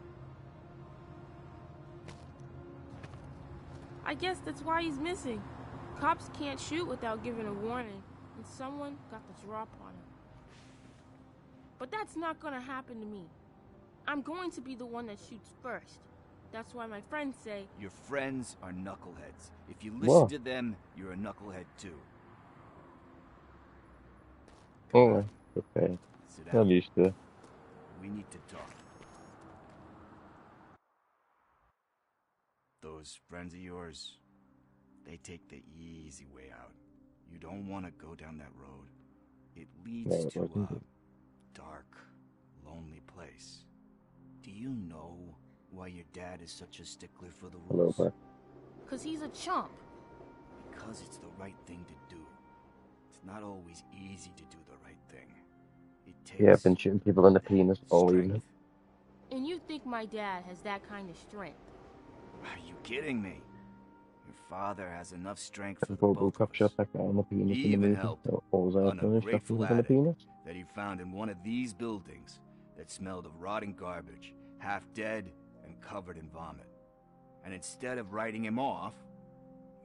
I guess that's why he's missing. Cops can't shoot without giving a warning, and someone got the drop on him. But that's not gonna happen to me. I'm going to be the one that shoots first. That's why my friends say... Your friends are knuckleheads. If you listen to them, you're a knucklehead too. Oh, okay. Sit down. Used to. We need to talk. Those friends of yours, they take the easy way out. You don't want to go down that road. It leads to a dark, lonely place. Do you know why your dad is such a stickler for the rules? Because he's a chump. Because it's the right thing to do. It's not always easy to do the right thing. It takes... Yeah, I've been shooting people in the penis all evening. And you think my dad has that kind of strength? Are you kidding me? Your father has enough strength for The the both RoboCop shot that guy in the penis He in the even movie. helped So what was on that? a Shot grateful people in the attic penis? that he found in one of these buildings that smelled of rotting garbage, half dead and covered in vomit. And instead of writing him off,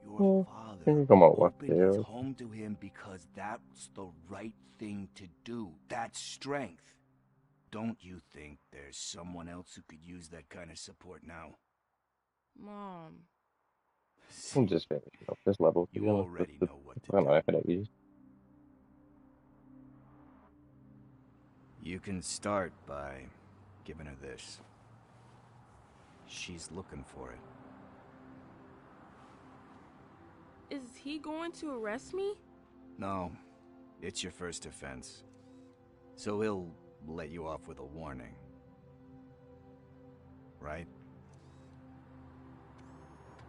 your father opened his home to him because that's the right thing to do. That's strength. Don't you think there's someone else who could use that kind of support now? Mom. I'm just finishing up this level. You already know what to I don't know if it is. You can start by giving her this. She's looking for it. Is he going to arrest me? No, it's your first offense. So he'll let you off with a warning. Right?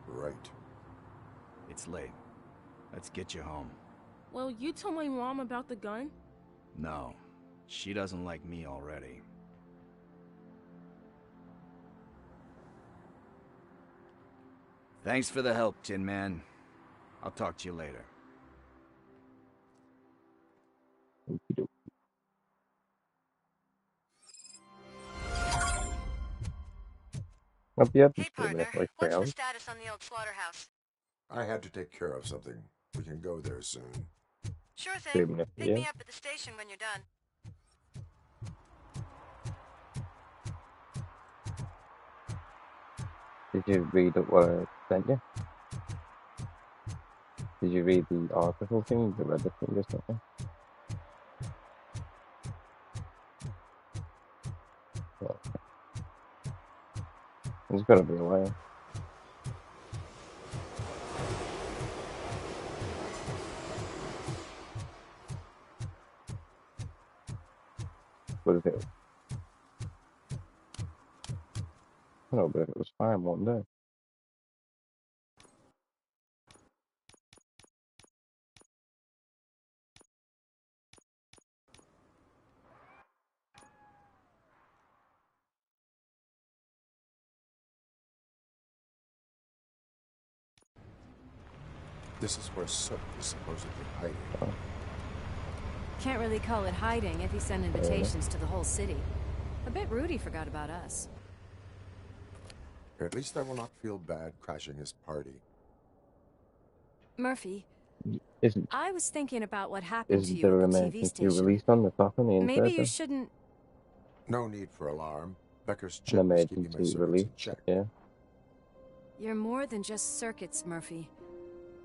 Right. It's late. Let's get you home. Well, you told my mom about the gun? No, she doesn't like me already. Thanks for the help, Tin Man. I'll talk to you later. Hey, partner, what's the status on the old slaughterhouse? I had to take care of something. We can go there soon. Sure thing. Pick me up at the station when you're done. Did you read what I sent you? Did you read the article thing? The Reddit thing or something? Well, it's gotta be a while. But if it... No, but if it was fine one day. This is where Soap is supposedly hiding. Can't really call it hiding if he sent invitations to the whole city. A bit rude he forgot about us. At least I will not feel bad crashing his party. Murphy, Isn't I was thinking about what happened to isn't you there at the an TV emergency station. release on the top on the Maybe inside you though? shouldn't... No need for alarm. Becker's An chip is keeping my emergency circuits release, in check. yeah. You're more than just circuits, Murphy.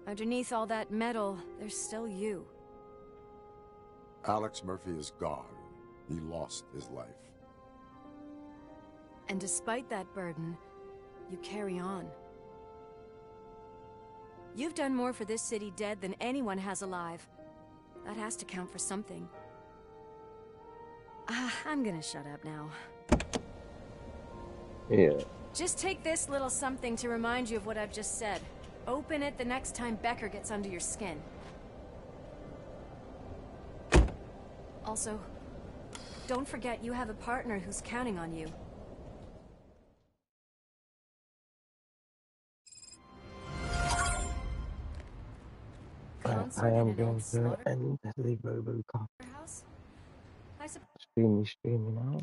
Underneath all that metal, there's still you. Alex Murphy is gone. He lost his life. And despite that burden, you carry on. You've done more for this city dead than anyone has alive. That has to count for something. I'm gonna shut up now. Yeah. Just take this little something to remind you of what I've just said. Open it the next time Becker gets under your skin. Also, don't forget you have a partner who's counting on you. I am going to end the RoboCop House? I suppose. streaming out.